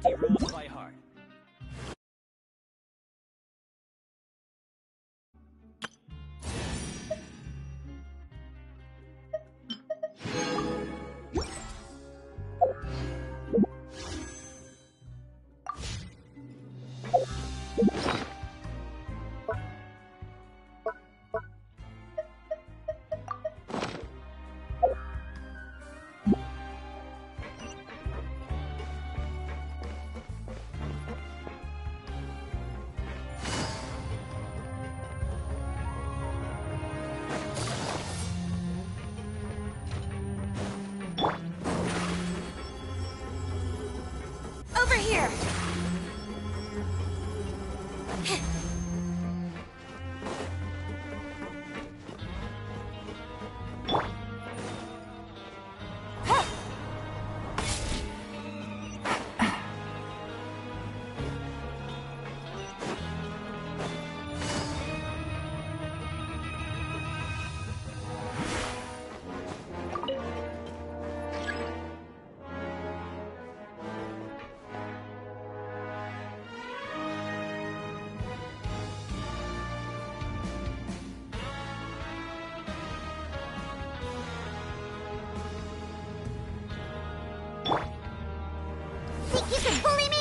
safety rules by heart. Over here! Think you can bully me?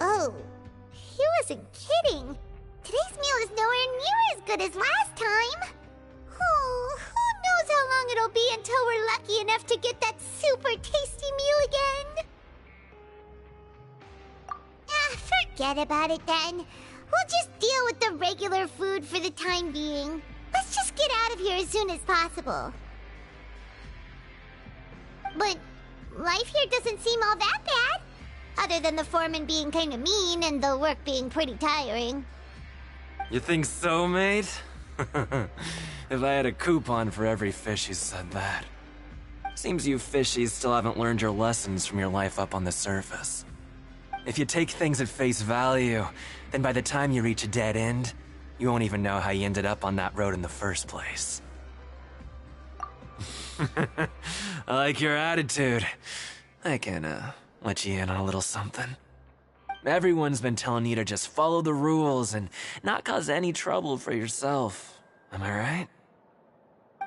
Oh, he wasn't kidding. Today's meal is nowhere near as good as last time. Oh, who knows how long it'll be until we're lucky enough to get that super tasty meal again. Forget about it then. We'll just deal with the regular food for the time being. Let's just get out of here as soon as possible. But life here doesn't seem all that bad. Other than the foreman being kinda mean and the work being pretty tiring. You think so, mate? If I had a coupon for every fish who said that. Seems you fishies still haven't learned your lessons from your life up on the surface. If you take things at face value, then by the time you reach a dead end, you won't even know how you ended up on that road in the first place. I like your attitude. I can, let you in on a little something. Everyone's been telling you to just follow the rules and not cause any trouble for yourself. Am I right?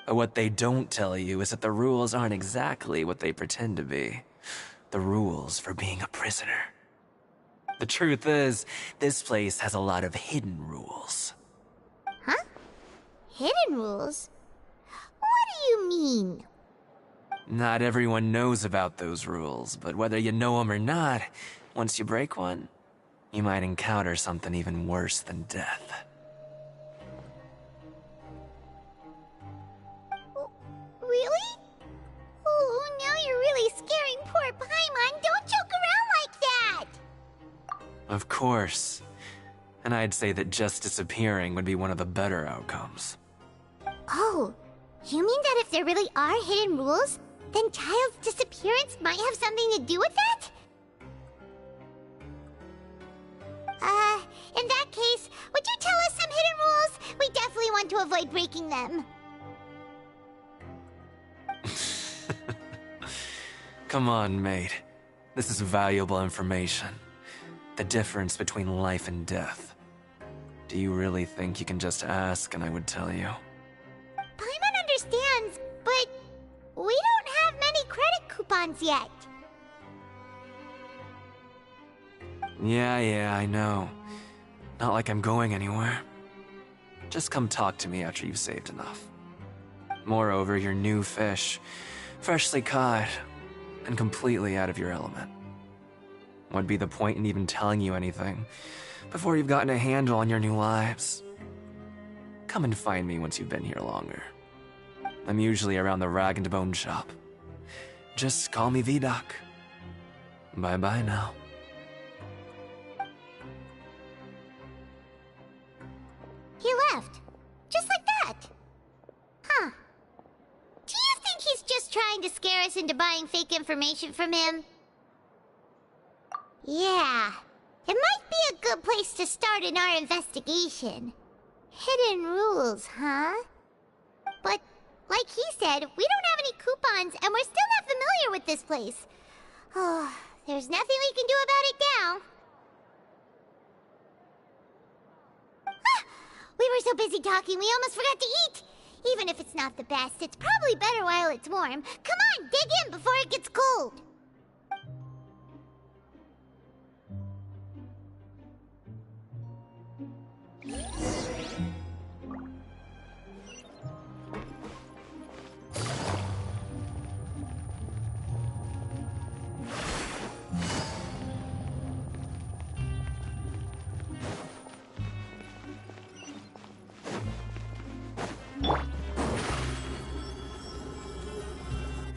But what they don't tell you is that the rules aren't exactly what they pretend to be. The rules for being a prisoner. The truth is, this place has a lot of hidden rules. Huh? Hidden rules? What do you mean? Not everyone knows about those rules, but whether you know them or not, once you break one, you might encounter something even worse than death. Really? Oh, now you're really scaring poor Paimon. Don't joke around like that! Of course. And I'd say that just disappearing would be one of the better outcomes. Oh, you mean that if there really are hidden rules, then Child's disappearance might have something to do with that? In that case, would you tell us some hidden rules? We definitely want to avoid breaking them. Come on, mate. This is valuable information. The difference between life and death. Do you really think you can just ask and I would tell you? Paimon understands, but we don't have many credit coupons yet. Yeah, I know. Not like I'm going anywhere. Just come talk to me after you've saved enough. Moreover, you're new fish, freshly caught, and completely out of your element. What'd be the point in even telling you anything before you've gotten a handle on your new lives? Come and find me once you've been here longer. I'm usually around the rag and bone shop. Just call me V-Doc. Bye-bye now. He left. Just like that. Huh. Do you think he's just trying to scare us into buying fake information from him? Yeah. It might be a good place to start in our investigation. Hidden rules, huh? But, like he said, we don't have any coupons, and we're still not familiar with this place. Oh, there's nothing we can do about it now. We were so busy talking, we almost forgot to eat. Even if it's not the best, it's probably better while it's warm. Come on, dig in before it gets cold.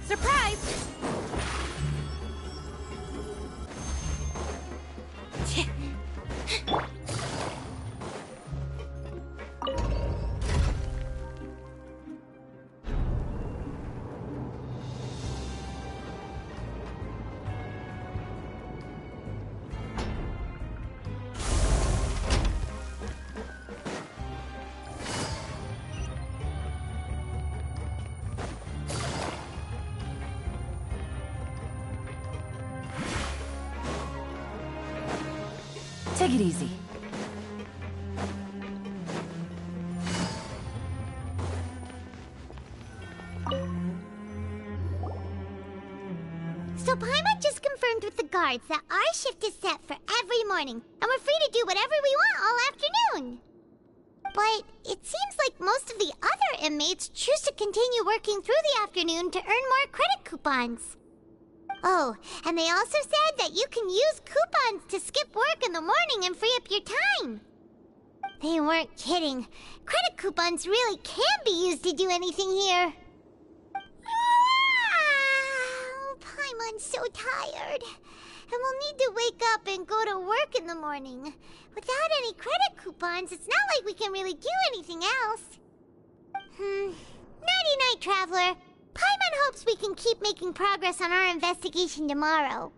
Surprise! Take it easy. So Paimon just confirmed with the guards that our shift is set for every morning, and we're free to do whatever we want all afternoon. But it seems like most of the other inmates choose to continue working through the afternoon to earn more credit coupons. Oh, and they also said that you can use coupons to skip work in the morning and free up your time. They weren't kidding. Credit coupons really can be used to do anything here. Paimon's so tired. And we'll need to wake up and go to work in the morning. Without any credit coupons, it's not like we can really do anything else. Nighty-night, Traveler. Paimon hopes we can keep making progress on our investigation tomorrow.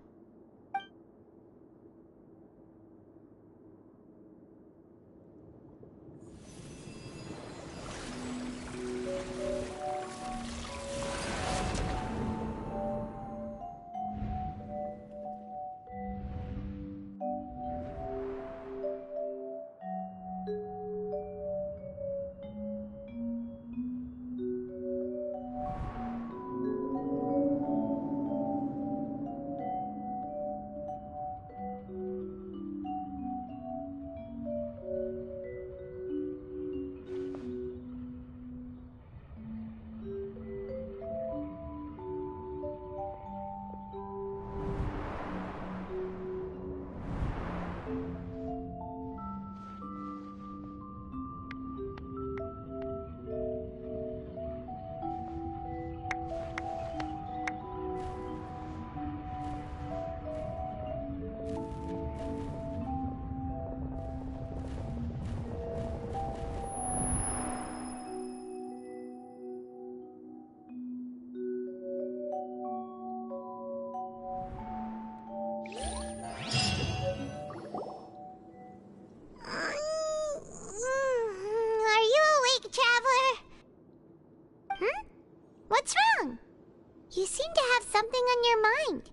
something on your mind.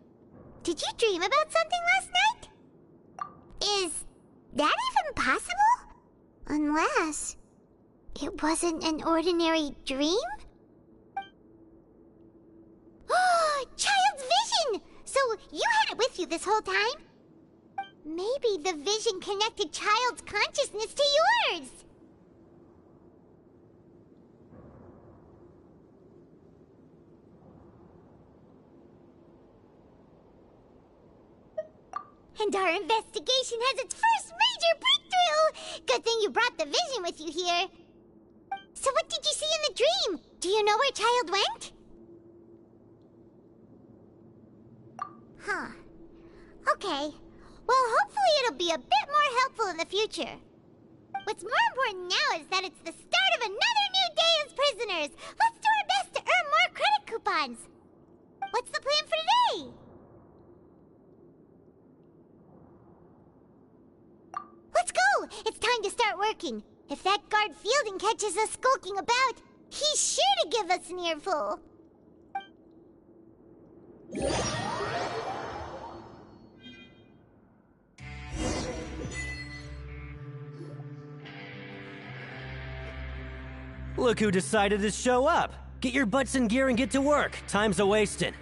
Did you dream about something last night? Is that even possible? Unless it wasn't an ordinary dream? Oh, Child's vision! So you had it with you this whole time? Maybe the vision connected Child's consciousness to yours. And our investigation has its first major breakthrough! Good thing you brought the vision with you here. So what did you see in the dream? Do you know where Child went? Huh. Okay. Well, hopefully it'll be a bit more helpful in the future. What's more important now is that it's the start of another new day as prisoners. Let's do our best to earn more credit coupons. What's the plan for today? Let's go! It's time to start working. If that guard Fielding catches us skulking about, he's sure to give us an earful. Look who decided to show up! Get your butts in gear and get to work. Time's a-wasting.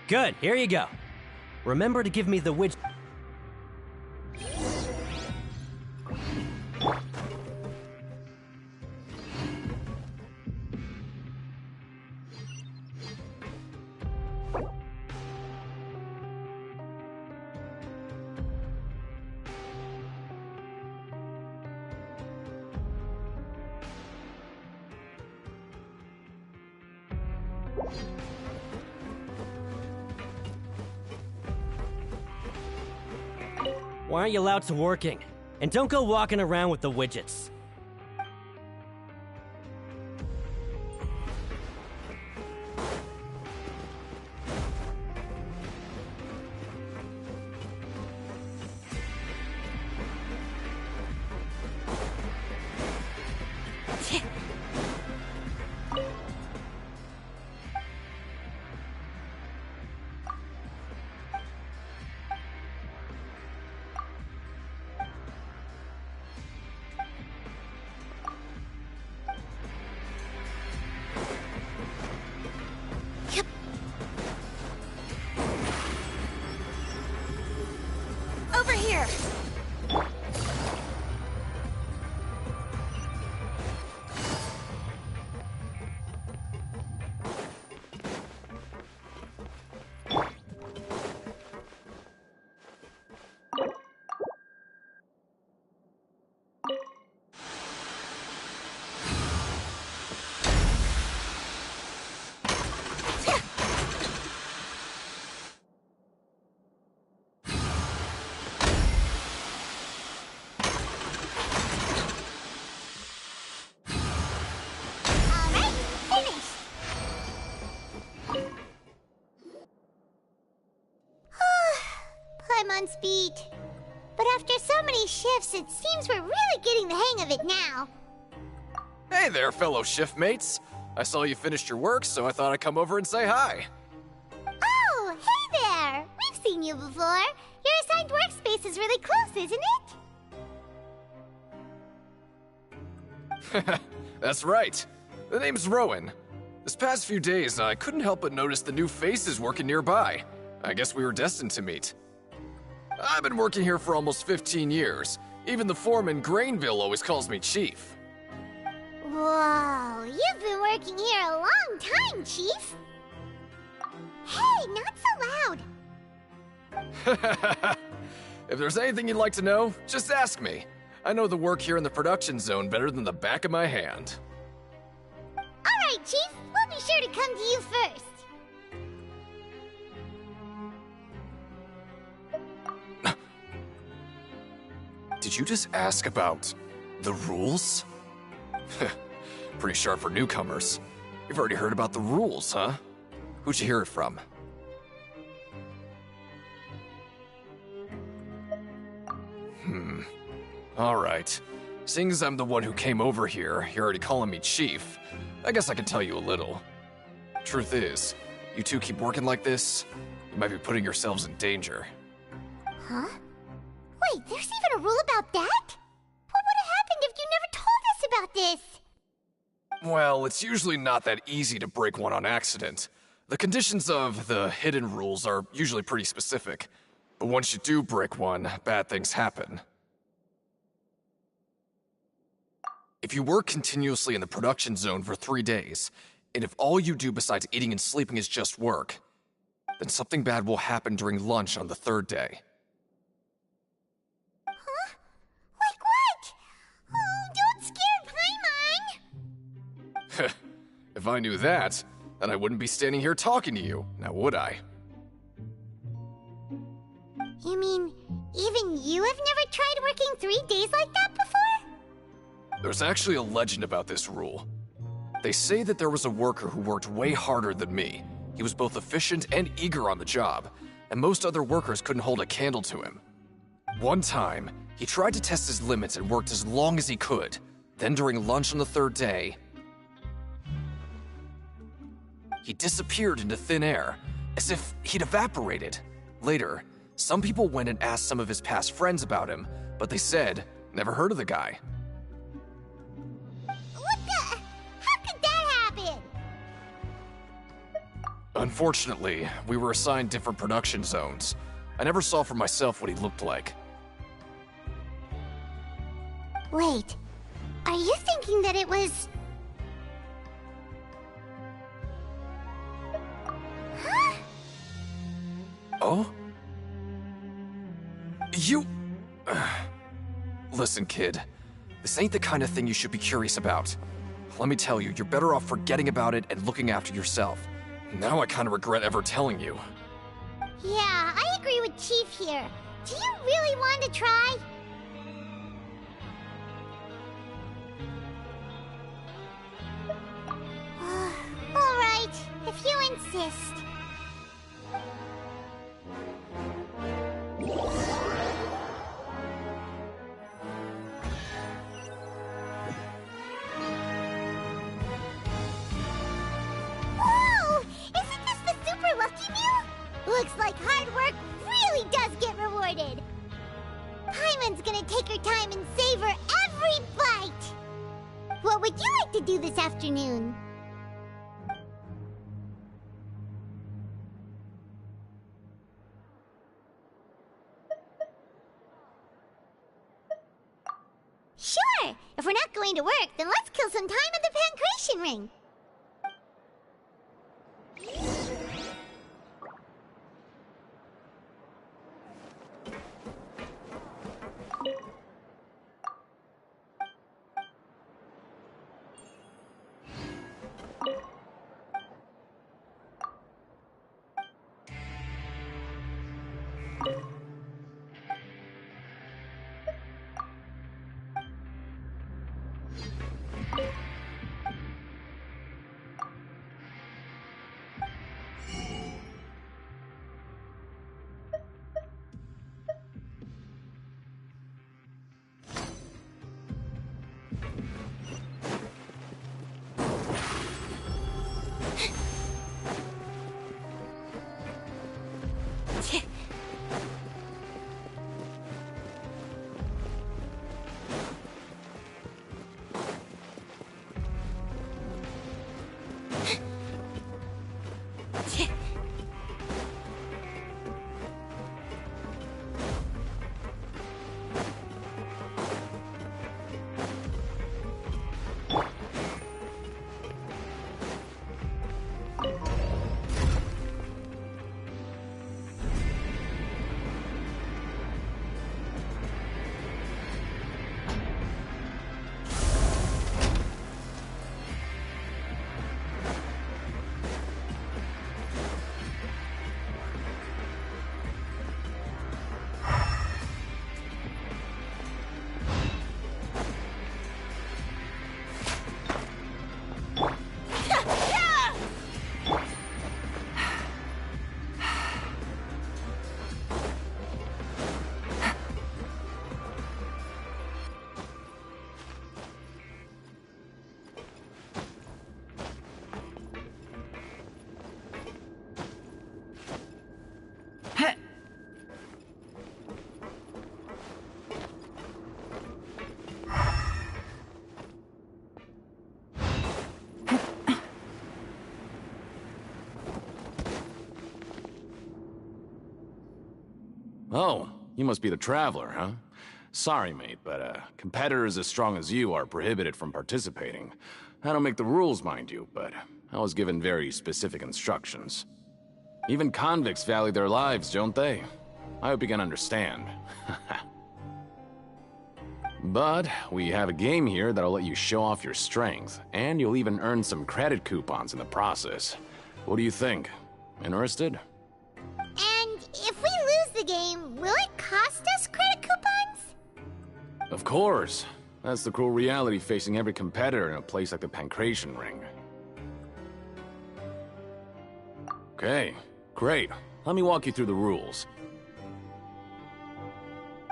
Good, here you go. Remember to give me the widget. Why aren't you allowed to working? And don't go walking around with the widgets. Over here! I'm on speed. But after so many shifts, it seems we're really getting the hang of it now. Hey there, fellow shift mates. I saw you finished your work, so I thought I'd come over and say hi. Oh, hey there! We've seen you before. Your assigned workspace is really close, isn't it? That's right. The name's Rowan. This past few days, I couldn't help but notice the new faces working nearby. I guess we were destined to meet. I've been working here for almost 15 years. Even the foreman, Grainville, always calls me Chief. Whoa, you've been working here a long time, Chief. Hey, not so loud. If there's anything you'd like to know, just ask me. I know the work here in the production zone better than the back of my hand. All right, Chief. We'll be sure to come to you first. Did you just ask about the rules? Pretty sharp for newcomers. You've already heard about the rules, huh? Who'd you hear it from? Alright. Seeing as I'm the one who came over here, you're already calling me Chief. I guess I can tell you a little. Truth is, You two keep working like this, you might be putting yourselves in danger. Huh? Wait, there's even a rule about that? What would have happened if you never told us about this? Well, it's usually not that easy to break one on accident. The conditions of the hidden rules are usually pretty specific. But once you do break one, bad things happen. If you work continuously in the production zone for 3 days, and if all you do besides eating and sleeping is just work, then something bad will happen during lunch on the 3rd day. Huh? Like what? Oh, don't scare Paimon! If I knew that, then I wouldn't be standing here talking to you, now would I? You mean, even you have never tried working 3 days like that before? There's actually a legend about this rule. They say that there was a worker who worked way harder than me. He was both efficient and eager on the job, and most other workers couldn't hold a candle to him. One time, he tried to test his limits and worked as long as he could. Then during lunch on the 3rd day, he disappeared into thin air, as if he'd evaporated. Later, some people went and asked some of his past friends about him, but they said, never heard of the guy. What the? How could that happen? Unfortunately, we were assigned different production zones. I never saw for myself what he looked like. Wait, are you thinking that it was... Huh? Oh? You... Listen, kid. This ain't the kind of thing you should be curious about. Let me tell you, you're better off forgetting about it and looking after yourself. Now I kind of regret ever telling you. Yeah, I agree with Chief here. Do you really want to try? All right, if you insist. Whoa! Isn't this the super lucky meal? Looks like hard work really does get rewarded. Paimon's gonna take her time and savor every bite. What would you like to do this afternoon? Sure! If we're not going to work, then let's kill some time at the Pancration Ring. Oh, you must be the Traveler, huh? Sorry, mate, but competitors as strong as you are prohibited from participating. I don't make the rules, mind you, but I was given very specific instructions. Even convicts value their lives, don't they? I hope you can understand. But we have a game here that'll let you show off your strength, and you'll even earn some credit coupons in the process. What do you think? Interested? And if we lose the game, will it cost us credit coupons? Of course. That's the cruel reality facing every competitor in a place like the Pancration Ring. Okay, great. Let me walk you through the rules.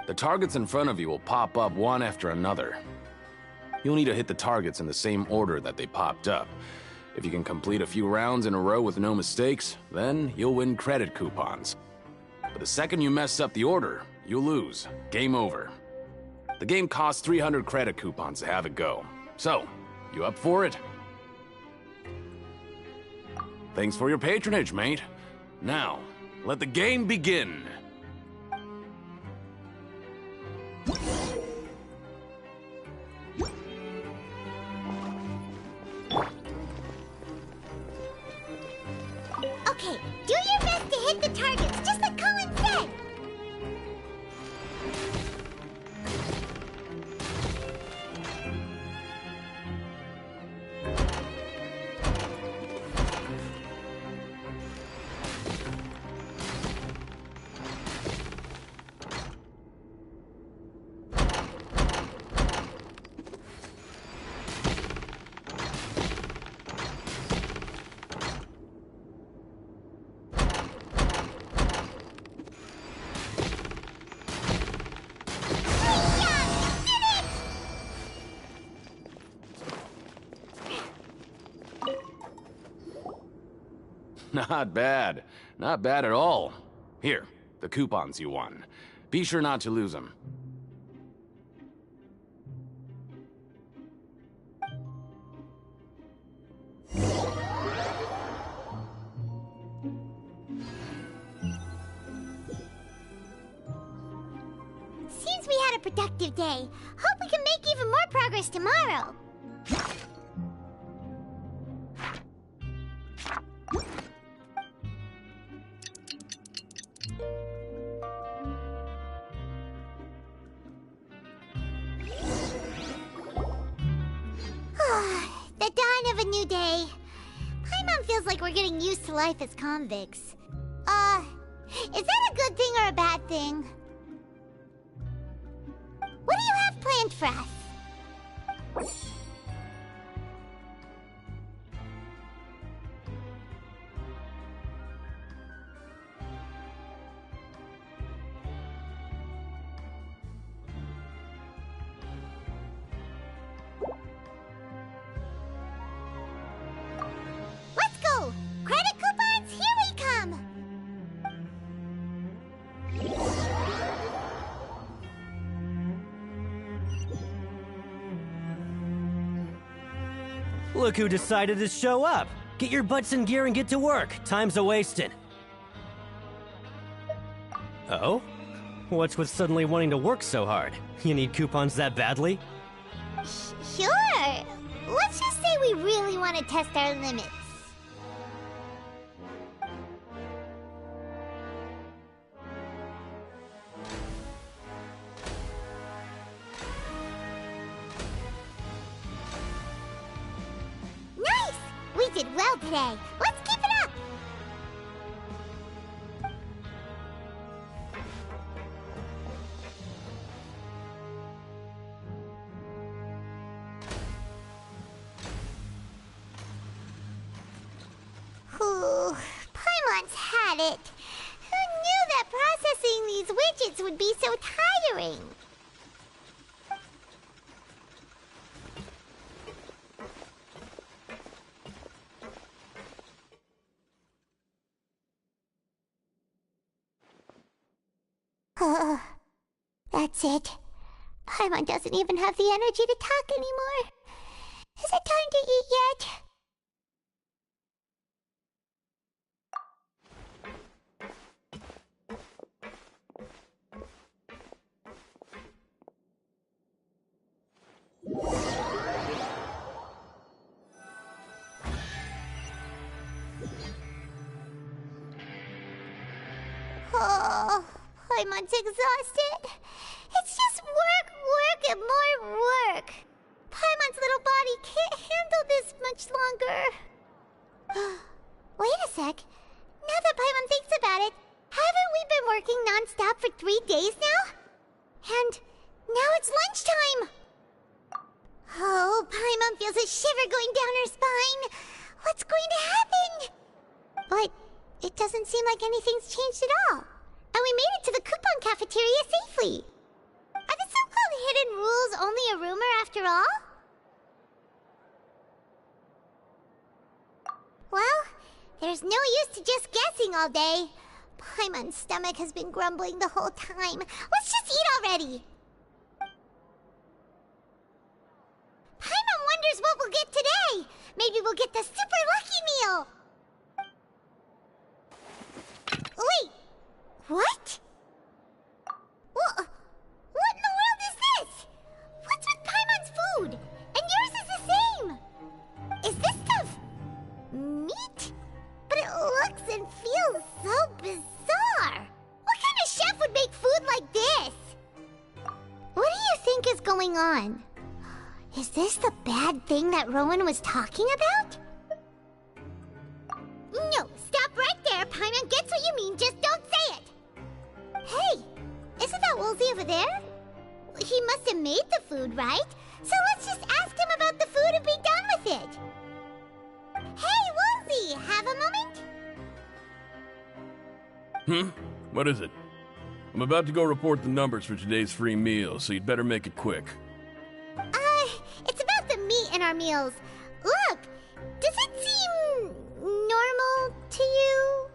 The targets in front of you will pop up one after another. You'll need to hit the targets in the same order that they popped up. If you can complete a few rounds in a row with no mistakes, then you'll win credit coupons. But the second you mess up the order, you'll lose. Game over. The game costs 300 credit coupons to have it go. So, you up for it? Thanks for your patronage, mate. Now, let the game begin. Okay, do your best to hit the targets, just like Colin said! Not bad. Not bad at all. Here, the coupons you won. Be sure not to lose them. Seems we had a productive day. Hope we can make even more progress tomorrow. The dawn of a new day. Paimon feels like we're getting used to life as convicts. Is that a good thing or a bad thing? What do you have planned for us? Let's go! Credit coupons, here we come! Look who decided to show up! Get your butts in gear and get to work. Time's a-wasting. Oh? What's with suddenly wanting to work so hard? You need coupons that badly? Sure. Let's just say we really want to test our limits. Nice! We did well today. Let's keep it up! Ooh, Paimon's had it. Who knew that processing these widgets would be so tiring? That's it. Paimon doesn't even have the energy to talk anymore. Is it time to eat yet? Paimon's exhausted. It's just work, and more work. Paimon's little body can't handle this much longer. Wait a sec. Now that Paimon thinks about it, haven't we been working non-stop for 3 days now? And now it's lunchtime. Oh, Paimon feels a shiver going down her spine. What's going to happen? But it doesn't seem like anything's changed at all. And we made it to the coupon cafeteria safely. Are the so-called hidden rules only a rumor after all? Well, there's no use to just guessing all day. Paimon's stomach has been grumbling the whole time. Let's just eat already. Paimon wonders what we'll get today. Maybe we'll get the super lucky meal. Wait, what? What in the world is this? What's with Paimon's food? And yours is the same. Is this stuff meat? But it looks and feels so bizarre. What kind of chef would make food like this? What do you think is going on? Is this the bad thing that Rowan was talking about? No, stop right there. Paimon gets what you mean, just don't say it. Hey, isn't that Woolsey over there? He must have made the food, right? So let's just ask him about the food and be done with it. Hey, Woolsey, have a moment? What is it? I'm about to go report the numbers for today's free meal, so you'd better make it quick. It's about the meat in our meals. Look, does it seem normal to you?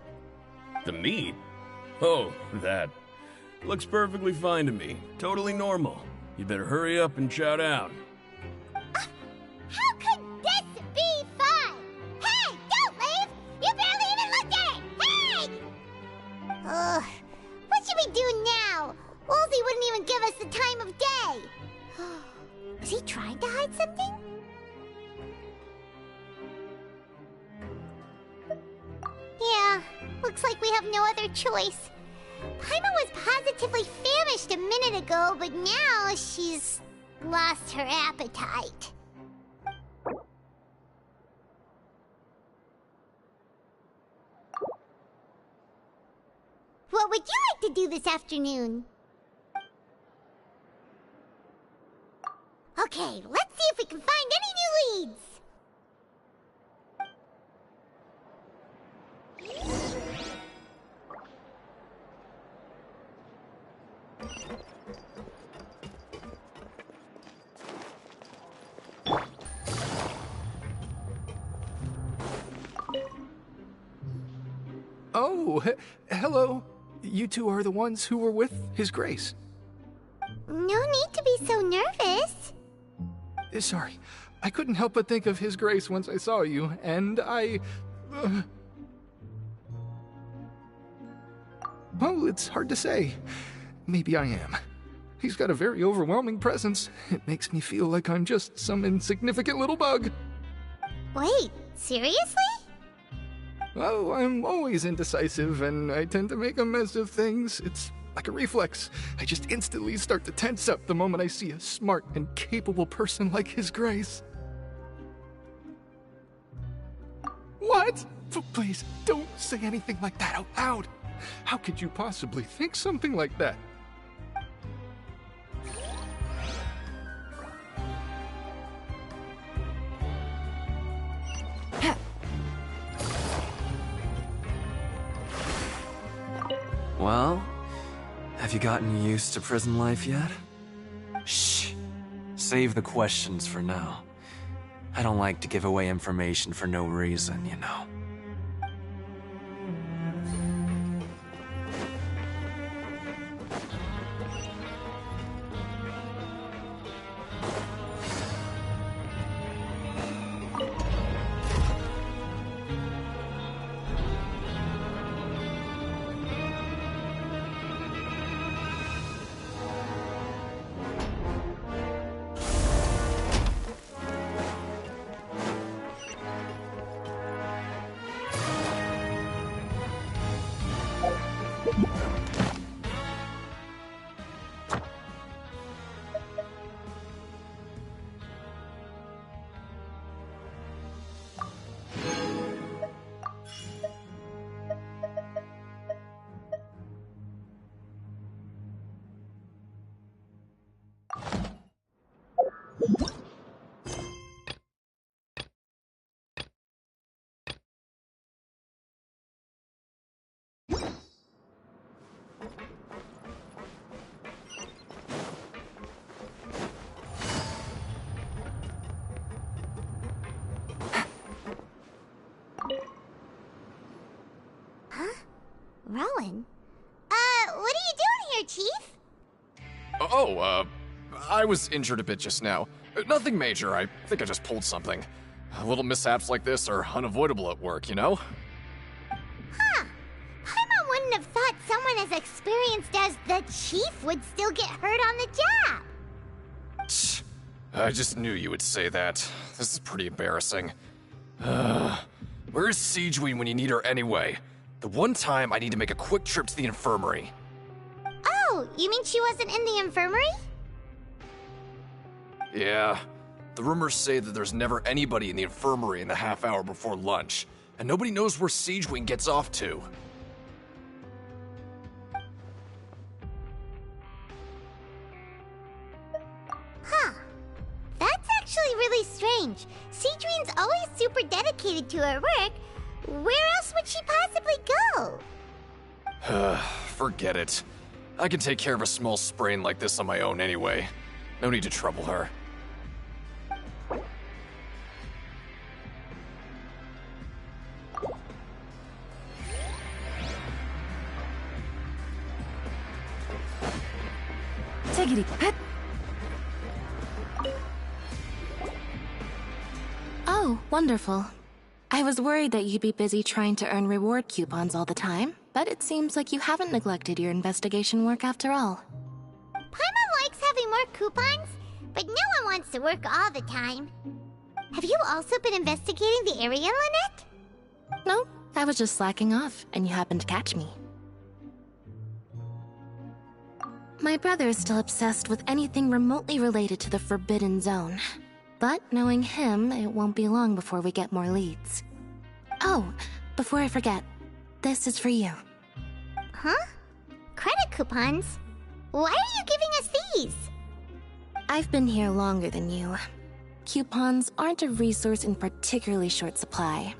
The meat? Oh, that. Looks perfectly fine to me. Totally normal. You better hurry up and chow down. How could this be fun? Hey, don't leave! You barely even looked at it! Hey! What should we do now? Woolsey wouldn't even give us the time of day. Is he trying to hide something? Yeah, looks like we have no other choice. Paimon was positively famished a minute ago, but now she's lost her appetite. What would you like to do this afternoon? Okay, let's see if we can find any new leads. Oh, hello. You two are the ones who were with His Grace. No need to be so nervous. Sorry, I couldn't help but think of His Grace once I saw you, and I... Well, it's hard to say. Maybe I am. He's got a very overwhelming presence. It makes me feel like I'm just some insignificant little bug. Wait, seriously? Oh, I'm always indecisive, and I tend to make a mess of things. It's like a reflex. I just instantly start to tense up the moment I see a smart and capable person like His Grace. What? Please, don't say anything like that out loud. How could you possibly think something like that? Well, have you gotten used to prison life yet? Shh. Save the questions for now. I don't like to give away information for no reason, you know. Rowan? What are you doing here, Chief? I was injured a bit just now. Nothing major, I think I just pulled something. Little mishaps like this are unavoidable at work, you know? Huh. Paimon wouldn't have thought someone as experienced as the Chief would still get hurt on the job. Tch, I just knew you would say that. This is pretty embarrassing. Where's Siegeween when you need her anyway? The one time I need to make a quick trip to the infirmary. Oh, you mean she wasn't in the infirmary? Yeah. The rumors say that there's never anybody in the infirmary in the half hour before lunch, and nobody knows where Siegeween gets off to. Huh. That's actually really strange. Siegeween's always super dedicated to her work. Where else would she possibly go? Forget it. I can take care of a small sprain like this on my own anyway. No need to trouble her. Tiggity pet. Oh, wonderful. I was worried that you'd be busy trying to earn reward coupons all the time, but it seems like you haven't neglected your investigation work after all. Paimon likes having more coupons, but no one wants to work all the time. Have you also been investigating the area, Lynette? No, I was just slacking off, and you happened to catch me. My brother is still obsessed with anything remotely related to the Forbidden Zone. But knowing him, it won't be long before we get more leads. Oh, before I forget, this is for you. Huh? Credit coupons? Why are you giving us these? I've been here longer than you. Coupons aren't a resource in particularly short supply.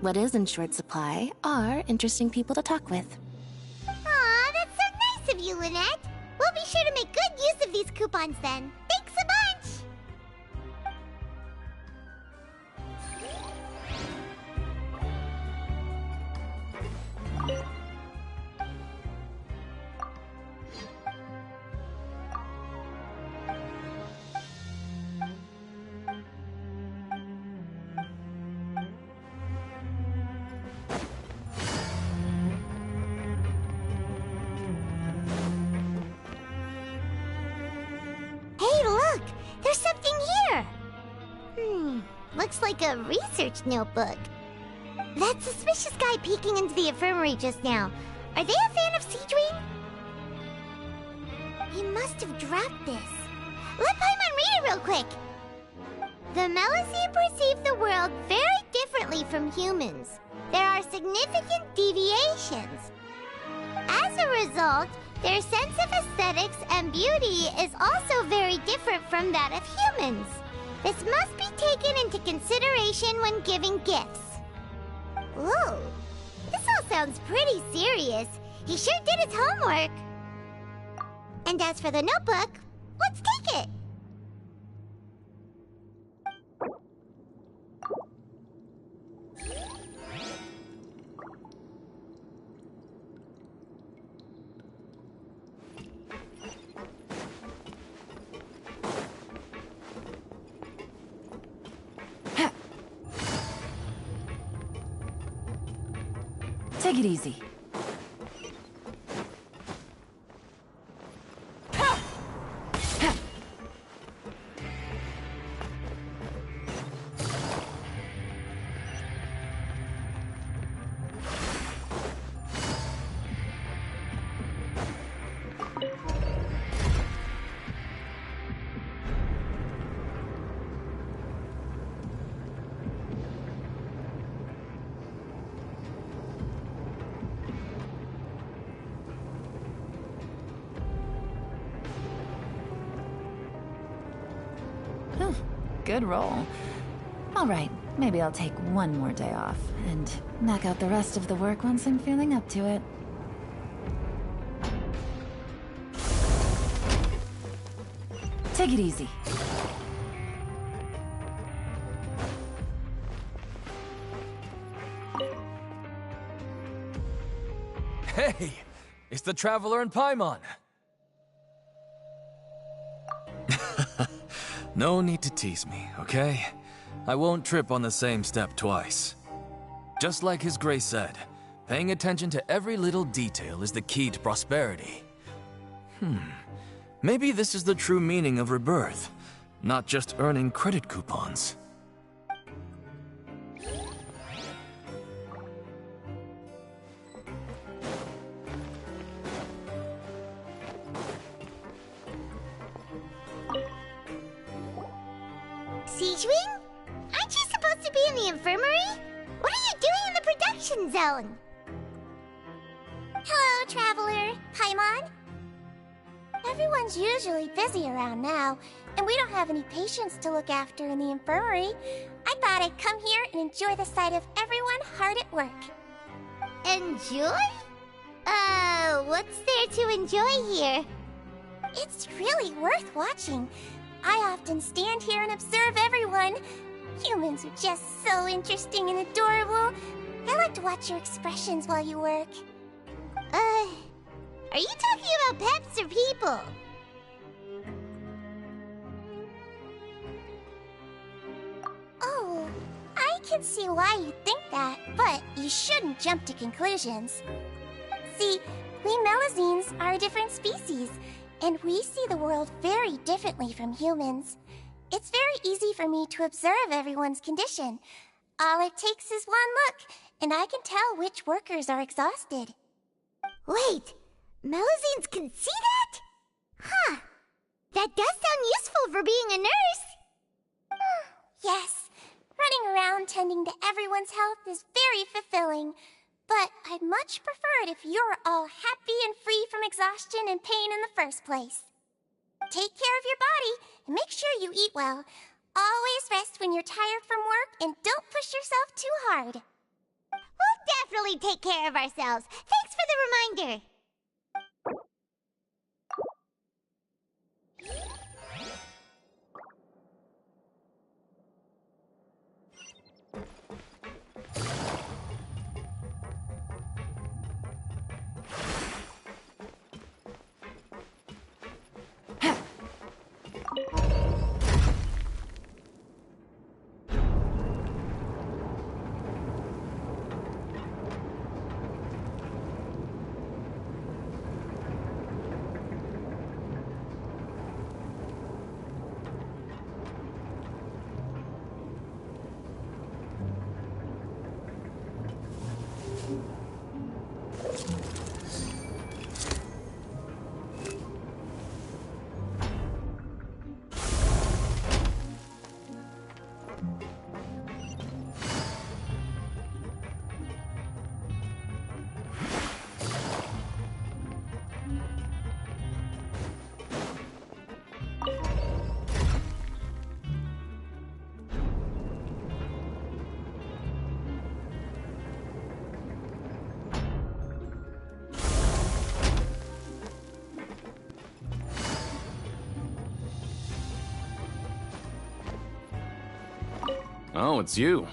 What is in short supply are interesting people to talk with. Aw, that's so nice of you, Lynette. We'll be sure to make good use of these coupons then. Thanks a bunch! Hey, look! There's something here! Looks like a research notebook. That suspicious guy peeking into the infirmary just now. Are they a fan of Siegeween? He must have dropped this. Let Paimon read it real quick! The Melusine perceive the world very differently from humans. There are significant deviations. As a result, their sense of aesthetics and beauty is also very different from that of humans. This must be taken into consideration when giving gifts. Whoa, this all sounds pretty serious. He sure did his homework. And as for the notebook, let's take it. Take it easy. Good roll. All right, maybe I'll take one more day off and knock out the rest of the work once I'm feeling up to it. Take it easy. Hey, it's the Traveler and Paimon. No need to tease me, okay? I won't trip on the same step twice. Just like His Grace said, paying attention to every little detail is the key to prosperity. Maybe this is the true meaning of rebirth, not just earning credit coupons. Siegewing? Aren't you supposed to be in the infirmary? What are you doing in the production zone? Hello, Traveler. Paimon? Everyone's usually busy around now, and we don't have any patients to look after in the infirmary. I thought I'd come here and enjoy the sight of everyone hard at work. Enjoy? What's there to enjoy here? It's really worth watching. I often stand here and observe everyone. Humans are just so interesting and adorable. I like to watch your expressions while you work. Are you talking about pets or people? Oh, I can see why you think that, but you shouldn't jump to conclusions. See, we Melazines are a different species, and we see the world very differently from humans. It's very easy for me to observe everyone's condition. All it takes is one look, and I can tell which workers are exhausted. Wait, Melazines can see that? Huh. That does sound useful for being a nurse. Yes, running around tending to everyone's health is very fulfilling. But I'd much prefer it if you're all happy and free from exhaustion and pain in the first place. Take care of your body and make sure you eat well. Always rest when you're tired from work and don't push yourself too hard. We'll definitely take care of ourselves. Thanks for the reminder. Oh, it's you.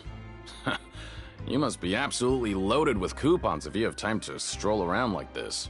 You must be absolutely loaded with coupons if you have time to stroll around like this.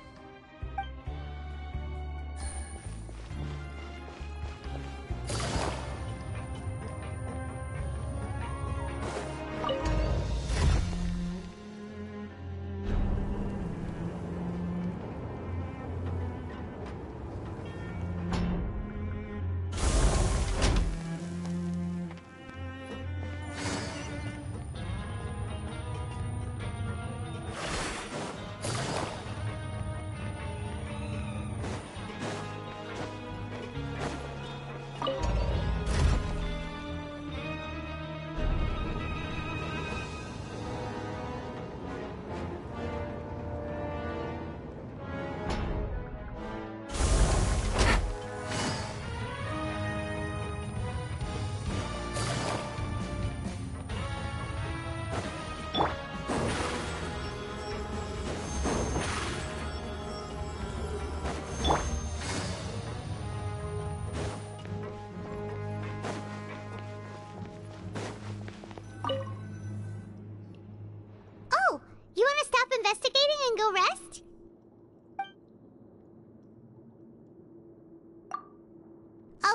Oh, you want to stop investigating and go rest?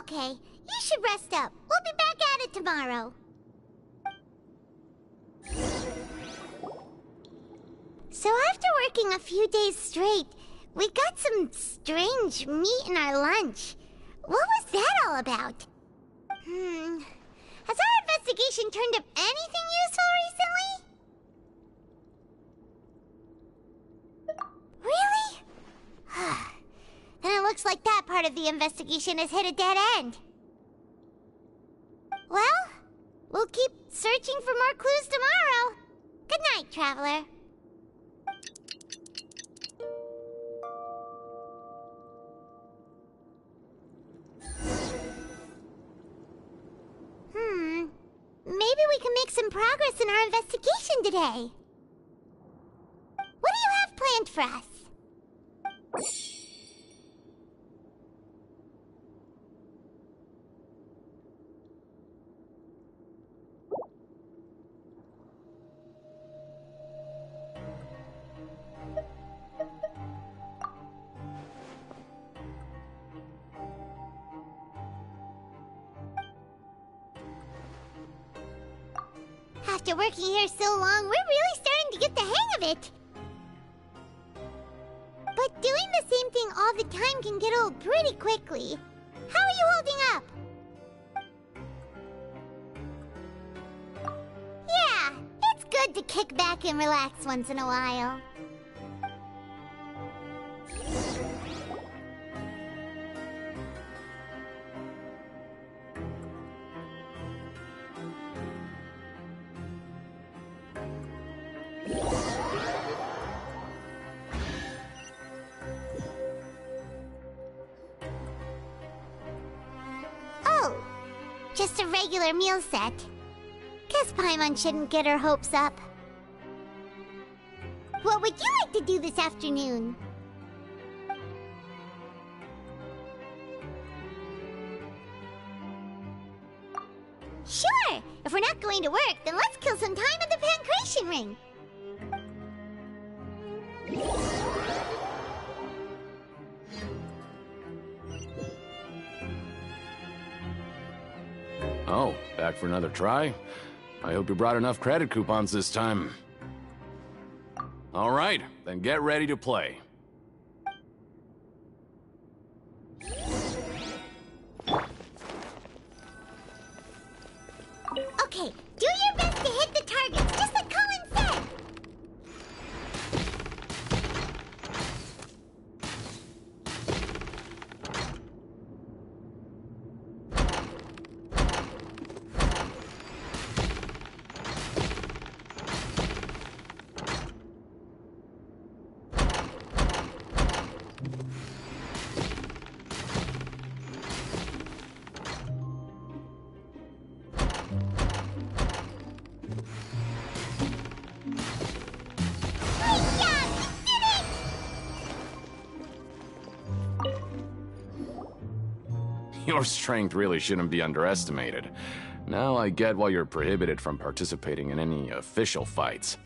Okay, you should rest up. We'll be back at it tomorrow. So after working a few days straight, we got some strange meat in our lunch. What was that all about? Has our investigation turned up anything useful recently? Really? Then it looks like that part of the investigation has hit a dead end. Well, we'll keep searching for more clues tomorrow. Good night, Traveler. Maybe we can make some progress in our investigation today. What do you have planned for us? After working here so long, we're really starting to get the hang of it. But doing the same thing all the time can get old pretty quickly. How are you holding up? Yeah, it's good to kick back and relax once in a while. Just a regular meal set. Guess Paimon shouldn't get her hopes up. What would you like to do this afternoon? Sure! If we're not going to work, then let's kill some time at the Pancration Ring. Oh, back for another try? I hope you brought enough credit coupons this time. All right, then get ready to play. Okay, do your best to hit the targets, just like Colin said. Your strength really shouldn't be underestimated. Now I get why you're prohibited from participating in any official fights.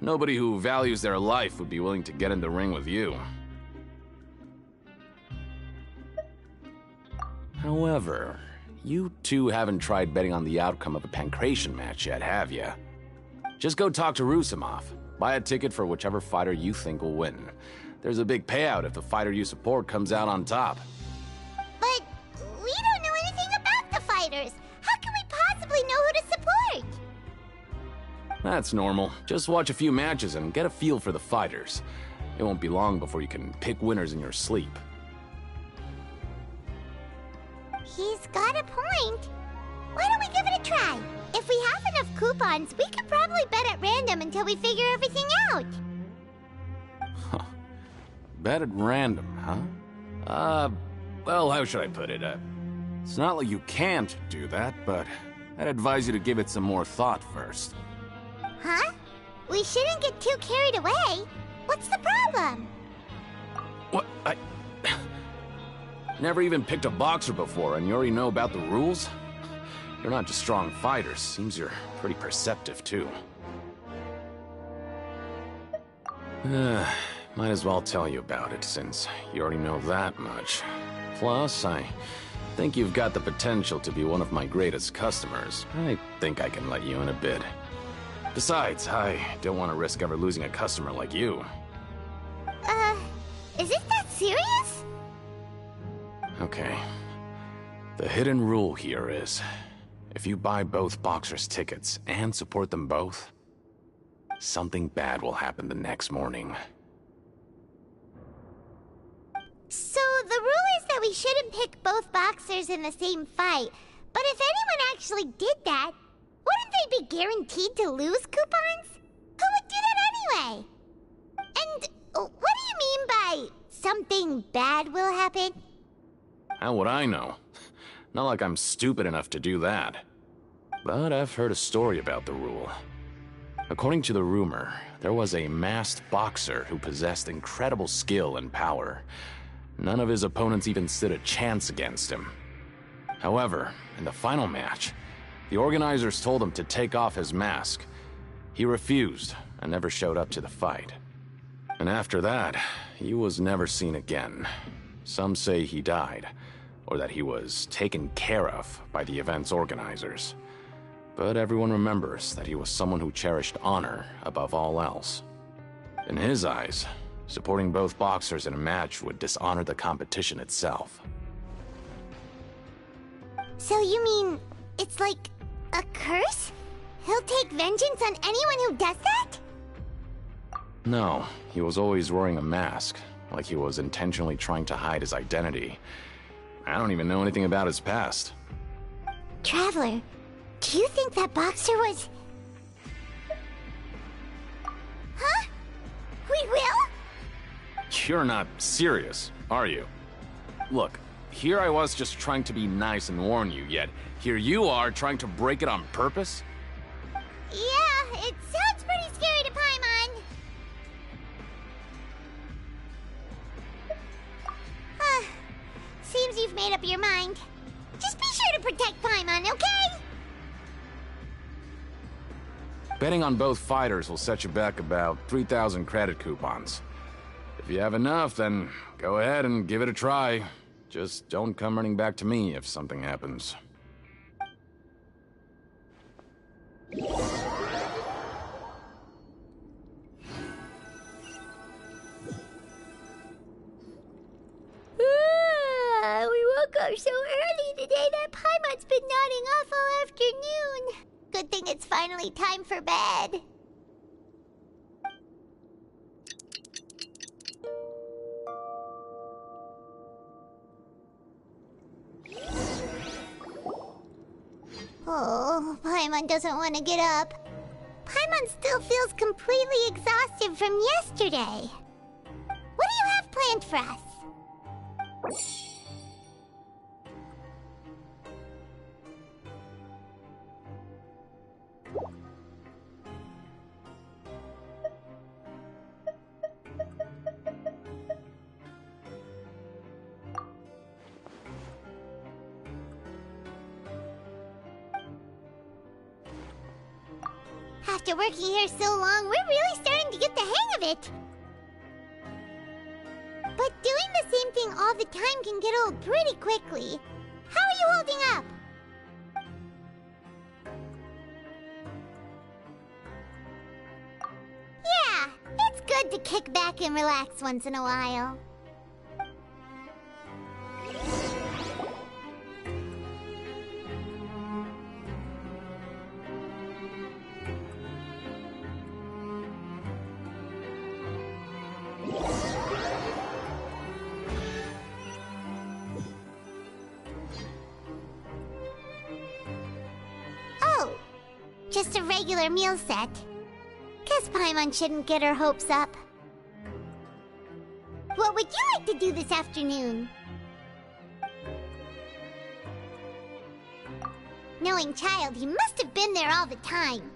Nobody who values their life would be willing to get in the ring with you. However, you two haven't tried betting on the outcome of a Pancration match yet, have you? Just go talk to Rusimov. Buy a ticket for whichever fighter you think will win. There's a big payout if the fighter you support comes out on top. But we don't know anything about the fighters. How can we possibly know who to support? That's normal. Just watch a few matches and get a feel for the fighters. It won't be long before you can pick winners in your sleep. He's got a point. Why don't we give it a try? If we have enough coupons, we could probably bet at random until we figure everything out. Huh. Bet at random, huh? Well, how should I put it? It's not like you can't do that, but I'd advise you to give it some more thought first. Huh? We shouldn't get too carried away. What's the problem? What? Never even picked a boxer before, and you already know about the rules? You're not just strong fighters. Seems you're pretty perceptive, too. Might as well tell you about it, since you already know that much. Plus, I Think you've got the potential to be one of my greatest customers. I think I can let you in a bit. Besides, I don't want to risk ever losing a customer like you. Is it that serious? Okay. The hidden rule here is, if you buy both boxers' tickets and support them both, something bad will happen the next morning. So the rule is that we shouldn't pick both boxers in the same fight, but if anyone actually did that, wouldn't they be guaranteed to lose coupons? Who would do that anyway? And what do you mean by something bad will happen? How would I know? Not like I'm stupid enough to do that. But I've heard a story about the rule. According to the rumor, there was a masked boxer who possessed incredible skill and power. None of his opponents even stood a chance against him. However, in the final match, the organizers told him to take off his mask. He refused and never showed up to the fight. And after that, he was never seen again. Some say he died, or that he was taken care of by the event's organizers. But everyone remembers that he was someone who cherished honor above all else. In his eyes, supporting both boxers in a match would dishonor the competition itself. So you mean it's like a curse? He'll take vengeance on anyone who does that? No, he was always wearing a mask, like he was intentionally trying to hide his identity. I don't even know anything about his past. Traveler, do you think that boxer was... Huh? We will? You're not serious, are you? Look, here I was just trying to be nice and warn you, yet here you are trying to break it on purpose? Yeah, it sounds pretty scary to Paimon. Seems you've made up your mind. Just be sure to protect Paimon, okay? Betting on both fighters will set you back about 3,000 credit coupons. If you have enough, then go ahead and give it a try. Just don't come running back to me if something happens. We woke up so early today that Paimon's been nodding off all afternoon. Good thing it's finally time for bed. Oh, Paimon doesn't want to get up. Paimon still feels completely exhausted from yesterday. What do you have planned for us? After working here so long, we're really starting to get the hang of it. But doing the same thing all the time can get old pretty quickly. How are you holding up? Yeah, it's good to kick back and relax once in a while. Just a regular meal set. Guess Paimon shouldn't get her hopes up. What would you like to do this afternoon? Knowing child, he must have been there all the time.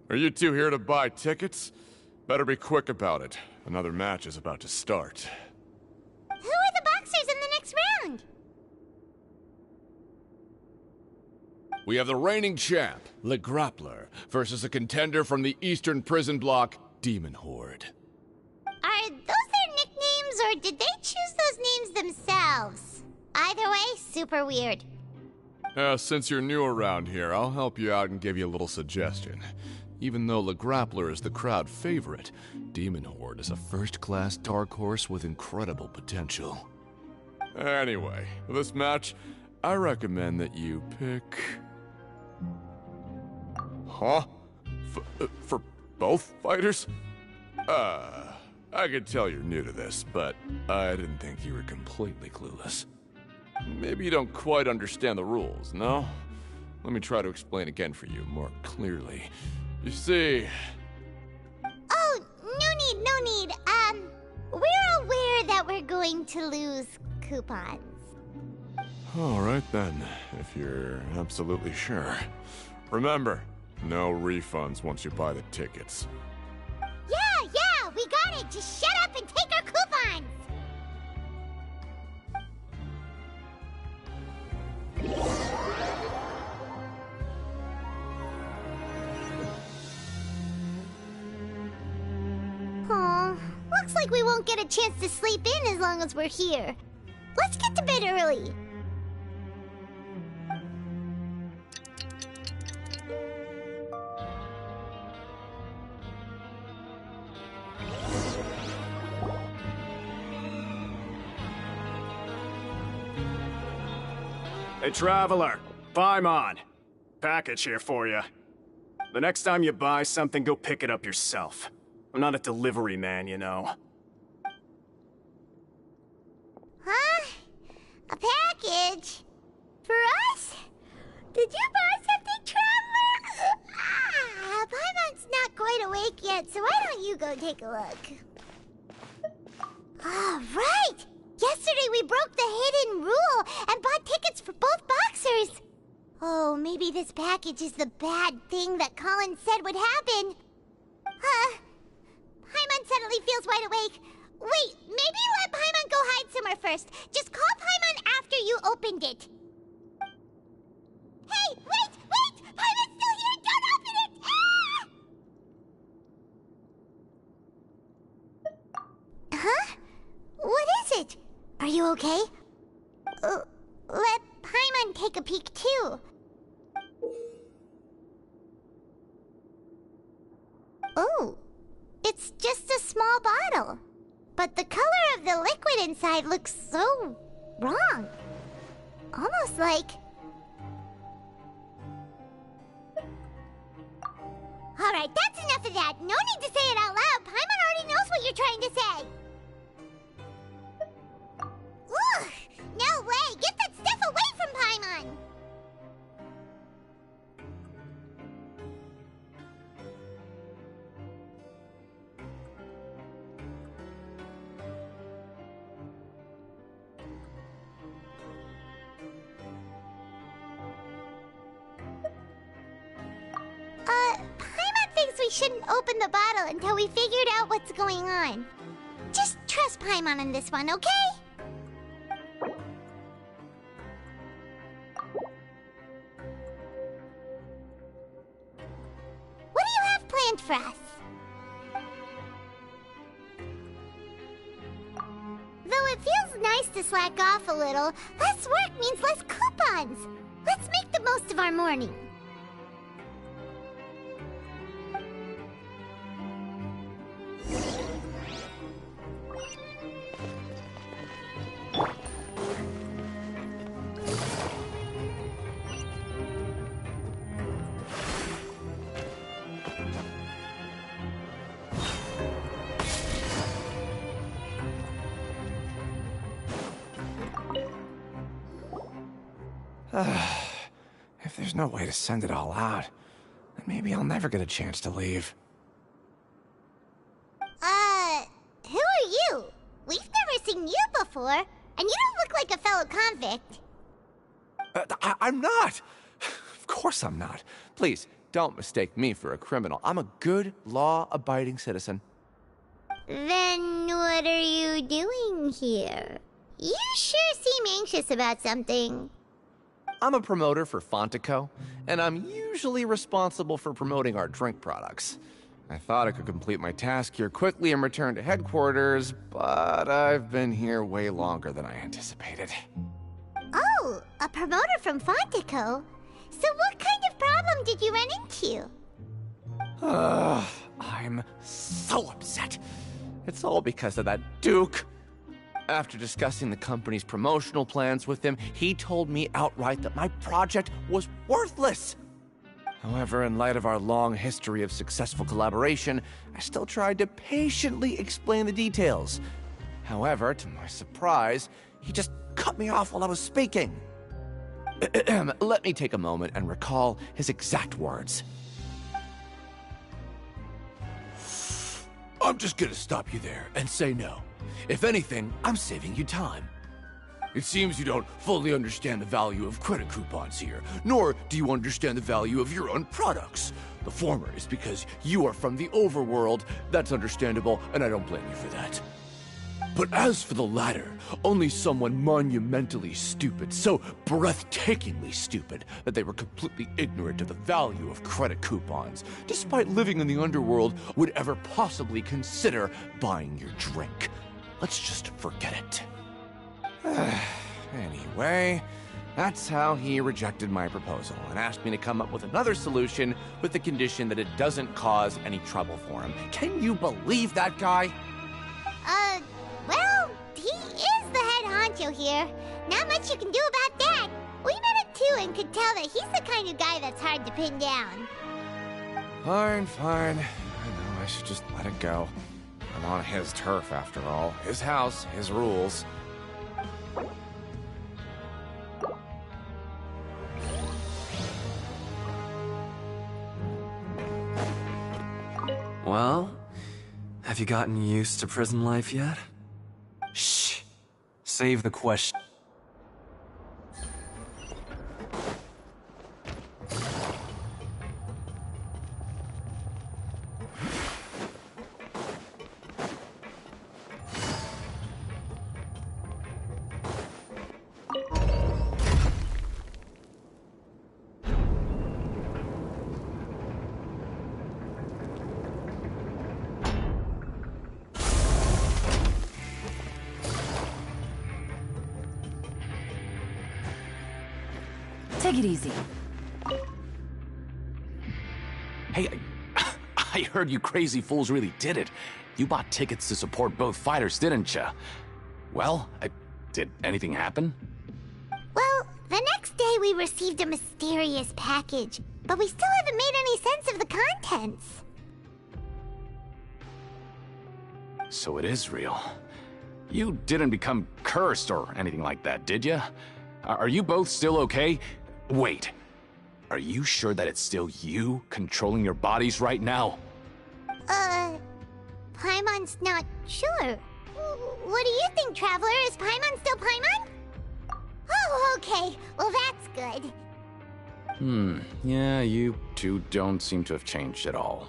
Are you two here to buy tickets? Better be quick about it. Another match is about to start. Who are the boxers in the next round? we have the reigning champ, Le Grappler, versus a contender from the Eastern Prison Block, Demon Horde. Are those their nicknames, or did they choose those names themselves? Either way, super weird. Since you're new around here, I'll help you out and give you a little suggestion. Even though Le Grappler is the crowd favorite, Demon Horde is a first-class dark horse with incredible potential. Anyway, for this match, I recommend that you pick... Huh? For both fighters? I could tell you're new to this, but I didn't think you were completely clueless. Maybe you don't quite understand the rules, no? Let me try to explain again for you more clearly. You see... Oh, no need. We're aware that we're going to lose coupons. Alright then, if you're absolutely sure. Remember, no refunds once you buy the tickets. Yeah, we got it! Just shut up and take our coupons! Aw, looks like we won't get a chance to sleep in as long as we're here. Let's get to bed early. Hey, Traveler, Paimon. Package here for you. The next time you buy something, go pick it up yourself. I'm not a delivery man, you know. Huh? A package? For us? Did you buy something, Traveler? Paimon's not quite awake yet, so why don't you go take a look? Right! Yesterday we broke the hidden rule and bought tickets for both boxers. Oh, maybe this package is the bad thing that Colin said would happen. Paimon suddenly feels wide awake. Wait, maybe let Paimon go hide somewhere first. Just call Paimon after you opened it. Hey, wait! Paimon's still here! Don't open it! Ah! Huh? What is it? Are you okay? Let Paimon take a peek too. Oh, it's just a small bottle. But the color of the liquid inside looks so wrong. Almost like... Alright, that's enough of that. No need to say it out loud. Paimon already knows what you're trying to say. Ugh! No way! Get that stuff away from Paimon! Paimon thinks we shouldn't open the bottle until we figured out what's going on. Just trust Paimon on this one, okay? What do you have planned for us? Though it feels nice to slack off a little, less work means less coupons. Let's make the most of our morning. If there's no way to send it all out, then maybe I'll never get a chance to leave. Who are you? We've never seen you before, and you don't look like a fellow convict. I'm not! Of course I'm not. Please, don't mistake me for a criminal. I'm a good, law-abiding citizen. Then what are you doing here? You sure seem anxious about something. I'm a promoter for Fontico, and I'm usually responsible for promoting our drink products. I thought I could complete my task here quickly and return to headquarters, but I've been here way longer than I anticipated. Oh, a promoter from Fontico? So what kind of problem did you run into? I'm so upset. It's all because of that Duke. After discussing the company's promotional plans with him, he told me outright that my project was worthless. However, in light of our long history of successful collaboration, I still tried to patiently explain the details. However, to my surprise, he just cut me off while I was speaking. Let me take a moment and recall his exact words. I'm just gonna stop you there and say no. If anything, I'm saving you time. It seems you don't fully understand the value of credit coupons here, nor do you understand the value of your own products. The former is because you are from the overworld. That's understandable, and I don't blame you for that. But as for the latter, only someone monumentally stupid, so breathtakingly stupid that they were completely ignorant of the value of credit coupons, despite living in the underworld, would ever possibly consider buying your drink. Let's just forget it. Anyway, that's how he rejected my proposal and asked me to come up with another solution with the condition that it doesn't cause any trouble for him. Can you believe that guy? Well, he is the head honcho here. Not much you can do about that. We met him too and could tell that he's the kind of guy that's hard to pin down. Fine. I know I should just let it go. I'm on his turf after all. His house, his rules. Well, have you gotten used to prison life yet? Shh. Save the question. Take it easy. Hey, I heard you crazy fools really did it. You bought tickets to support both fighters, didn't ya? Well, did anything happen? Well, the next day we received a mysterious package, but we still haven't made any sense of the contents. So it is real. You didn't become cursed or anything like that, did ya? Are you both still okay? Wait, are you sure that it's still you controlling your bodies right now? Paimon's not sure. What do you think, Traveler? Is Paimon still Paimon? Oh, okay. Well, that's good. Yeah, you two don't seem to have changed at all.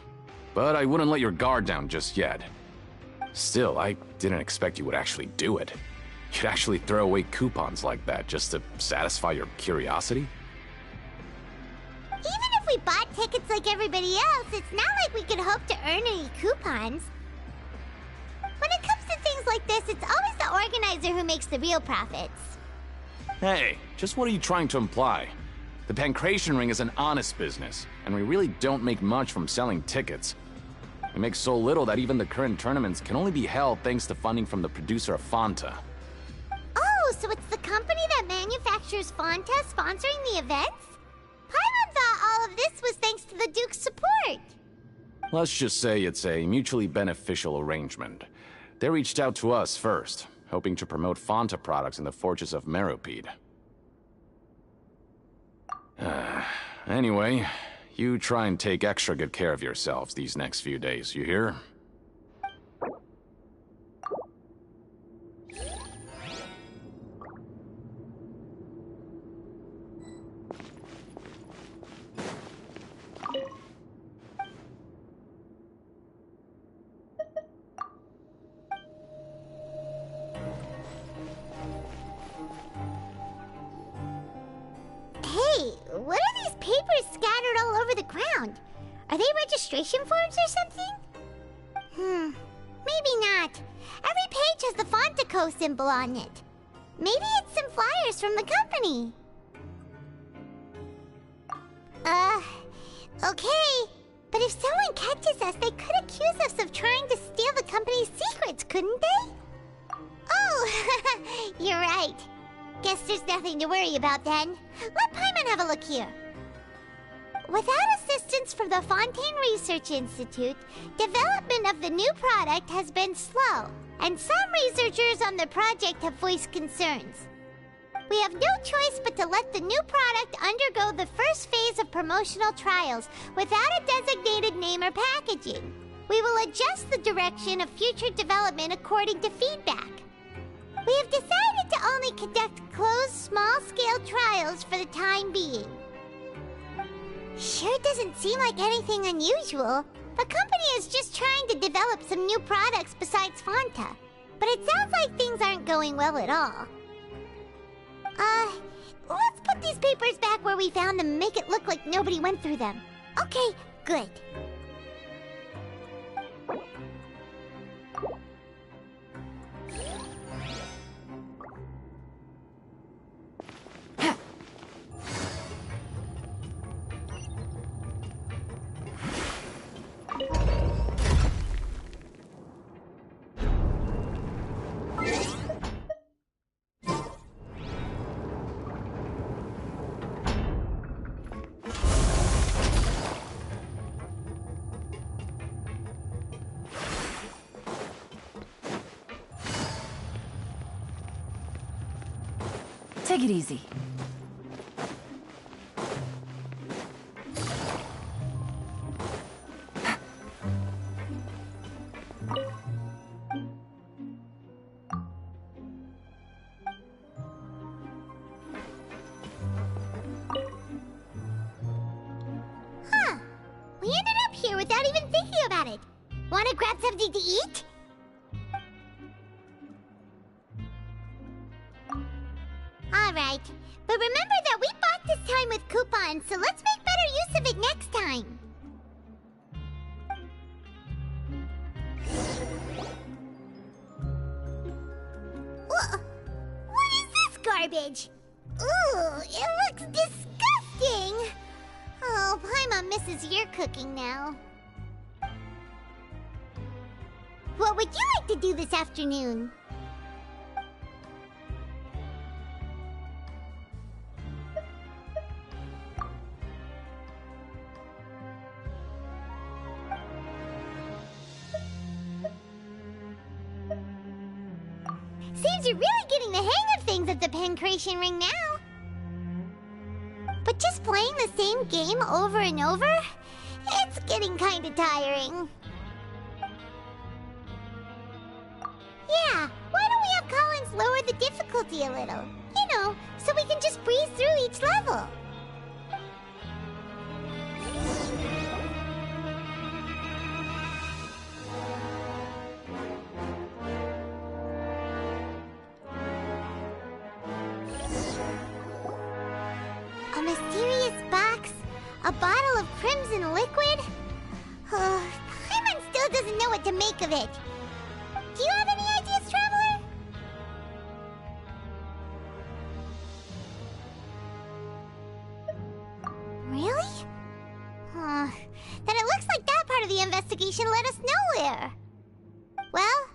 But I wouldn't let your guard down just yet. Still, I didn't expect you would actually do it. You'd actually throw away coupons like that just to satisfy your curiosity? Even if we bought tickets like everybody else, it's not like we could hope to earn any coupons. When it comes to things like this, it's always the organizer who makes the real profits. Hey, just what are you trying to imply? The Pancration Ring is an honest business, and we really don't make much from selling tickets. We make so little that even the current tournaments can only be held thanks to funding from the producer of Fanta. Oh, so it's the company that manufactures Fanta sponsoring the events? Paimon thought all of this was thanks to the Duke's support. Let's just say it's a mutually beneficial arrangement. They reached out to us first, hoping to promote Fanta products in the Fortress of Meropide. Anyway, you try and take extra good care of yourselves these next few days, you hear? ground. Are they registration forms or something? Maybe not. Every page has the Fontico symbol on it. Maybe it's some flyers from the company. Okay. But if someone catches us, they could accuse us of trying to steal the company's secrets, couldn't they? Oh, you're right. Guess there's nothing to worry about then. Let Paimon have a look here. Without assistance from the Fontaine Research Institute, development of the new product has been slow, and some researchers on the project have voiced concerns. We have no choice but to let the new product undergo the first phase of promotional trials without a designated name or packaging. We will adjust the direction of future development according to feedback. We have decided to only conduct closed, small-scale trials for the time being. Sure doesn't seem like anything unusual. The company is just trying to develop some new products besides Fanta. But it sounds like things aren't going well at all. Let's put these papers back where we found them and make it look like nobody went through them. Okay, good. Take it easy. We ended up here without even thinking about it. Want to grab something to eat? Alright, but remember that we bought this time with coupons, so let's make better use of it next time. What is this garbage? Ooh, it looks disgusting! Oh, Paimon misses your cooking now. What would you like to do this afternoon? Seems you're really getting the hang of things at the Pancration Ring now. But just playing the same game over and over? It's getting kinda tiring. Yeah, why don't we have Collins lower the difficulty a little? You know, so we can just breeze through each level. A mysterious box? A bottle of crimson liquid? Paimon still doesn't know what to make of it. Do you have any ideas, Traveler? Really? Then it looks like that part of the investigation led us nowhere. Well,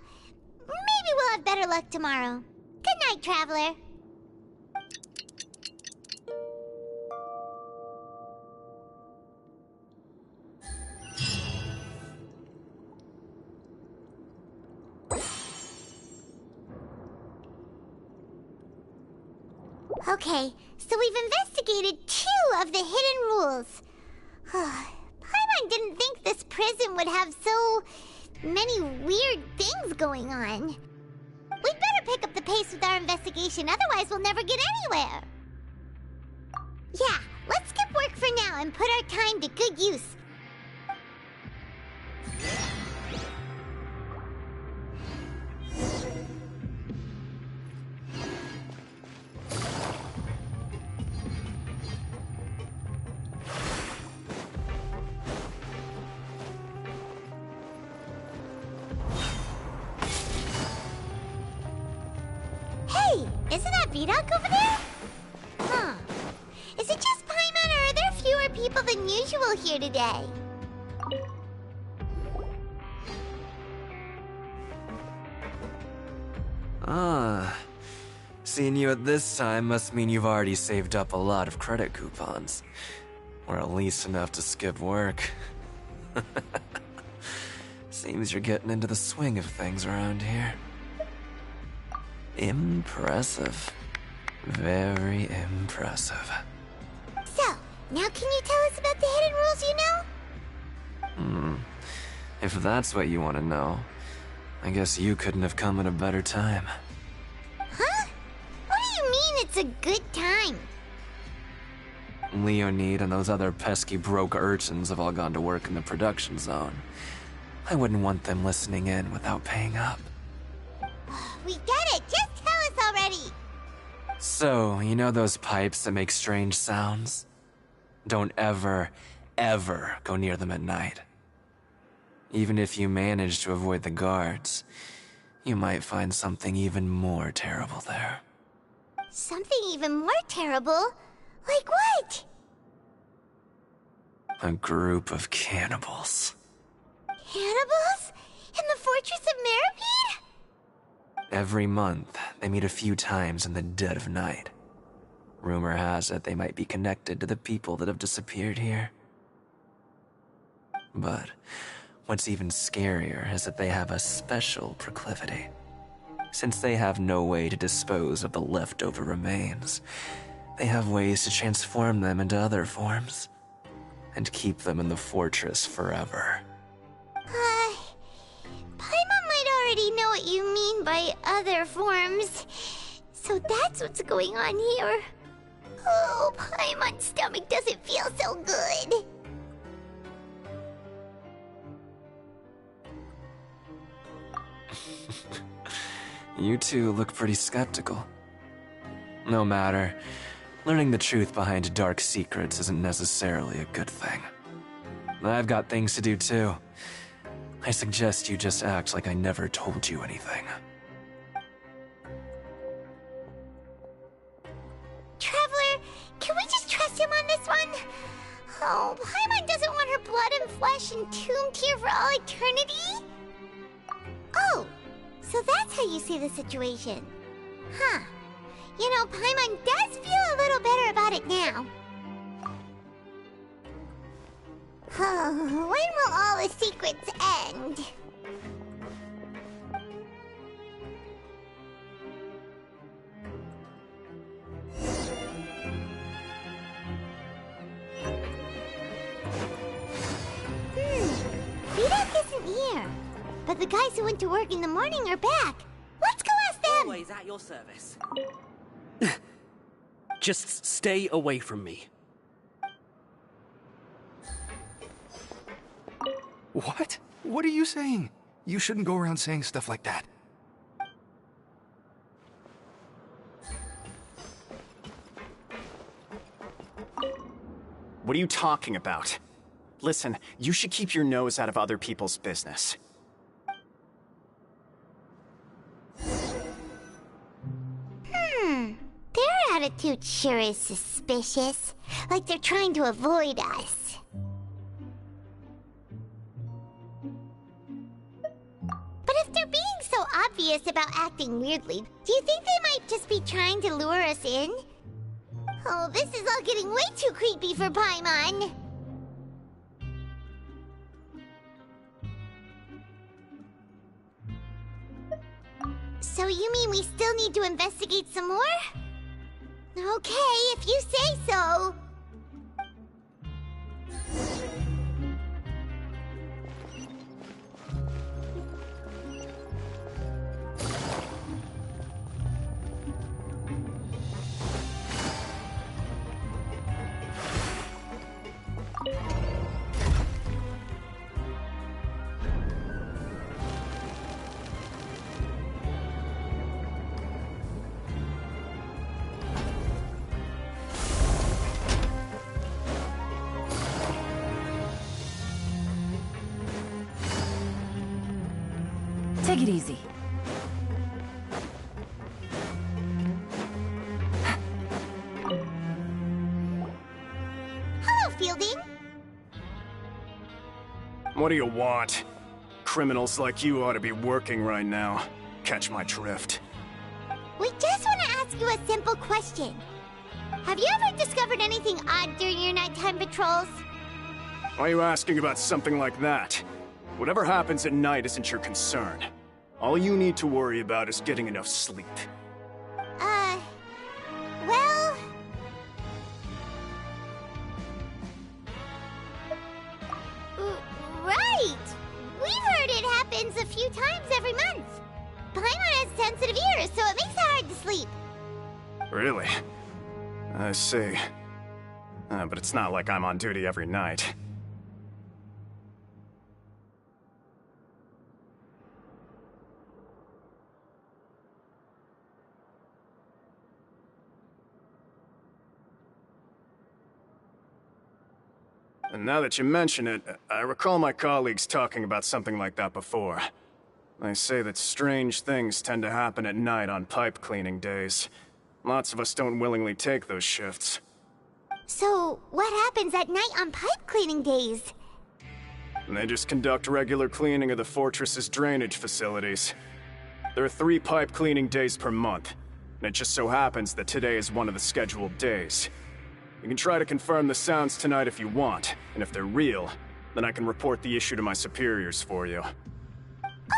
maybe we'll have better luck tomorrow. Good night, Traveler. Okay, so we've investigated 2 of the hidden rules. Paimon didn't think this prison would have so many weird things going on. We'd better pick up the pace with our investigation, otherwise we'll never get anywhere. Yeah, let's skip work for now and put our time to good use. Isn't that Vidoc over there? Huh. Is it just Paimon, or are there fewer people than usual here today? Ah. Seeing you at this time must mean you've already saved up a lot of credit coupons. Or at least enough to skip work. Seems you're getting into the swing of things around here. Impressive. Very impressive. So, now can you tell us about the hidden rules you know? If that's what you want to know, I guess you couldn't have come at a better time. Huh? What do you mean it's a good time? Leonid and those other pesky broke urchins have all gone to work in the production zone. I wouldn't want them listening in without paying up. We get it! Just tell us already! So, you know those pipes that make strange sounds? Don't ever, ever go near them at night. Even if you manage to avoid the guards, you might find something even more terrible there. Something even more terrible? Like what? A group of cannibals. Cannibals? In the Fortress of Meripede? Every month, they meet a few times in the dead of night. Rumor has it they might be connected to the people that have disappeared here. But what's even scarier is that they have a special proclivity. Since they have no way to dispose of the leftover remains, they have ways to transform them into other forms and keep them in the fortress forever. Paimon might already know what you mean by other forms. So that's what's going on here. Oh, Paimon's stomach doesn't feel so good. You two look pretty skeptical. No matter. Learning the truth behind dark secrets isn't necessarily a good thing. I've got things to do too. I suggest you just act like I never told you anything. Traveler, can we just trust him on this one? Oh, Paimon doesn't want her blood and flesh entombed here for all eternity? Oh, so that's how you see the situation. Huh. You know, Paimon does feel a little better about it now. When will all the secrets end? Vidoc isn't here. But the guys who went to work in the morning are back. Let's go ask them! Always at your service. Just stay away from me. What? What are you saying? You shouldn't go around saying stuff like that. What are you talking about? Listen, you should keep your nose out of other people's business. Their attitude sure is suspicious. Like they're trying to avoid us. But if they're being so obvious about acting weirdly, do you think they might just be trying to lure us in? Oh, this is all getting way too creepy for Paimon. So you mean we still need to investigate some more? Okay, if you say so. Take it easy. What do you want? Criminals like you ought to be working right now. Catch my drift. We just want to ask you a simple question. Have you ever discovered anything odd during your nighttime patrols? Why are you asking about something like that? Whatever happens at night isn't your concern. All you need to worry about is getting enough sleep. Well... Right! We've heard it happens a few times every month. Paimon has sensitive ears, so it makes it hard to sleep. Really? I see. But it's not like I'm on duty every night. And now that you mention it, I recall my colleagues talking about something like that before. They say that strange things tend to happen at night on pipe cleaning days. Lots of us don't willingly take those shifts. So, what happens at night on pipe cleaning days? They just conduct regular cleaning of the fortress's drainage facilities. There are 3 pipe cleaning days per month, and it just so happens that today is one of the scheduled days. You can try to confirm the sounds tonight if you want, and if they're real, then I can report the issue to my superiors for you.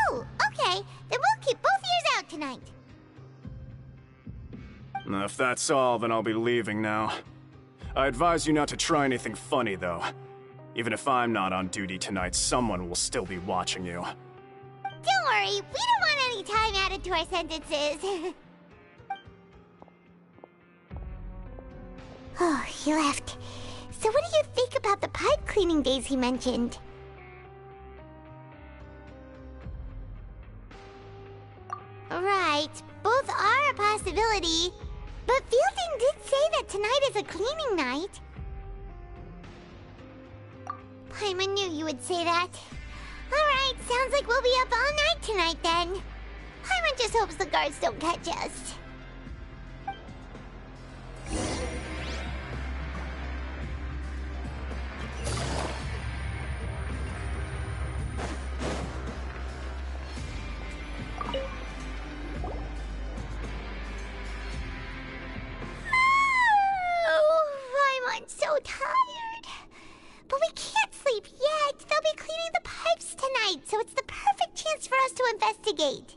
Oh, okay. Then we'll keep both ears out tonight. If that's all, then I'll be leaving now. I advise you not to try anything funny, though. Even if I'm not on duty tonight, someone will still be watching you. Don't worry, we don't want any time added to our sentences. Oh, he left. So what do you think about the pipe cleaning days he mentioned? Right, both are a possibility. But Fielding did say that tonight is a cleaning night. Paimon knew you would say that. Alright, sounds like we'll be up all night tonight then. Paimon just hopes the guards don't catch us. I'm so tired. But we can't sleep yet. They'll be cleaning the pipes tonight, so it's the perfect chance for us to investigate.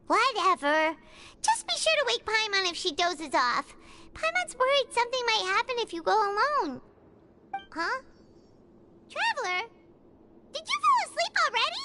Whatever. Just be sure to wake Paimon if she dozes off. Paimon's worried something might happen if you go alone. Huh? Traveler? Did you fall asleep already?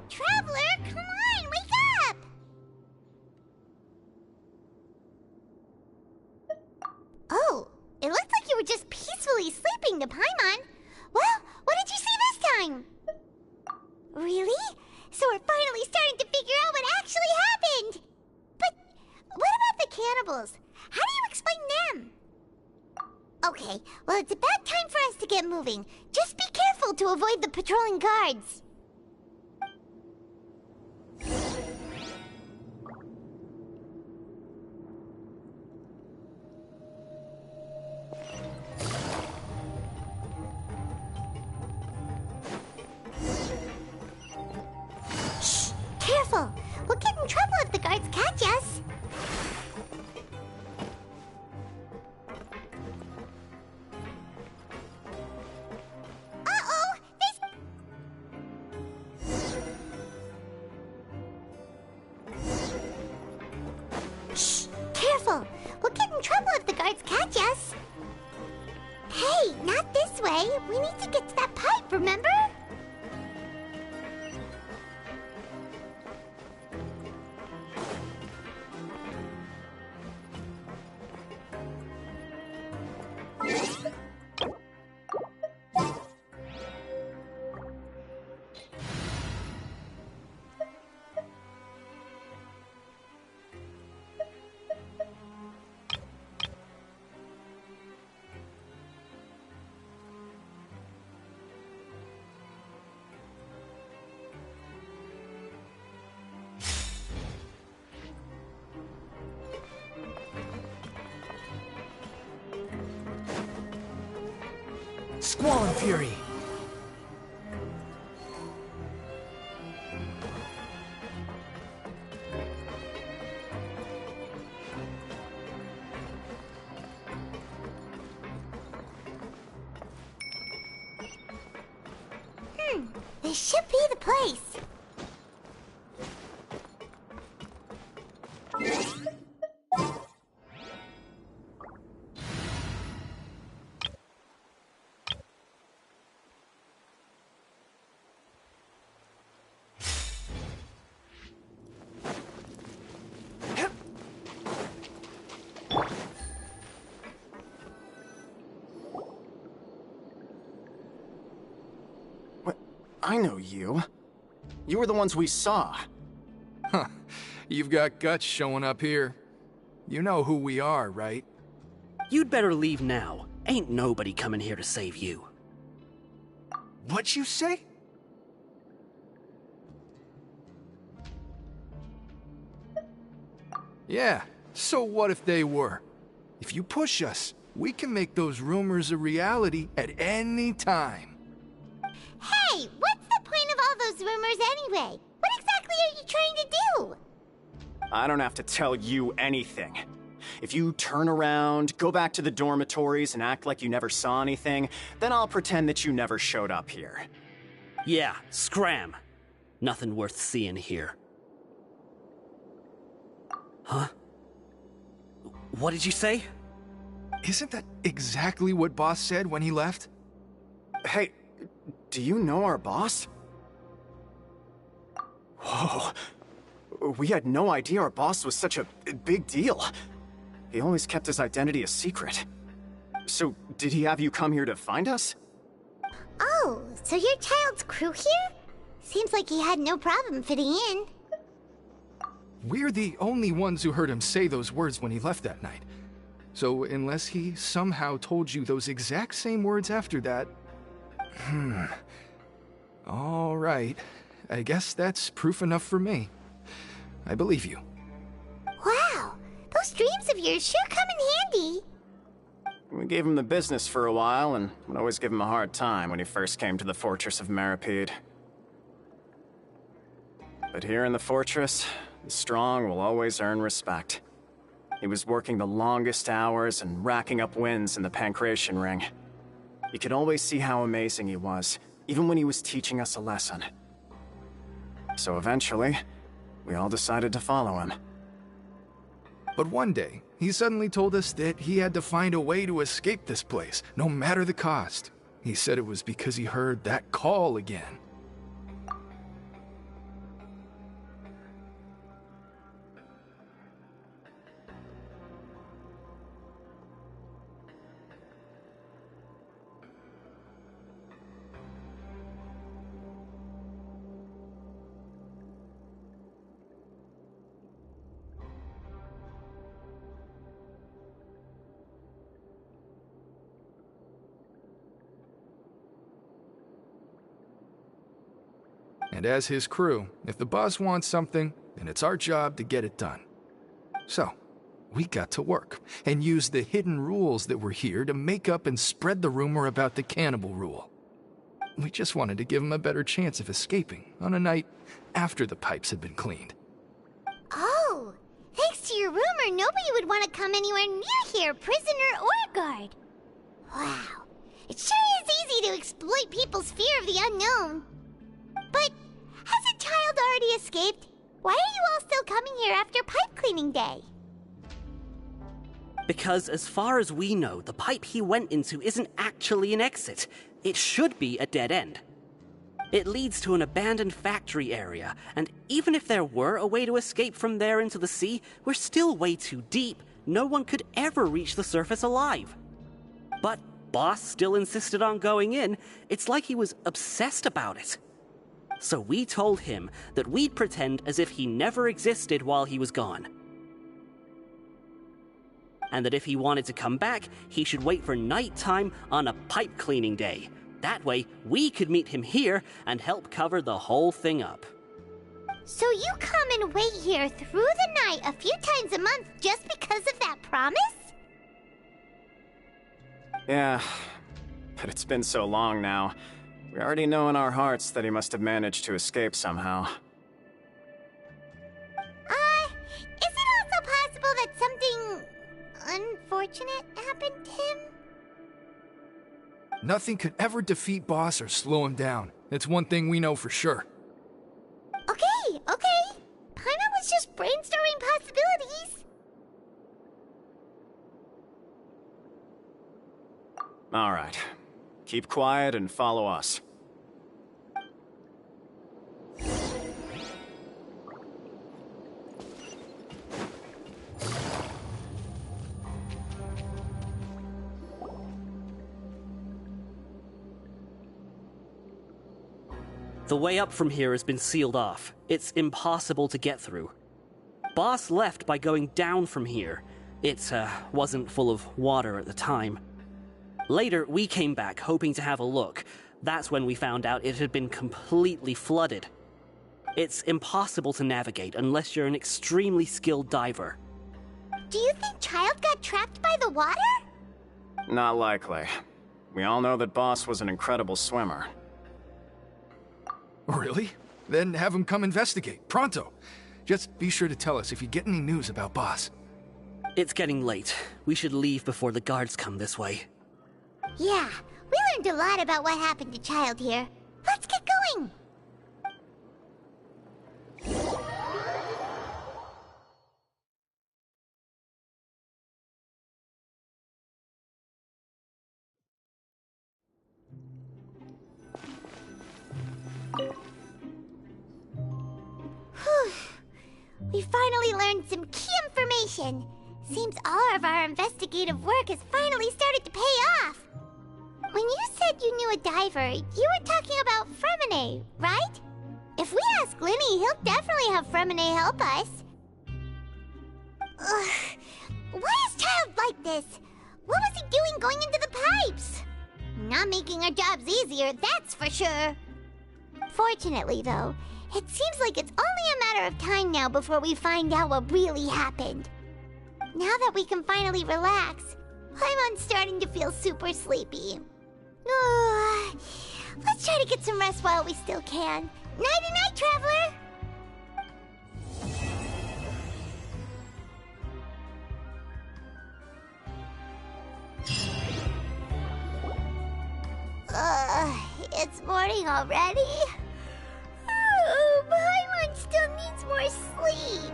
Traveler, come on, wake up! Oh, it looked like you were just peacefully sleeping to Paimon. Well, what did you see this time? Really? So we're finally starting to figure out what actually happened! But what about the cannibals? How do you explain them? Okay, well it's about time for us to get moving. Just be careful to avoid the patrolling guards. We'll get in trouble if the guards catch us. Uh-oh! Shh! Careful! We'll get in trouble if the guards catch us. Hey, not this way. We need to get to that pipe, remember? Squall and Fury! This should be the place. I know you. You were the ones we saw. Huh. You've got guts showing up here. You know who we are, right? You'd better leave now. Ain't nobody coming here to save you. What'd you say? Yeah, so what if they were? If you push us, we can make those rumors a reality at any time. Hey, what's the point of all those rumors anyway? What exactly are you trying to do? I don't have to tell you anything. If you turn around, go back to the dormitories and act like you never saw anything, then I'll pretend that you never showed up here. Yeah, scram. Nothing worth seeing here. Huh? What did you say? Isn't that exactly what Boss said when he left? Hey, do you know our boss? Whoa. We had no idea our boss was such a big deal. He always kept his identity a secret. So, did he have you come here to find us? Oh, so your child's crew here? Seems like he had no problem fitting in. We're the only ones who heard him say those words when he left that night. So, unless he somehow told you those exact same words after that... All right. I guess that's proof enough for me. I believe you. Wow, those dreams of yours sure come in handy. We gave him the business for a while, and would always give him a hard time when he first came to the Fortress of Maripede. But here in the fortress, the strong will always earn respect. He was working the longest hours and racking up wins in the Pancration Ring. You could always see how amazing he was, even when he was teaching us a lesson. So eventually, we all decided to follow him. But one day, he suddenly told us that he had to find a way to escape this place, no matter the cost. He said it was because he heard that call again. And as his crew, if the boss wants something, then it's our job to get it done. So, we got to work, and used the hidden rules that were here to make up and spread the rumor about the cannibal rule. We just wanted to give him a better chance of escaping on a night after the pipes had been cleaned. a rumor, nobody would want to come anywhere near here, prisoner or guard. Wow. It sure is easy to exploit people's fear of the unknown. But has a child already escaped? Why are you all still coming here after pipe cleaning day? Because as far as we know, the pipe he went into isn't actually an exit. It should be a dead end. It leads to an abandoned factory area, and even if there were a way to escape from there into the sea, we're still way too deep. No one could ever reach the surface alive. But Boss still insisted on going in. It's like he was obsessed about it. So we told him that we'd pretend as if he never existed while he was gone. And that if he wanted to come back, he should wait for nighttime on a pipe cleaning day. That way, we could meet him here and help cover the whole thing up. So you come and wait here through the night a few times a month just because of that promise? Yeah, but it's been so long now. We already know in our hearts that he must have managed to escape somehow. Is it also possible that something unfortunate happened to him? Nothing could ever defeat Boss or slow him down. It's one thing we know for sure. Okay. Paimon was just brainstorming possibilities. All right. Keep quiet and follow us. The way up from here has been sealed off. It's impossible to get through. Boss left by going down from here. It wasn't full of water at the time. Later, we came back hoping to have a look. That's when we found out it had been completely flooded. It's impossible to navigate unless you're an extremely skilled diver. Do you think Child got trapped by the water? Not likely. We all know that Boss was an incredible swimmer. Really? Then have him come investigate, pronto. Just be sure to tell us if you get any news about Boss. It's getting late. We should leave before the guards come this way. Yeah, we learned a lot about what happened to Child here. Let's get going! Whew. We finally learned some key information. Seems all of our investigative work has finally started to pay off. When you said you knew a diver, you were talking about Fremine, right? If we ask Linny, he'll definitely have Fremine help us. Ugh. Why is Child like this? What was he doing going into the pipes? Not making our jobs easier, that's for sure. Fortunately, though, it seems like it's only a matter of time now before we find out what really happened. Now that we can finally relax, I'm starting to feel super sleepy. Let's try to get some rest while we still can. Nighty-night, traveler! It's morning already? Paimon still needs more sleep.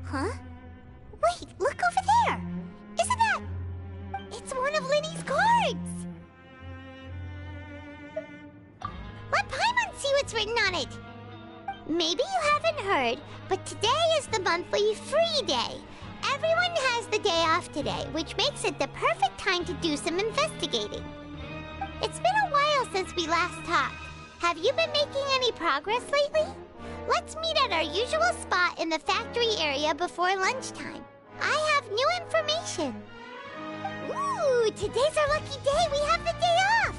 Huh? Wait, look over there! Isn't that... It's one of Linny's cards! Let Paimon see what's written on it! Maybe you haven't heard, but today is the monthly free day. Everyone has the day off today, which makes it the perfect time to do some investigating. It's been a while since we last talked. Have you been making any progress lately? Let's meet at our usual spot in the factory area before lunchtime. I have new information. Ooh, today's our lucky day. We have the day off.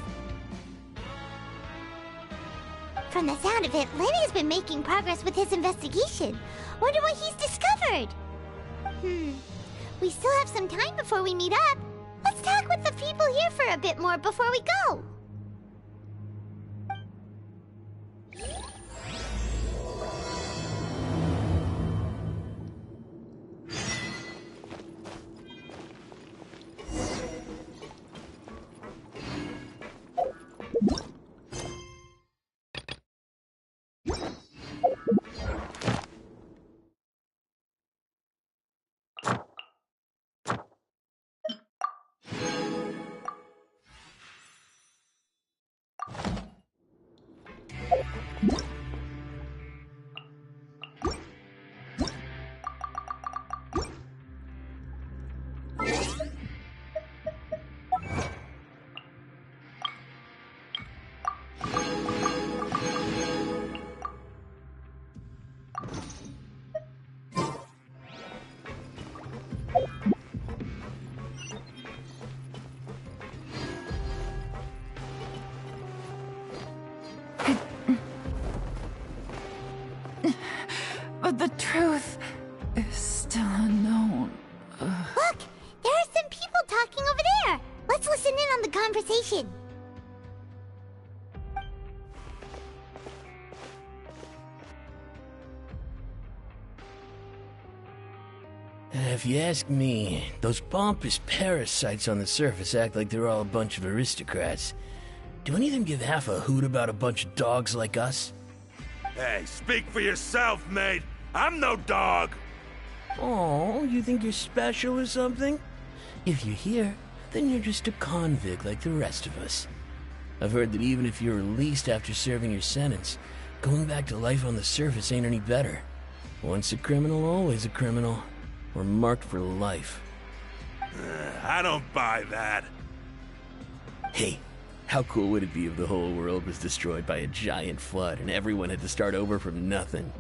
From the sound of it, Lenny's been making progress with his investigation. Wonder what he's discovered. We still have some time before we meet up. Let's talk with the people here for a bit more before we go. But the truth is still unknown. Look! There are some people talking over there! Let's listen in on the conversation. If you ask me, those pompous parasites on the surface act like they're all a bunch of aristocrats. Do any of them give half a hoot about a bunch of dogs like us? Hey, speak for yourself, mate. I'm no dog. Oh, you think you're special or something? If you're here, then you're just a convict like the rest of us. I've heard that even if you're released after serving your sentence, going back to life on the surface ain't any better. Once a criminal, always a criminal. We're marked for life. I don't buy that. Hey, how cool would it be if the whole world was destroyed by a giant flood and everyone had to start over from nothing?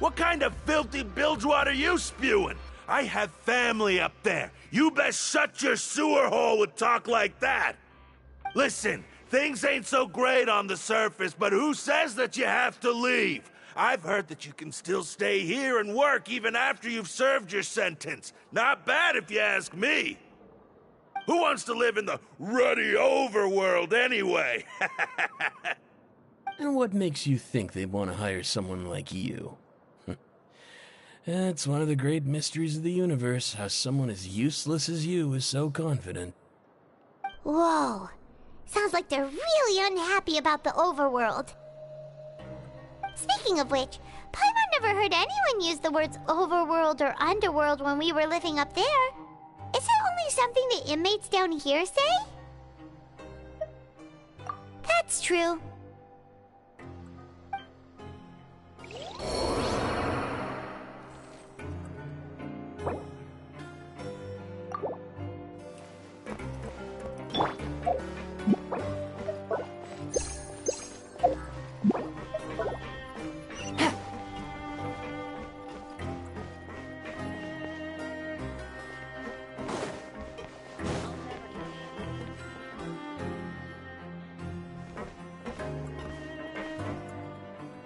What kind of filthy bilgewater are you spewing? I have family up there. You best shut your sewer hole with talk like that. Listen, things ain't so great on the surface, but who says that you have to leave? I've heard that you can still stay here and work even after you've served your sentence. Not bad if you ask me. Who wants to live in the ruddy overworld anyway? And what makes you think they want to hire someone like you? It's one of the great mysteries of the universe, how someone as useless as you is so confident. Whoa. Sounds like they're really unhappy about the overworld. Speaking of which, Paimon never heard anyone use the words overworld or underworld when we were living up there. Is it only something the inmates down here say? That's true.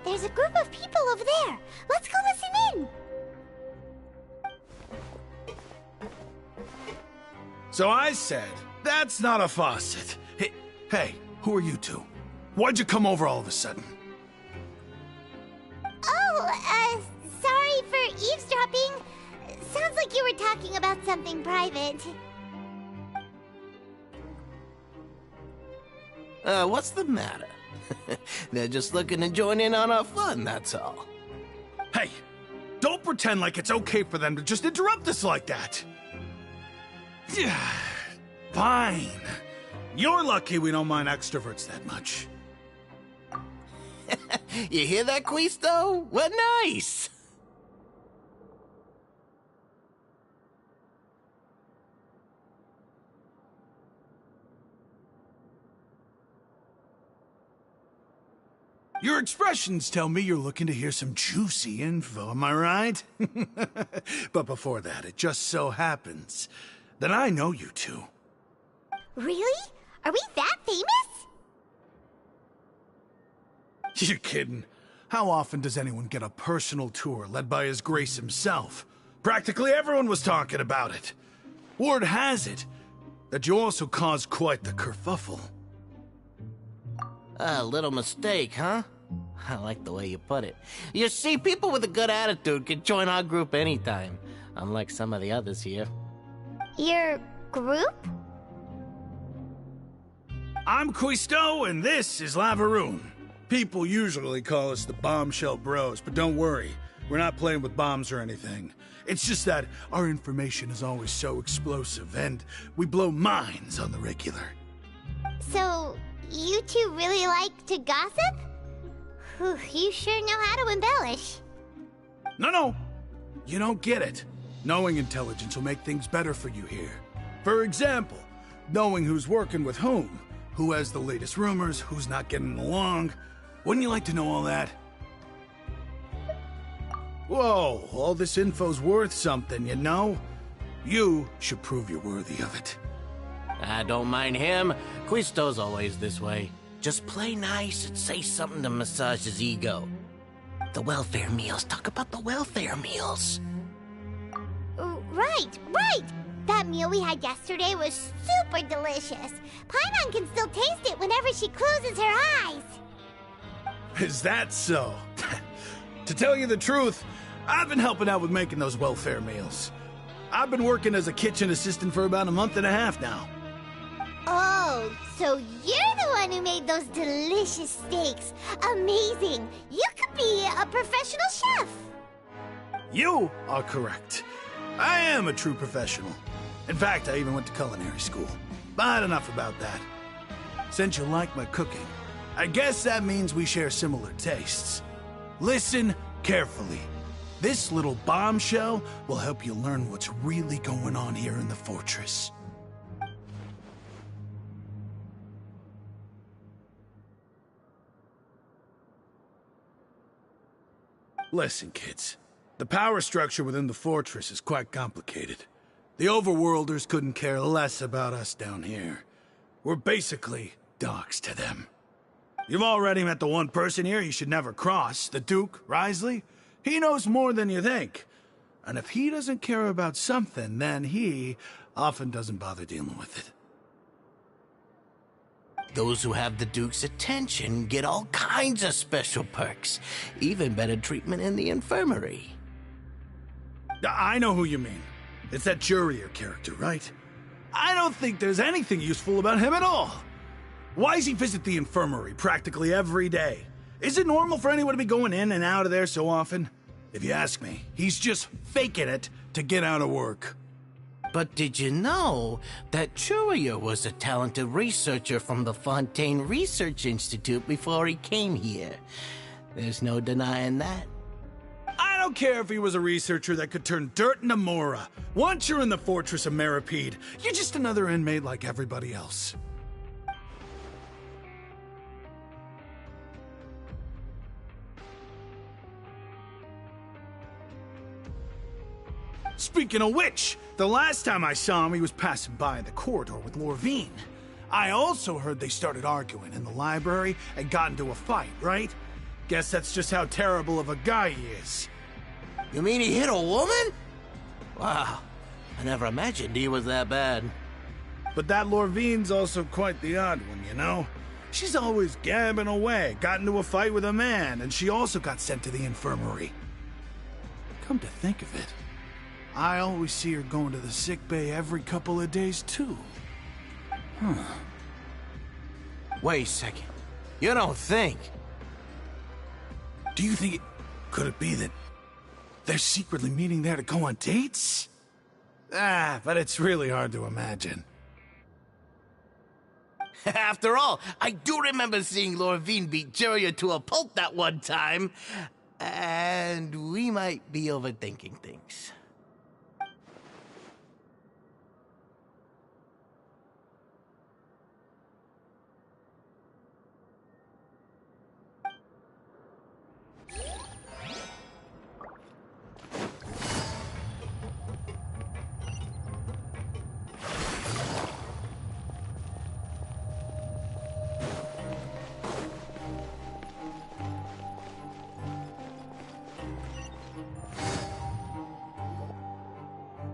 There's a group of people over there. Let's go listen in. So I said, that's not a faucet. Hey, who are you two? Why'd you come over all of a sudden? Oh, sorry for eavesdropping. Sounds like you were talking about something private. What's the matter? They're just looking to join in on our fun, that's all. Hey, don't pretend like it's okay for them to just interrupt us like that. Fine. You're lucky we don't mind extroverts that much. You hear that, Quisto? We're nice! Your expressions tell me you're looking to hear some juicy info, am I right? But before that, it just so happens that I know you two. Really? Are we that famous? You're kidding. How often does anyone get a personal tour led by His Grace himself? Practically everyone was talking about it. Word has it that you also caused quite the kerfuffle. A little mistake, huh? I like the way you put it. You see, people with a good attitude can join our group anytime, unlike some of the others here. Your group? I'm Quisto, and this is Lavaroon. People usually call us the Bombshell Bros, but don't worry, we're not playing with bombs or anything. It's just that our information is always so explosive, and we blow minds on the regular. So, you two really like to gossip? Whew, you sure know how to embellish. No. You don't get it. Knowing intelligence will make things better for you here. For example, knowing who's working with whom, who has the latest rumors, who's not getting along. Wouldn't you like to know all that? Whoa, all this info's worth something, you know? You should prove you're worthy of it. I don't mind him. Quisto's always this way. Just play nice and say something to massage his ego. The welfare meals. Talk about the welfare meals. Right. That meal we had yesterday was super delicious. Paimon can still taste it whenever she closes her eyes. Is that so? To tell you the truth, I've been helping out with making those welfare meals. I've been working as a kitchen assistant for about a month and a half now. Oh, so you're the one who made those delicious steaks. Amazing. You could be a professional chef. You are correct. I am a true professional. In fact, I even went to culinary school. But enough about that. Since you like my cooking, I guess that means we share similar tastes. Listen carefully. This little bombshell will help you learn what's really going on here in the fortress. Listen, kids. The power structure within the fortress is quite complicated. The overworlders couldn't care less about us down here. We're basically dogs to them. You've already met the one person here you should never cross, the Duke, Risley. He knows more than you think. And if he doesn't care about something, then he often doesn't bother dealing with it. Those who have the Duke's attention get all kinds of special perks. Even better treatment in the infirmary. I know who you mean. It's that Jurier character, right? I don't think there's anything useful about him at all. Why does he visit the infirmary practically every day? Is it normal for anyone to be going in and out of there so often? If you ask me, he's just faking it to get out of work. But did you know that Jurier was a talented researcher from the Fontaine Research Institute before he came here? There's no denying that. I don't care if he was a researcher that could turn dirt into Mora. Once you're in the fortress of Meripede, you're just another inmate like everybody else. Speaking of which, the last time I saw him, he was passing by in the corridor with Lorvine. I also heard they started arguing in the library and got into a fight, right? Guess that's just how terrible of a guy he is. You mean he hit a woman? Wow, I never imagined he was that bad. But that Lorvine's also quite the odd one, you know? She's always gabbing away, got into a fight with a man, and she also got sent to the infirmary. Come to think of it, I always see her going to the sick bay every couple of days, too. Huh. Wait a second. You don't think? Do you think could it be that they're secretly meeting there to go on dates? But it's really hard to imagine. After all, I do remember seeing Lorvine beat Jurier to a pulp that one time. And we might be overthinking things.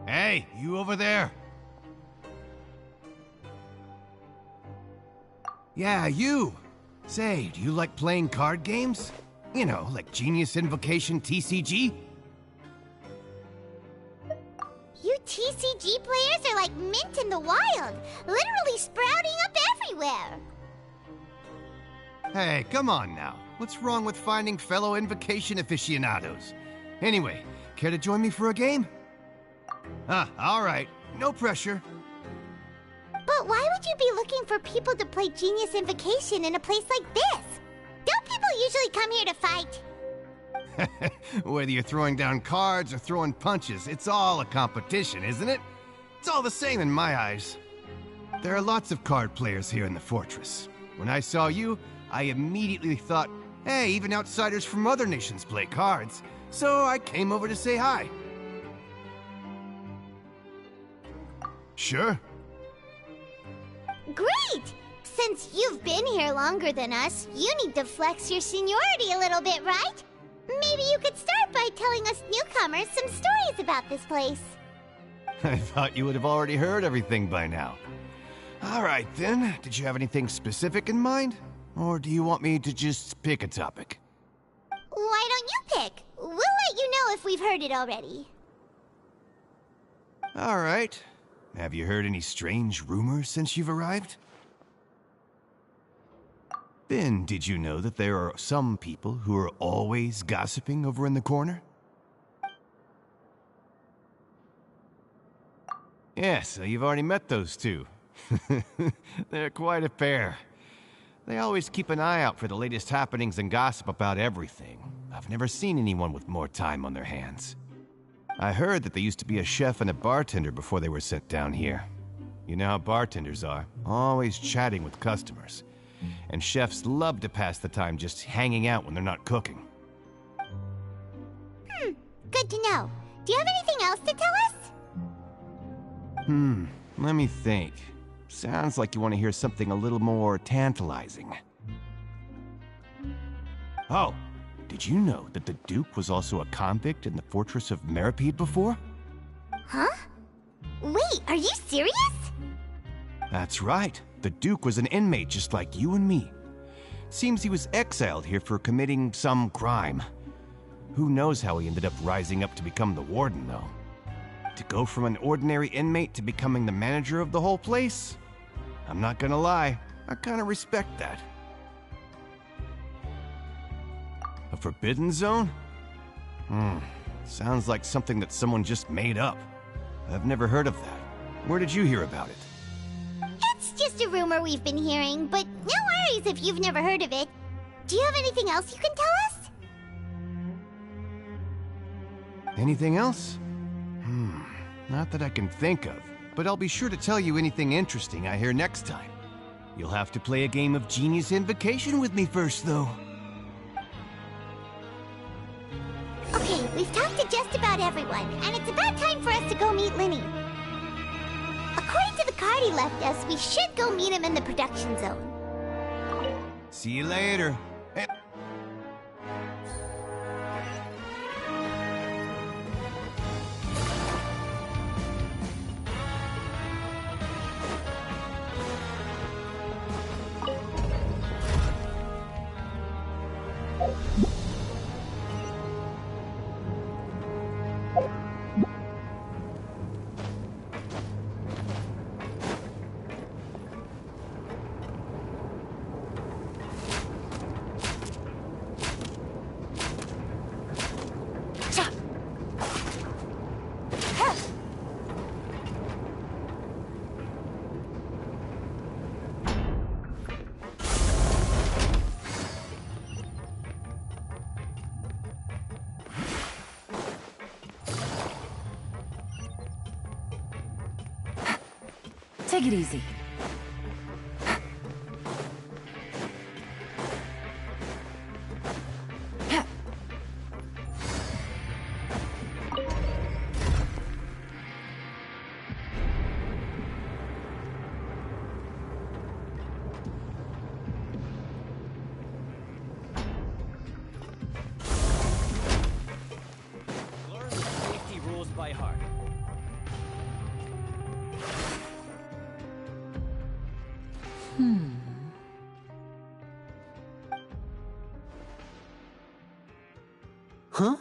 Hey, you over there? Yeah, you. Say, do you like playing card games? You know, like Genius Invocation TCG? You TCG players are like mint in the wild, literally sprouting up everywhere. Hey, come on now. What's wrong with finding fellow Invocation aficionados? Anyway, care to join me for a game? All right. No pressure. But why would you be looking for people to play Genius Invocation in a place like this? Don't people don't usually come here to fight. Whether you're throwing down cards or throwing punches, it's all a competition, isn't it? It's all the same in my eyes. There are lots of card players here in the fortress. When I saw you, I immediately thought, hey, even outsiders from other nations play cards. So I came over to say hi. Sure. Great! Since you've been here longer than us, you need to flex your seniority a little bit, right? Maybe you could start by telling us newcomers some stories about this place. I thought you would have already heard everything by now. All right, then. Did you have anything specific in mind? Or do you want me to just pick a topic? Why don't you pick? We'll let you know if we've heard it already. All right. Have you heard any strange rumors since you've arrived? Ben, did you know that there are some people who are always gossiping over in the corner? Yeah, so you've already met those two. They're quite a pair. They always keep an eye out for the latest happenings and gossip about everything. I've never seen anyone with more time on their hands. I heard that they used to be a chef and a bartender before they were sent down here. You know how bartenders are, always chatting with customers. And chefs love to pass the time just hanging out when they're not cooking. Good to know. Do you have anything else to tell us? Let me think. Sounds like you want to hear something a little more tantalizing. Oh, did you know that the Duke was also a convict in the fortress of Meripede before? Huh? Wait, are you serious? That's right. The Duke was an inmate just like you and me. Seems he was exiled here for committing some crime. Who knows how he ended up rising up to become the warden, though. To go from an ordinary inmate to becoming the manager of the whole place? I'm not gonna lie, I kinda respect that. A forbidden zone? Sounds like something that someone just made up. I've never heard of that. Where did you hear about it? It's just a rumor we've been hearing, but no worries if you've never heard of it. Do you have anything else you can tell us? Anything else? Not that I can think of, but I'll be sure to tell you anything interesting I hear next time. You'll have to play a game of Genius Invocation with me first, though. Okay, we've talked to just about everyone, and it's about time for us to go meet Linny. According to the card he left us, we should go meet him in the production zone. See you later. Take it easy. Learn the safety rules by heart. Huh?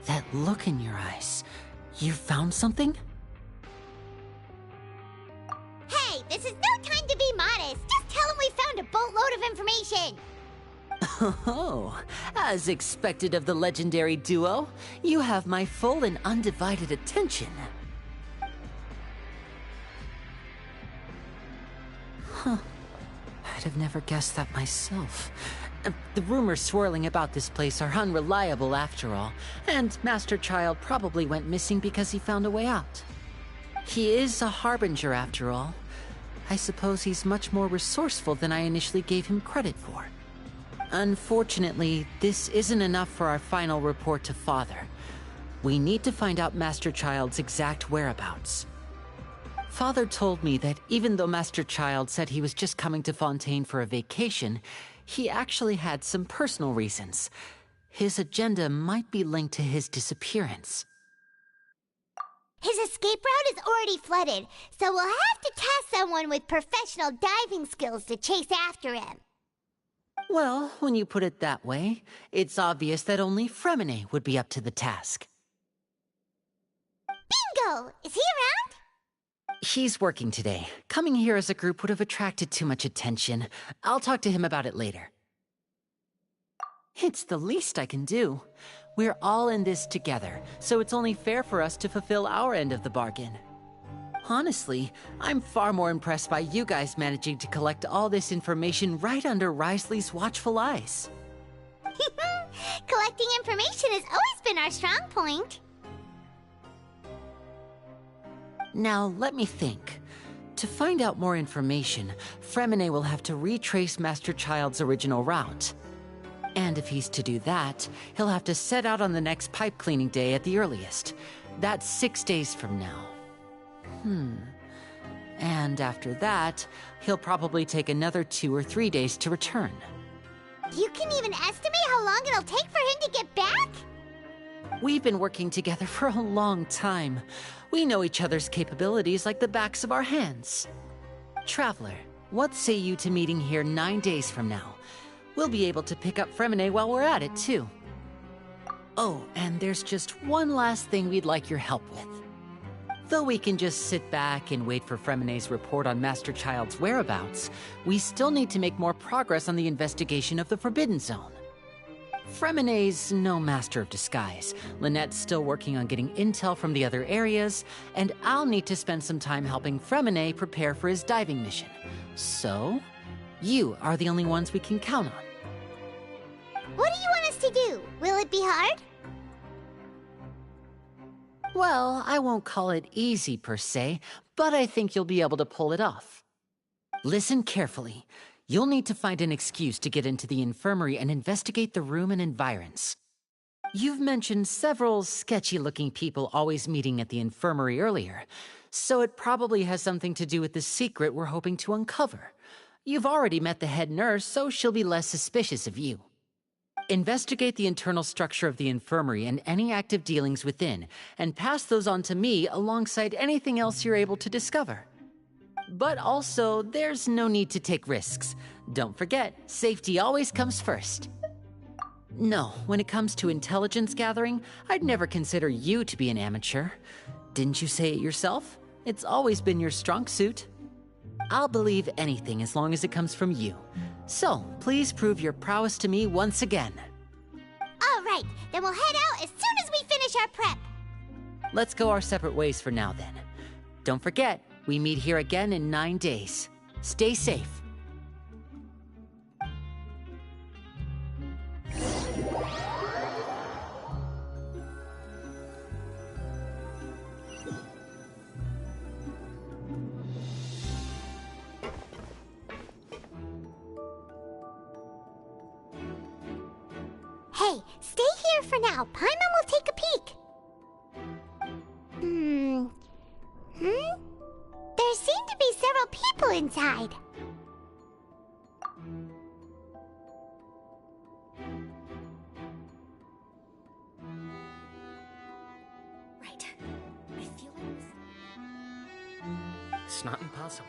That look in your eyes. You found something? Hey, this is no time to be modest. Just tell him we found a boatload of information. Oh, as expected of the legendary duo, you have my full and undivided attention. Huh. I'd have never guessed that myself. The rumors swirling about this place are unreliable after all, and Master Child probably went missing because he found a way out. He is a harbinger after all. I suppose he's much more resourceful than I initially gave him credit for. Unfortunately, this isn't enough for our final report to Father. We need to find out Master Child's exact whereabouts. Father told me that even though Master Child said he was just coming to Fontaine for a vacation, he actually had some personal reasons. His agenda might be linked to his disappearance. His escape route is already flooded, so we'll have to task someone with professional diving skills to chase after him. Well, when you put it that way, it's obvious that only Fremine would be up to the task. Bingo! Is he around? He's working today. Coming here as a group would have attracted too much attention. I'll talk to him about it later. It's the least I can do. We're all in this together, so it's only fair for us to fulfill our end of the bargain. Honestly, I'm far more impressed by you guys managing to collect all this information right under Risley's watchful eyes. Collecting information has always been our strong point. Now, let me think. To find out more information, Fremine will have to retrace Master Child's original route. And if he's to do that, he'll have to set out on the next pipe cleaning day at the earliest. That's 6 days from now. And after that, he'll probably take another 2 or 3 days to return. You can even estimate how long it'll take for him to get back? We've been working together for a long time. We know each other's capabilities like the backs of our hands. Traveler, what say you to meeting here 9 days from now? We'll be able to pick up Fremine while we're at it, too. Oh, and there's just one last thing we'd like your help with. Though we can just sit back and wait for Fremine's report on Master Child's whereabouts, we still need to make more progress on the investigation of the Forbidden Zone. Fremine's no master of disguise. Lynette's still working on getting intel from the other areas, and I'll need to spend some time helping Fremine prepare for his diving mission. So, you are the only ones we can count on. What do you want us to do? Will it be hard? Well, I won't call it easy per se, but I think you'll be able to pull it off. Listen carefully. You'll need to find an excuse to get into the infirmary and investigate the room and environs. You've mentioned several sketchy-looking people always meeting at the infirmary earlier, so it probably has something to do with the secret we're hoping to uncover. You've already met the head nurse, so she'll be less suspicious of you. Investigate the internal structure of the infirmary and any active dealings within, and pass those on to me alongside anything else you're able to discover. But also, there's no need to take risks. Don't forget, safety always comes first. No, when it comes to intelligence gathering, I'd never consider you to be an amateur. Didn't you say it yourself? It's always been your strong suit. I'll believe anything as long as it comes from you. So, please prove your prowess to me once again. All right, then we'll head out as soon as we finish our prep. Let's go our separate ways for now then. Don't forget, we meet here again in 9 days. Stay safe. Hey, stay here for now. Paimon will take a peek. There seem to be several people inside. Right. I feel like this. It's not impossible.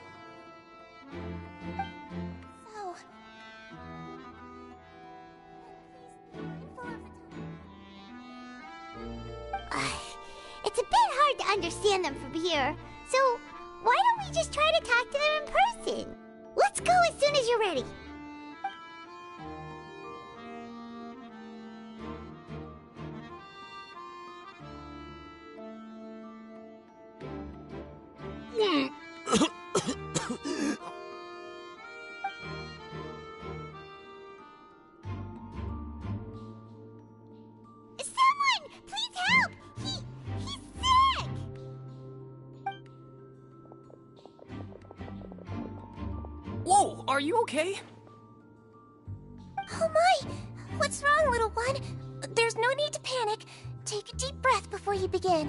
So... It's a bit hard to understand them from here, so why don't we just try to talk to them in person? Let's go as soon as you're ready. are you okay? Oh my! What's wrong, little one? There's no need to panic. Take a deep breath before you begin.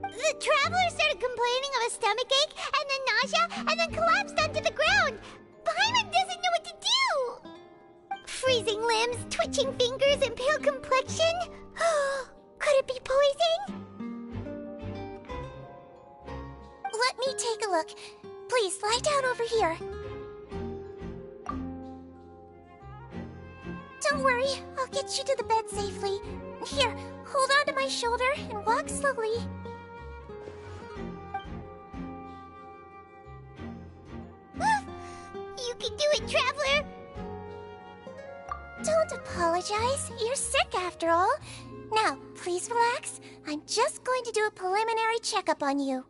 The traveler started complaining of a stomachache, and then nausea, and then collapsed onto the ground. Paimon doesn't know what to do! Freezing limbs, twitching fingers, and pale complexion? Could it be poison? Let me take a look. Please, lie down over here. Don't worry, I'll get you to the bed safely. Here, hold on to my shoulder and walk slowly. You can do it, Traveler! Don't apologize. You're sick after all. Now, please relax. I'm just going to do a preliminary checkup on you.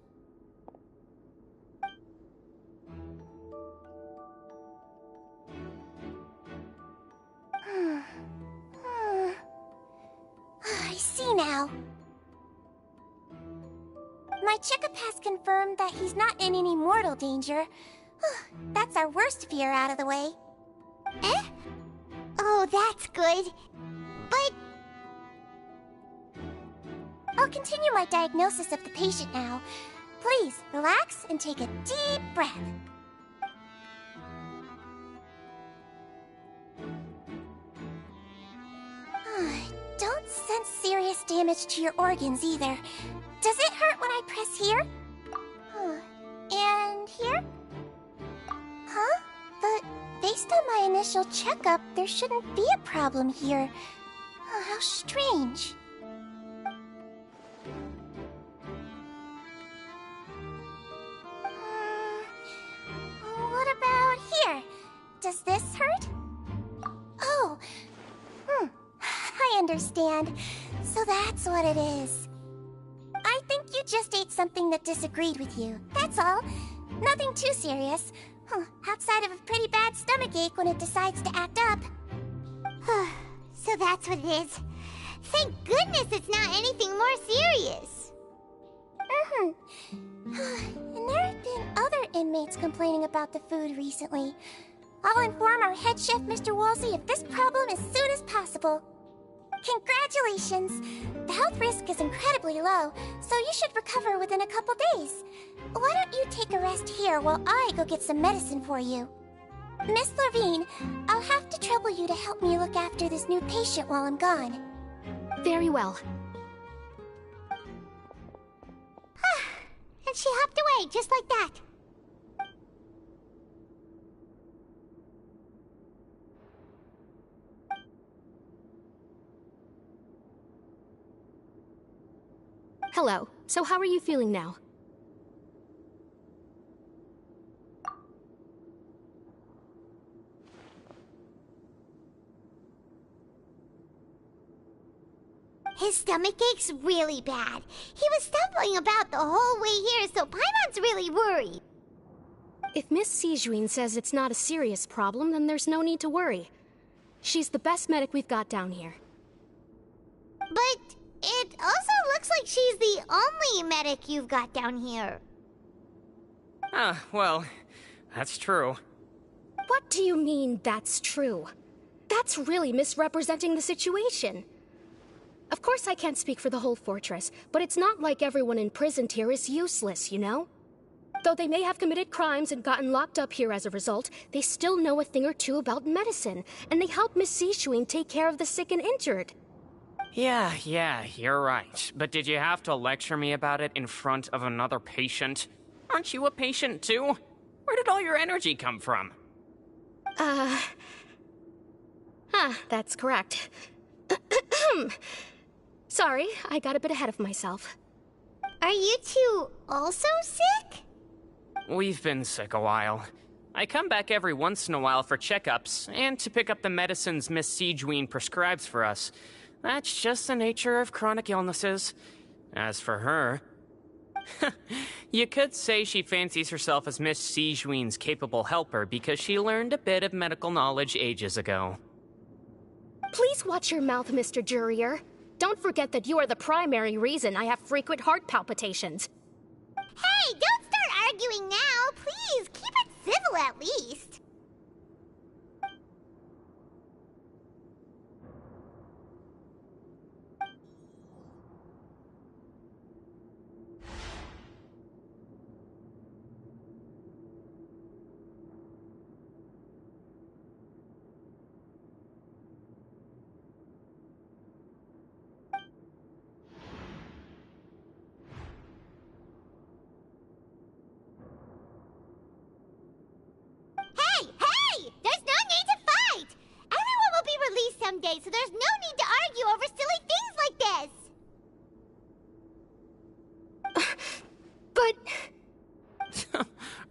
I see now. My checkup has confirmed that he's not in any mortal danger. That's our worst fear out of the way. Eh? Oh, that's good. But... I'll continue my diagnosis of the patient now. Please, relax and take a deep breath. Don't sense serious damage to your organs either. Does it hurt when I press here? And here? Huh? But based on my initial checkup, there shouldn't be a problem here. How strange. What about here? Does this hurt? Oh. I understand. So that's what it is. I think you just ate something that disagreed with you. That's all. Nothing too serious. Outside of a pretty bad stomachache when it decides to act up. So that's what it is. Thank goodness it's not anything more serious. And there have been other inmates complaining about the food recently. I'll inform our head chef, Mr. Wolsey, of this problem as soon as possible. Congratulations! The health risk is incredibly low, so you should recover within a couple days. Why don't you take a rest here while I go get some medicine for you? Miss Levine, I'll have to trouble you to help me look after this new patient while I'm gone. Very well. And she hopped away just like that. Hello. So how are you feeling now? His stomachache's really bad. He was stumbling about the whole way here, so Paimon's really worried. If Miss Sijuin says it's not a serious problem, then there's no need to worry. She's the best medic we've got down here. But it also looks like she's the only medic you've got down here. Well, that's true. What do you mean, that's true? That's really misrepresenting the situation. Of course I can't speak for the whole fortress, but it's not like everyone imprisoned here is useless, you know? Though they may have committed crimes and gotten locked up here as a result, they still know a thing or two about medicine, and they help Miss Sijuin take care of the sick and injured. Yeah, you're right. But did you have to lecture me about it in front of another patient? Aren't you a patient too? Where did all your energy come from? That's correct. Sorry, I got a bit ahead of myself. Are you two also sick? We've been sick a while. I come back every once in a while for checkups, and to pick up the medicines Miss Sijuin prescribes for us. That's just the nature of chronic illnesses. As for her... you could say she fancies herself as Miss Sijuin's capable helper because she learned a bit of medical knowledge ages ago. Please watch your mouth, Mr. Jurier. Don't forget that you are the primary reason I have frequent heart palpitations. Hey, don't start arguing now, please. Keep it civil at least.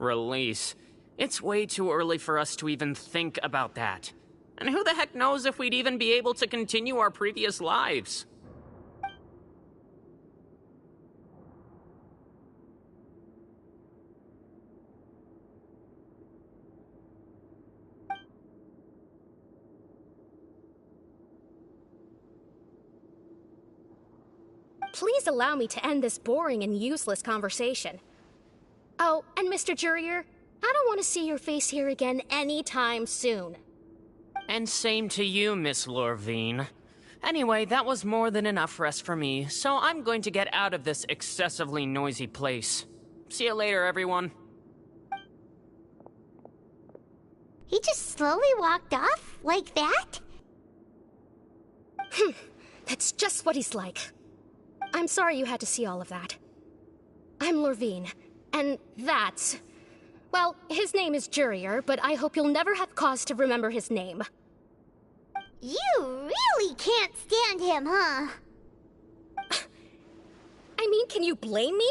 Release. It's way too early for us to even think about that. And who the heck knows if we'd even be able to continue our previous lives? Please allow me to end this boring and useless conversation. Oh, and Mr. Jurier, I don't want to see your face here again anytime soon. And same to you, Miss Lorvine. Anyway, that was more than enough rest for me, so I'm going to get out of this excessively noisy place. See you later, everyone. He just slowly walked off like that? That's just what he's like. I'm sorry you had to see all of that. I'm Lorvine, and that's... Well, his name is Jurier, but I hope you'll never have cause to remember his name. You really can't stand him, huh? I mean, can you blame me?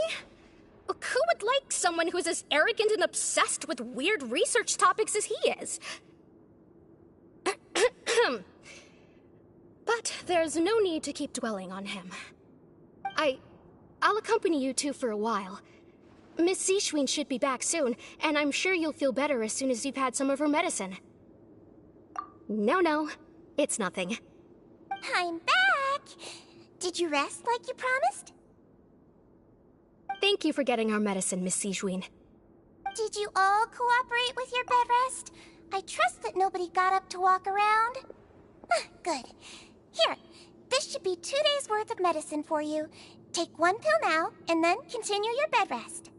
Who would like someone who's as arrogant and obsessed with weird research topics as he is? But there's no need to keep dwelling on him. I'll accompany you two for a while. Miss Zishwin should be back soon, and I'm sure you'll feel better as soon as you've had some of her medicine. No, it's nothing. I'm back! Did you rest like you promised? Thank you for getting our medicine, Miss Zishwin. Did you all cooperate with your bed rest? I trust that nobody got up to walk around. Good. Here, this should be 2 days' worth of medicine for you. Take 1 pill now, and then continue your bed rest.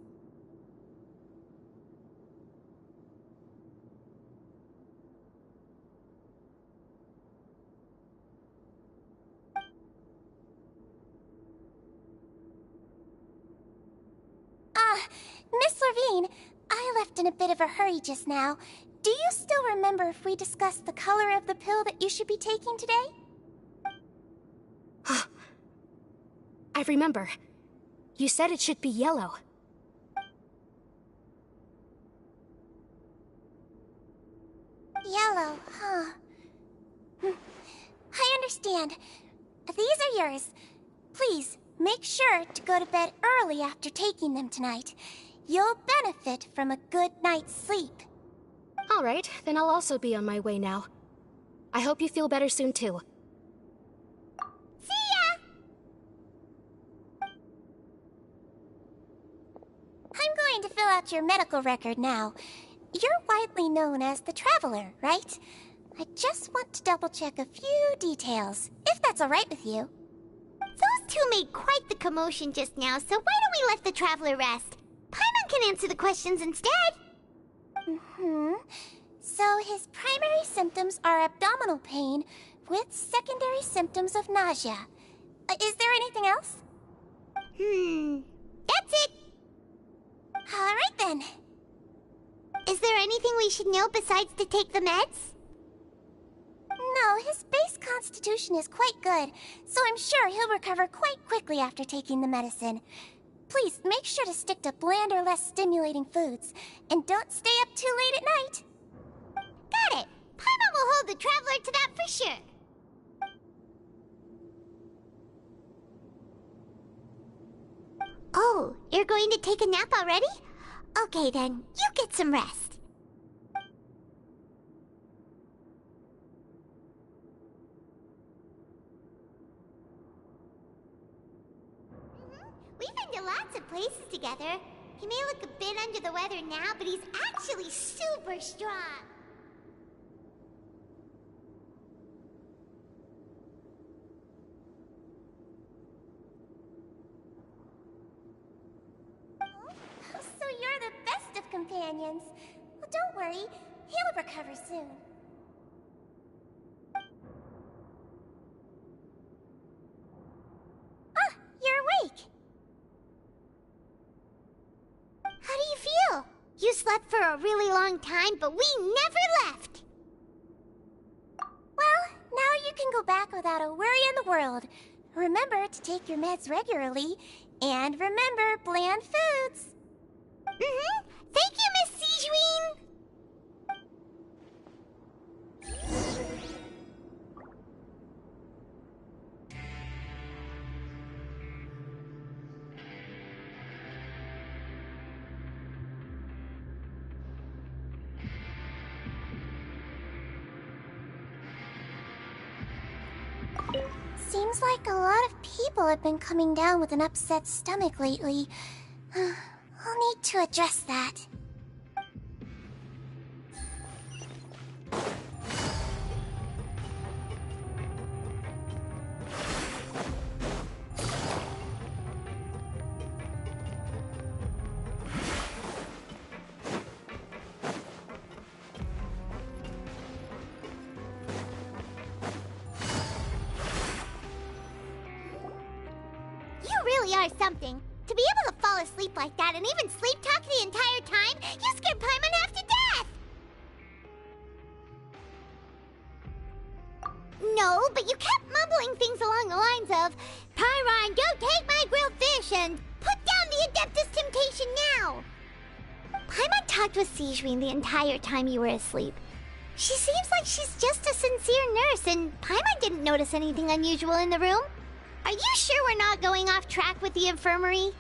Miss Lorvine, I left in a bit of a hurry just now. Do you still remember if we discussed the color of the pill that you should be taking today? I remember. You said it should be yellow. Yellow, huh? I understand. These are yours. Please, make sure to go to bed early after taking them tonight. You'll benefit from a good night's sleep. All right, then I'll also be on my way now. I hope you feel better soon, too. See ya! I'm going to fill out your medical record now. You're widely known as the Traveler, right? I just want to double-check a few details, if that's all right with you. Those two made quite the commotion just now, so why don't we let the Traveler rest? Paimon can answer the questions instead. So his primary symptoms are abdominal pain with secondary symptoms of nausea. Is there anything else? That's it. All right then. Is there anything we should know besides to take the meds? No, his base constitution is quite good, so I'm sure he'll recover quite quickly after taking the medicine. Please, make sure to stick to bland or less stimulating foods, and don't stay up too late at night. Got it! Paimon will hold the Traveler to that for sure. Oh, you're going to take a nap already? Okay then, you get some rest. We've been to lots of places together. He may look a bit under the weather now, but he's actually super strong. So you're the best of companions. Well, don't worry. He'll recover soon. Ah, you're awake. How do you feel? You slept for a really long time, but we never left. Well, now you can go back without a worry in the world. Remember to take your meds regularly, and remember bland foods. Thank you, Miss Seems like a lot of people have been coming down with an upset stomach lately. I'll need to address that. You really are something. To be able to fall asleep like that and even sleep talk the entire time, you scared Paimon half to death! No, but you kept mumbling things along the lines of, Pyron, don't take my grilled fish, and put down the Adeptus Temptation now! Paimon talked with Sijuin the entire time you were asleep. She seems like she's just a sincere nurse, and Paimon didn't notice anything unusual in the room. Are you sure we're not going off track with the infirmary?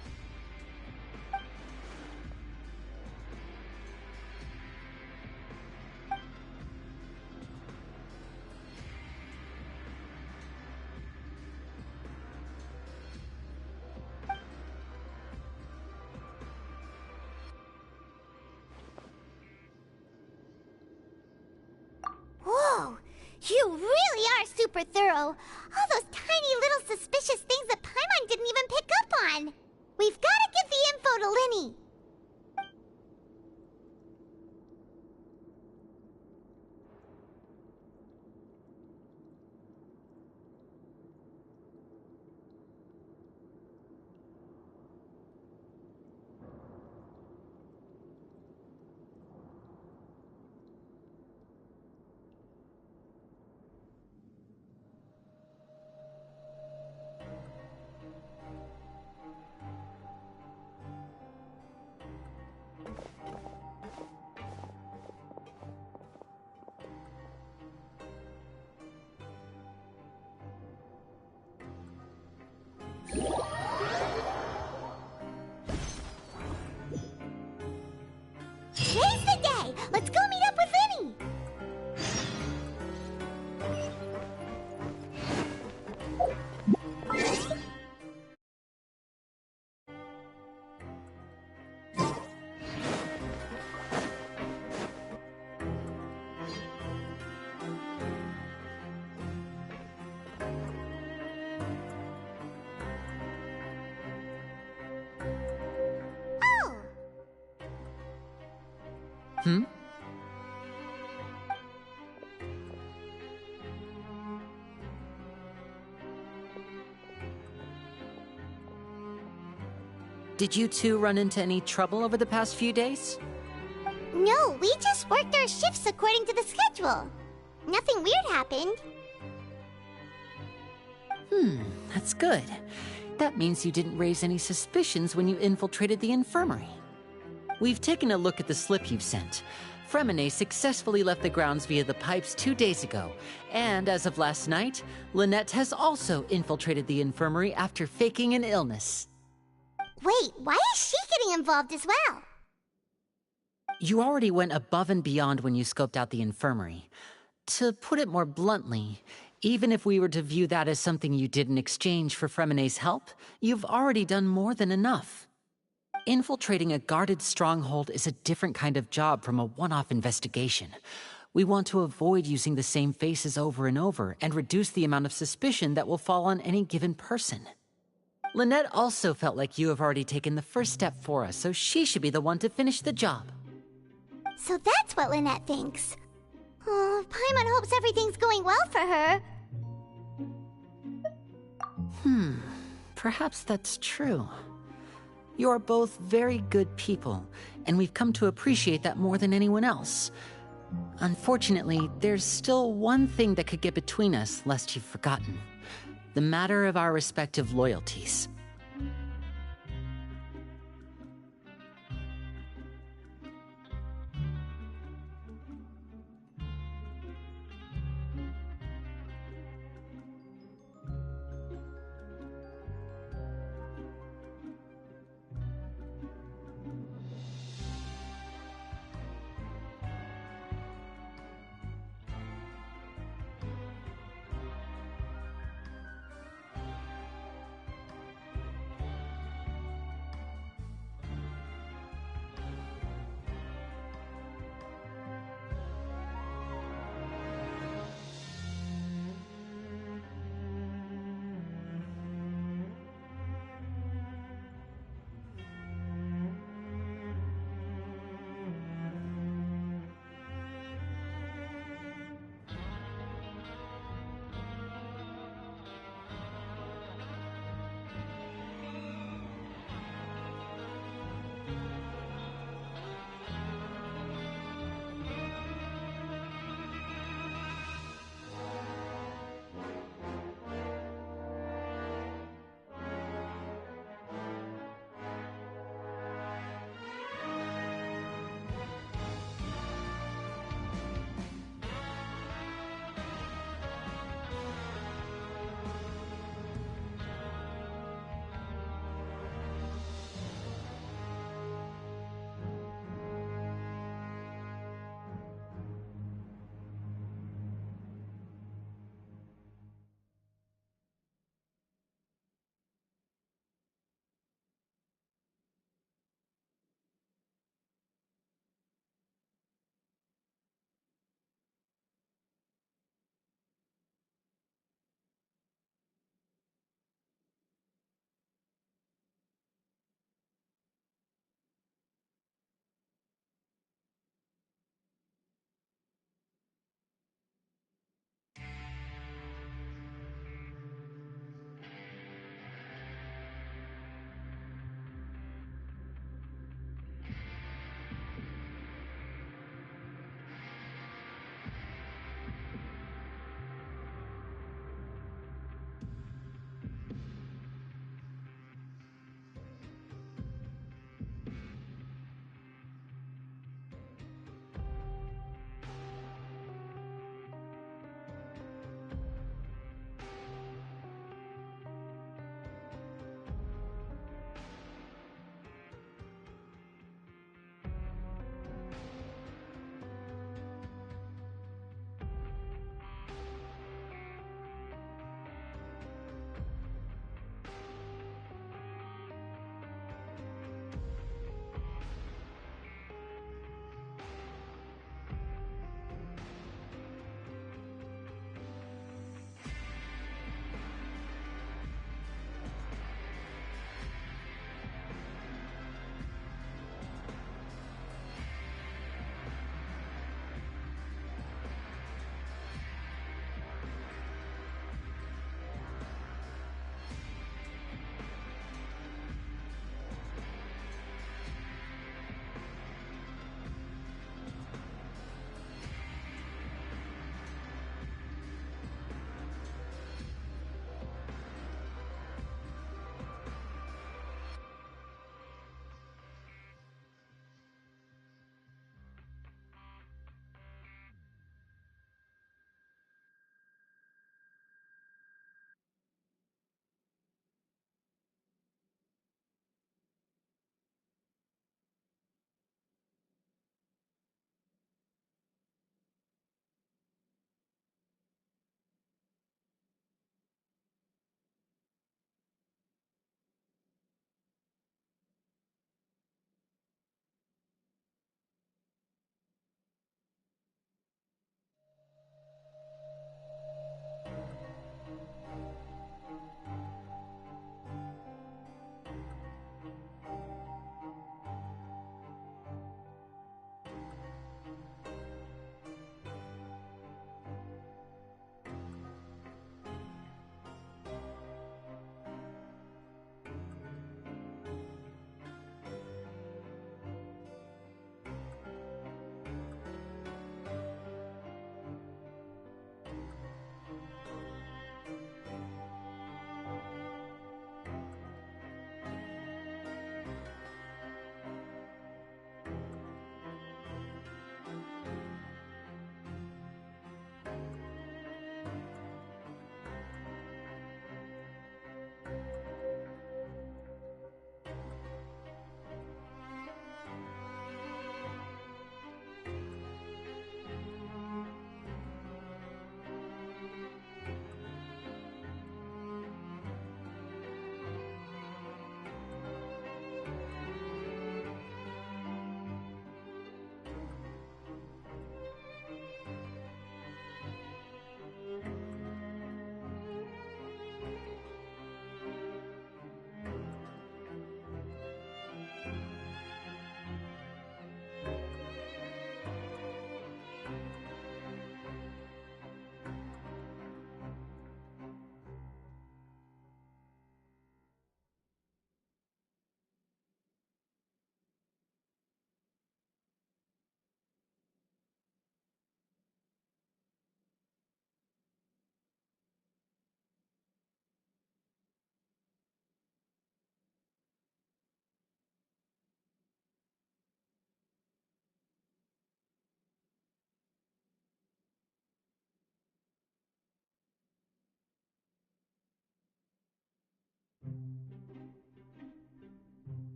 Whoa! You really are super thorough! All those tiny little suspicious things that Paimon didn't even pick up on! We've gotta give the info to Linny! Today's the day! Let's go meet up with Linny! Hmm? Did you two run into any trouble over the past few days? No, we just worked our shifts according to the schedule. Nothing weird happened. That's good. That means you didn't raise any suspicions when you infiltrated the infirmary. We've taken a look at the slip you've sent. Fremine successfully left the grounds via the pipes 2 days ago, and as of last night, Lynette has also infiltrated the infirmary after faking an illness. Wait, why is she getting involved as well? You already went above and beyond when you scoped out the infirmary. To put it more bluntly, even if we were to view that as something you did in exchange for Fremine's help, you've already done more than enough. Infiltrating a guarded stronghold is a different kind of job from a one-off investigation. We want to avoid using the same faces over and over and reduce the amount of suspicion that will fall on any given person. Lynette also felt like you have already taken the first step for us, so she should be the one to finish the job. So that's what Lynette thinks. Oh, Paimon hopes everything's going well for her. Perhaps that's true. You are both very good people, and we've come to appreciate that more than anyone else. Unfortunately, there's still one thing that could get between us, lest you've forgotten. The matter of our respective loyalties.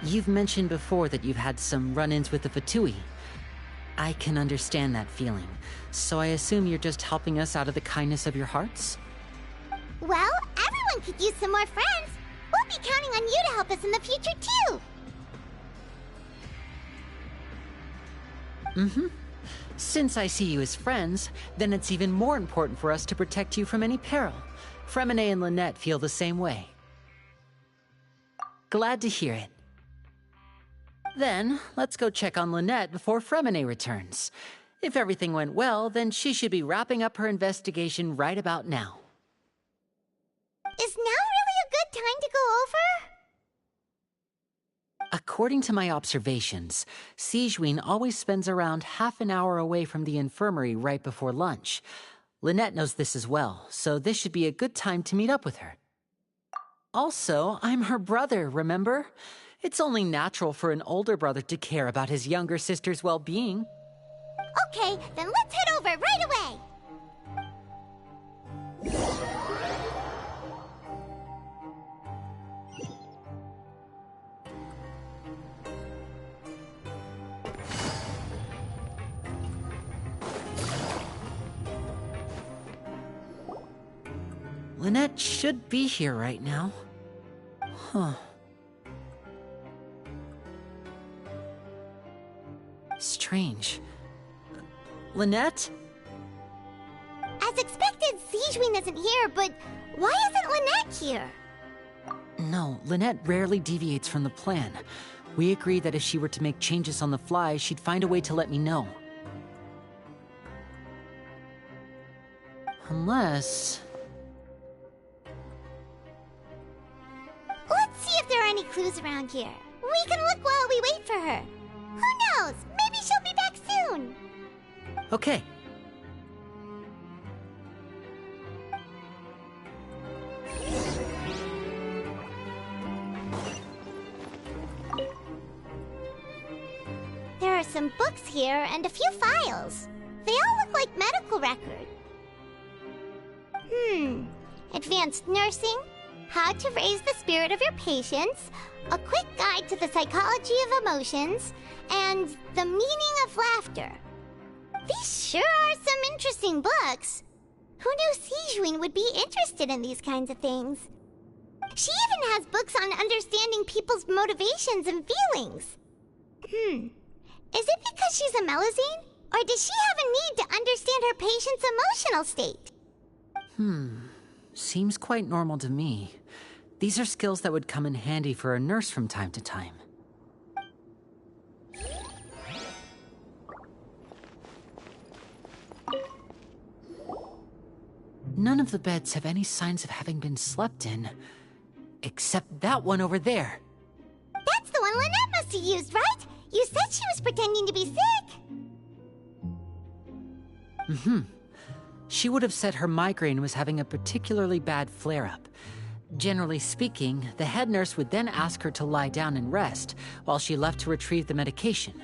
You've mentioned before that you've had some run-ins with the Fatui. I can understand that feeling, so I assume you're just helping us out of the kindness of your hearts? Well, everyone could use some more friends. We'll be counting on you to help us in the future, too. Mm-hmm. Since I see you as friends, then it's even more important for us to protect you from any peril. Fremine and Lynette feel the same way. Glad to hear it. Then, let's go check on Lynette before Fremine returns. If everything went well, then she should be wrapping up her investigation right about now. Is now really a good time to go over? According to my observations, Sigewinne always spends around half an hour away from the infirmary right before lunch. Lynette knows this as well, so this should be a good time to meet up with her. Also, I'm her brother, remember? It's only natural for an older brother to care about his younger sister's well-being. Okay, then let's head over right away! Lynette should be here right now. Huh. Strange. Lynette? As expected, Sigewinne isn't here, but why isn't Lynette here? No, Lynette rarely deviates from the plan. We agreed that if she were to make changes on the fly, she'd find a way to let me know. Unless... Let's see if there are any clues around here. We can look while we wait for her. Who knows? Maybe she'll be back soon. Okay. There are some books here and a few files. They all look like medical records. Advanced nursing, how to raise the spirit of your patients, a quick guide to the psychology of emotions, and the meaning of laughter. These sure are some interesting books. Who knew Sigewinne would be interested in these kinds of things? She even has books on understanding people's motivations and feelings. Is it because she's a Melusine? Or does she have a need to understand her patient's emotional state? Seems quite normal to me. These are skills that would come in handy for a nurse from time to time. None of the beds have any signs of having been slept in. Except that one over there. That's the one Lynette must have used, right? You said she was pretending to be sick. She would have said her migraine was having a particularly bad flare-up. Generally speaking, the head nurse would then ask her to lie down and rest, while she left to retrieve the medication.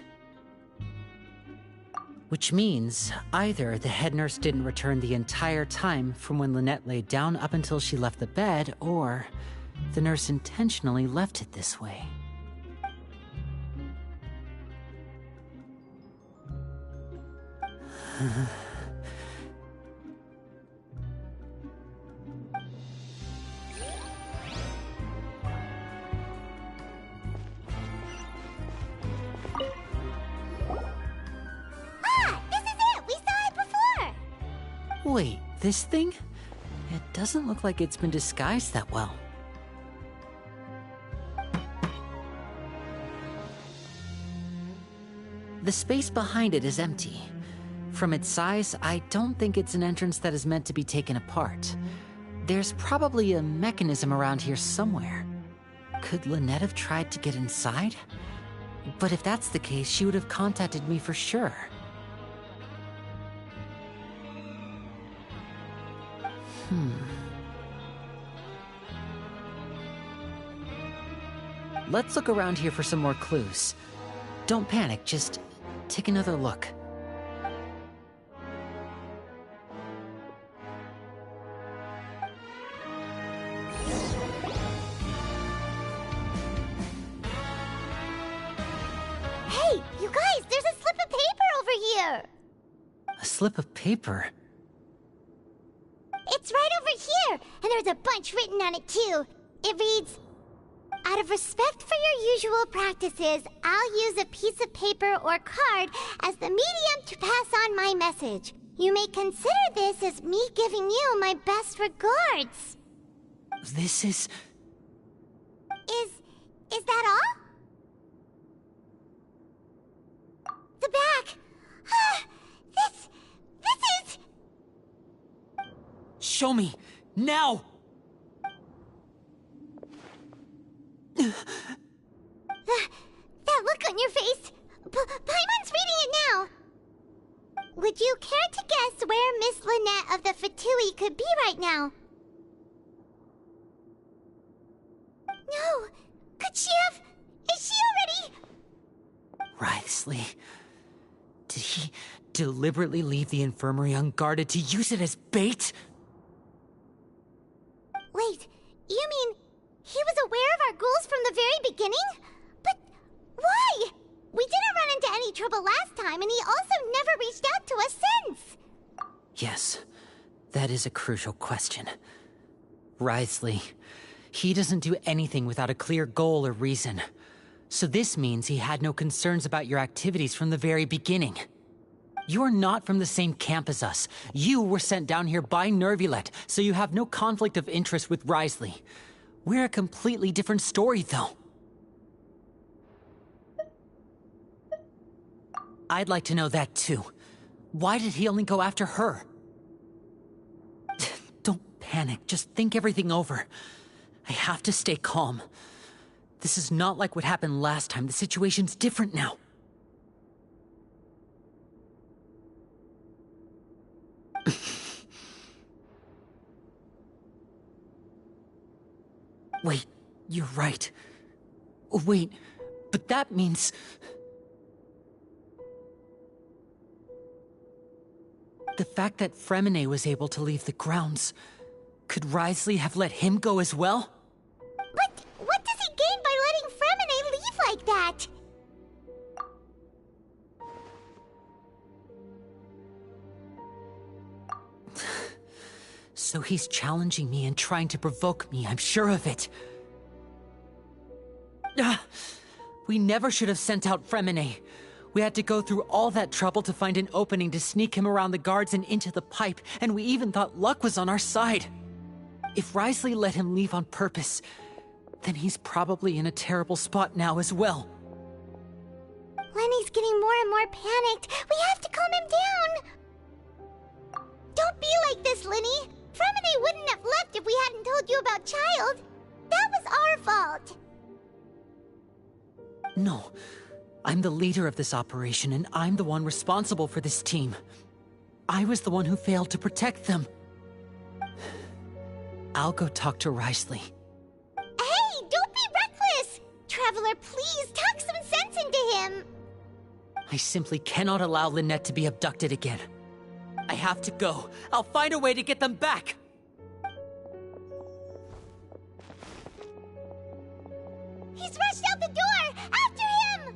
Which means, either the head nurse didn't return the entire time from when Lynette laid down up until she left the bed, or the nurse intentionally left it this way. Wait, this thing? It doesn't look like it's been disguised that well. The space behind it is empty. From its size, I don't think it's an entrance that is meant to be taken apart. There's probably a mechanism around here somewhere. Could Lynette have tried to get inside? But if that's the case, she would have contacted me for sure. Let's look around here for some more clues. Don't panic, just take another look. You guys, there's a slip of paper over here! A slip of paper? It's right over here, and there's a bunch written on it too. It reads, "Out of respect for your usual practices, I'll use a piece of paper or card as the medium to pass on my message. You may consider this as me giving you my best regards." This is... Is that all? The back. This is... Show me! Now! That look on your face. Paimon's reading it now. Would you care to guess where Miss Lynette of the Fatui could be right now? No. Could she have... Is she already... Wriothesley. Did he deliberately leave the infirmary unguarded to use it as bait? Wait, you mean he was aware of our goals from the very beginning? But why? We didn't run into any trouble last time, and he also never reached out to us since. Yes, that is a crucial question. Wriothesley, he doesn't do anything without a clear goal or reason. So this means he had no concerns about your activities from the very beginning. You're not from the same camp as us. You were sent down here by Nervulet, so you have no conflict of interest with Wriothesley. We're a completely different story, though. I'd like to know that, too. Why did he only go after her? Don't panic. Just think everything over. I have to stay calm. This is not like what happened last time. The situation's different now. Wait, you're right. Wait, but that means... The fact that Fremine was able to leave the grounds... Could Wriothesley have let him go as well? But what does he gain by letting Fremine leave like that? So he's challenging me and trying to provoke me, I'm sure of it. We never should have sent out Fremine. We had to go through all that trouble to find an opening to sneak him around the guards and into the pipe, and we even thought luck was on our side. If Wriothesley let him leave on purpose, then he's probably in a terrible spot now as well. Lenny's getting more and more panicked. We have to calm him down. Don't be like this, Lenny. Fremine wouldn't have left if we hadn't told you about Child. That was our fault. No. I'm the leader of this operation, and I'm the one responsible for this team. I was the one who failed to protect them. I'll go talk to Wriothesley. Hey, don't be reckless! Traveler, please, talk some sense into him! I simply cannot allow Lynette to be abducted again. I have to go. I'll find a way to get them back! He's rushed out the door! After him!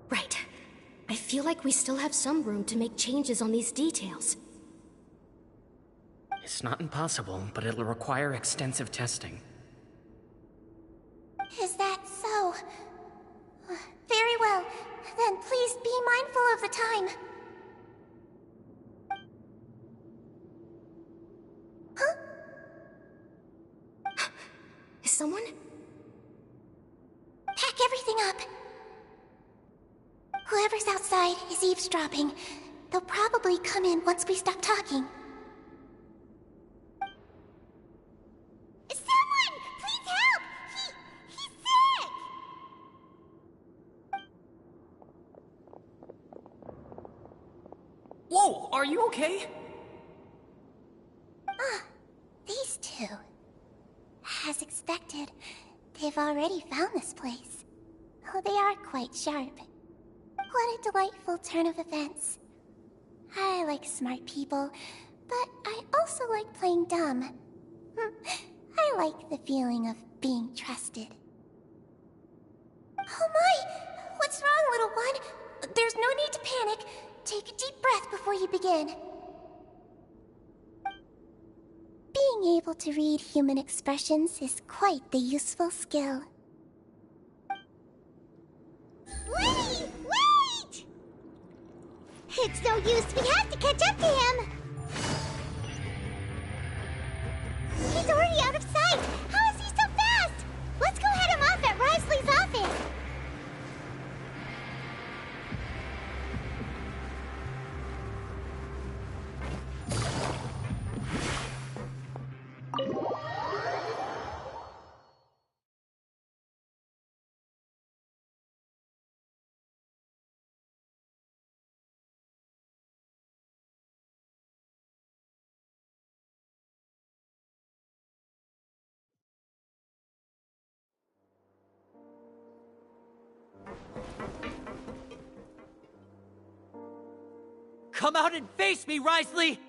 Right. I feel like we still have some room to make changes on these details. It's not impossible, but it'll require extensive testing. Is that so? Very well. Then please be mindful of the time. Huh? Is someone? Pack everything up. Whoever's outside is eavesdropping. They'll probably come in once we stop talking. Someone! Please help! He's sick! Whoa, are you okay? These two. As expected, they've already found this place. Oh, they are quite sharp. What a delightful turn of events. I like smart people, but I also like playing dumb. I like the feeling of being trusted. Oh my! What's wrong, little one? There's no need to panic. Take a deep breath before you begin. Being able to read human expressions is quite the useful skill. Wait! Wait! It's no use. We have to catch up to him. He's already out of sight. How is he so fast? Let's go head him off at Risley's office. Come out and face me, Risley!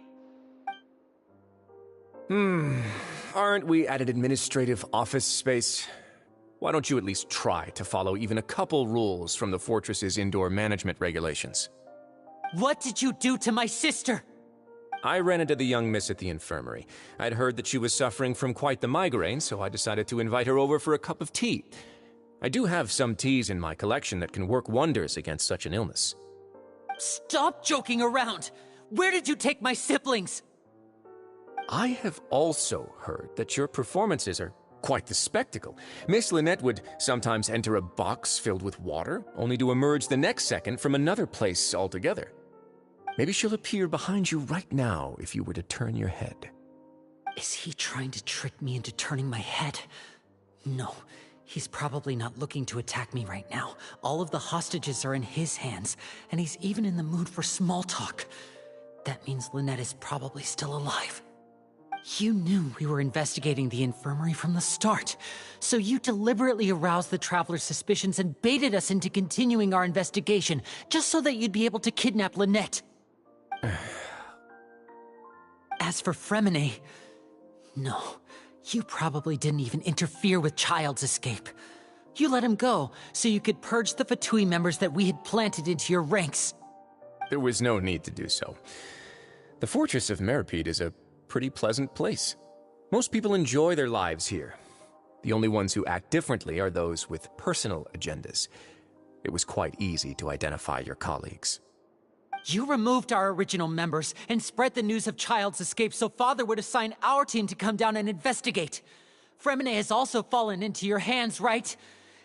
Aren't we at an administrative office space? Why don't you at least try to follow even a couple rules from the fortress's indoor management regulations? What did you do to my sister? I ran into the young miss at the infirmary. I'd heard that she was suffering from quite the migraine, so I decided to invite her over for a cup of tea. I do have some teas in my collection that can work wonders against such an illness. Stop joking around! Where did you take my siblings? I have also heard that your performances are quite the spectacle. Miss Lynette would sometimes enter a box filled with water, only to emerge the next second from another place altogether. Maybe she'll appear behind you right now if you were to turn your head. Is he trying to trick me into turning my head? No, he's probably not looking to attack me right now. All of the hostages are in his hands, and he's even in the mood for small talk. That means Lynette is probably still alive. You knew we were investigating the infirmary from the start, so you deliberately aroused the Traveler's suspicions and baited us into continuing our investigation, just so that you'd be able to kidnap Lynette. As for Fremine, no, you probably didn't even interfere with Child's escape. You let him go, so you could purge the Fatui members that we had planted into your ranks. There was no need to do so. The Fortress of Meripede is a pretty pleasant place. Most people enjoy their lives here. The only ones who act differently are those with personal agendas. It was quite easy to identify your colleagues. You removed our original members and spread the news of Child's escape so Father would assign our team to come down and investigate. Fremine has also fallen into your hands, right?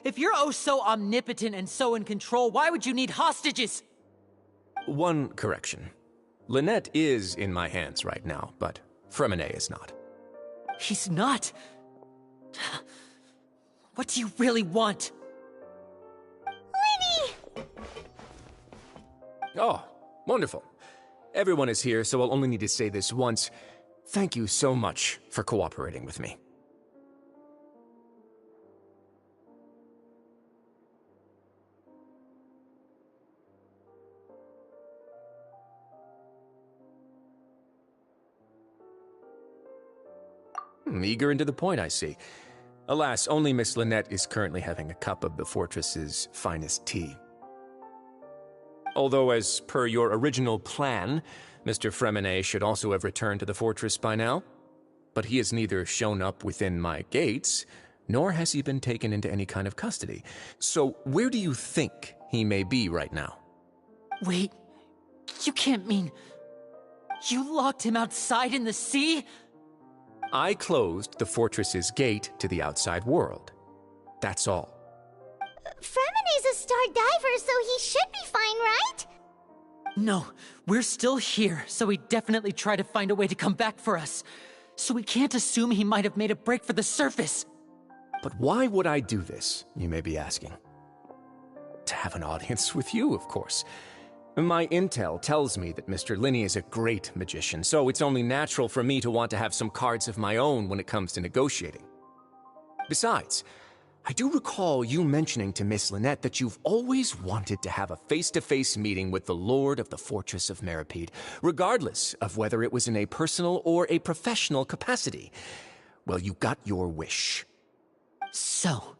If you're oh so omnipotent and so in control, why would you need hostages? One correction. Lynette is in my hands right now, but Fremine is not. He's not? What do you really want? Lenny! Oh, wonderful. Everyone is here, so I'll only need to say this once. Thank you so much for cooperating with me. Eager and to the point, I see. Alas, only Miss Lynette is currently having a cup of the fortress's finest tea. Although, as per your original plan, Mr. Fremine should also have returned to the fortress by now. But he has neither shown up within my gates, nor has he been taken into any kind of custody. So where do you think he may be right now? Wait, you can't mean... You locked him outside in the sea? I closed the fortress's gate to the outside world. That's all. Fremine's a star diver, so he should be fine, right? No, we're still here, so he definitely tried to find a way to come back for us. So we can't assume he might have made a break for the surface. But why would I do this, you may be asking? To have an audience with you, of course. My intel tells me that Mr. Linney is a great magician, so it's only natural for me to want to have some cards of my own when it comes to negotiating. Besides, I do recall you mentioning to Miss Lynette that you've always wanted to have a face-to-face meeting with the Lord of the Fortress of Meripede, regardless of whether it was in a personal or a professional capacity. Well, you got your wish. So,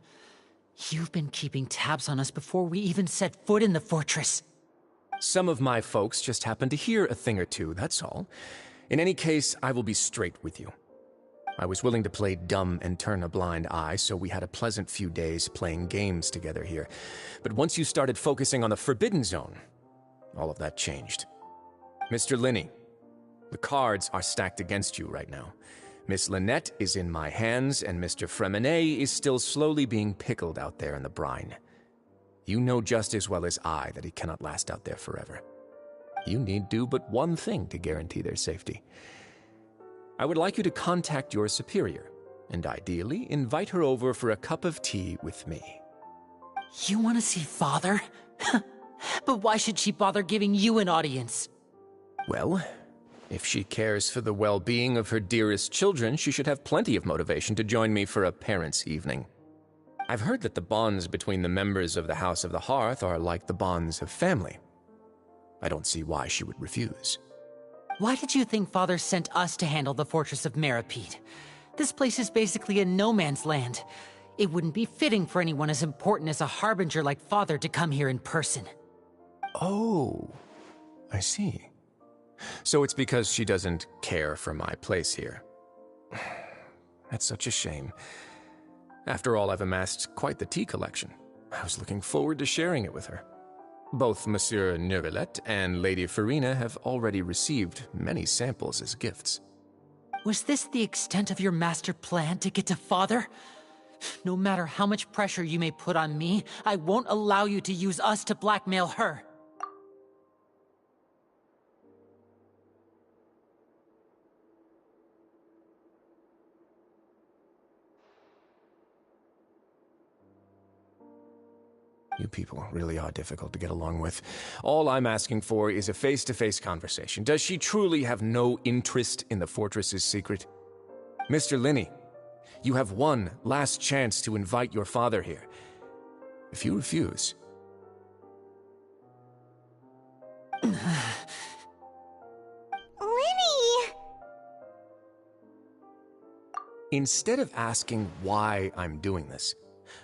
you've been keeping tabs on us before we even set foot in the fortress. Some of my folks just happened to hear a thing or two, that's all. In any case, I will be straight with you. I was willing to play dumb and turn a blind eye, so we had a pleasant few days playing games together here. But once you started focusing on the Forbidden Zone, all of that changed. Mr. Linney, the cards are stacked against you right now. Miss Lynette is in my hands, and Mr. Fremenet is still slowly being pickled out there in the brine. You know just as well as I that he cannot last out there forever. You need do but one thing to guarantee their safety. I would like you to contact your superior, and ideally invite her over for a cup of tea with me. You want to see Father? But why should she bother giving you an audience? Well, if she cares for the well-being of her dearest children, she should have plenty of motivation to join me for a parents' evening. I've heard that the bonds between the members of the House of the Hearth are like the bonds of family. I don't see why she would refuse. Why did you think Father sent us to handle the Fortress of Meripede? This place is basically a no-man's land. It wouldn't be fitting for anyone as important as a harbinger like Father to come here in person. Oh, I see. So it's because she doesn't care for my place here. That's such a shame. After all, I've amassed quite the tea collection. I was looking forward to sharing it with her. Both Monsieur Neuvillette and Lady Farina have already received many samples as gifts. Was this the extent of your master plan to get to Father? No matter how much pressure you may put on me, I won't allow you to use us to blackmail her. You people really are difficult to get along with. All I'm asking for is a face-to-face conversation. Does she truly have no interest in the fortress's secret? Mr. Linney, you have one last chance to invite your father here. If you refuse... Linny! Instead of asking why I'm doing this,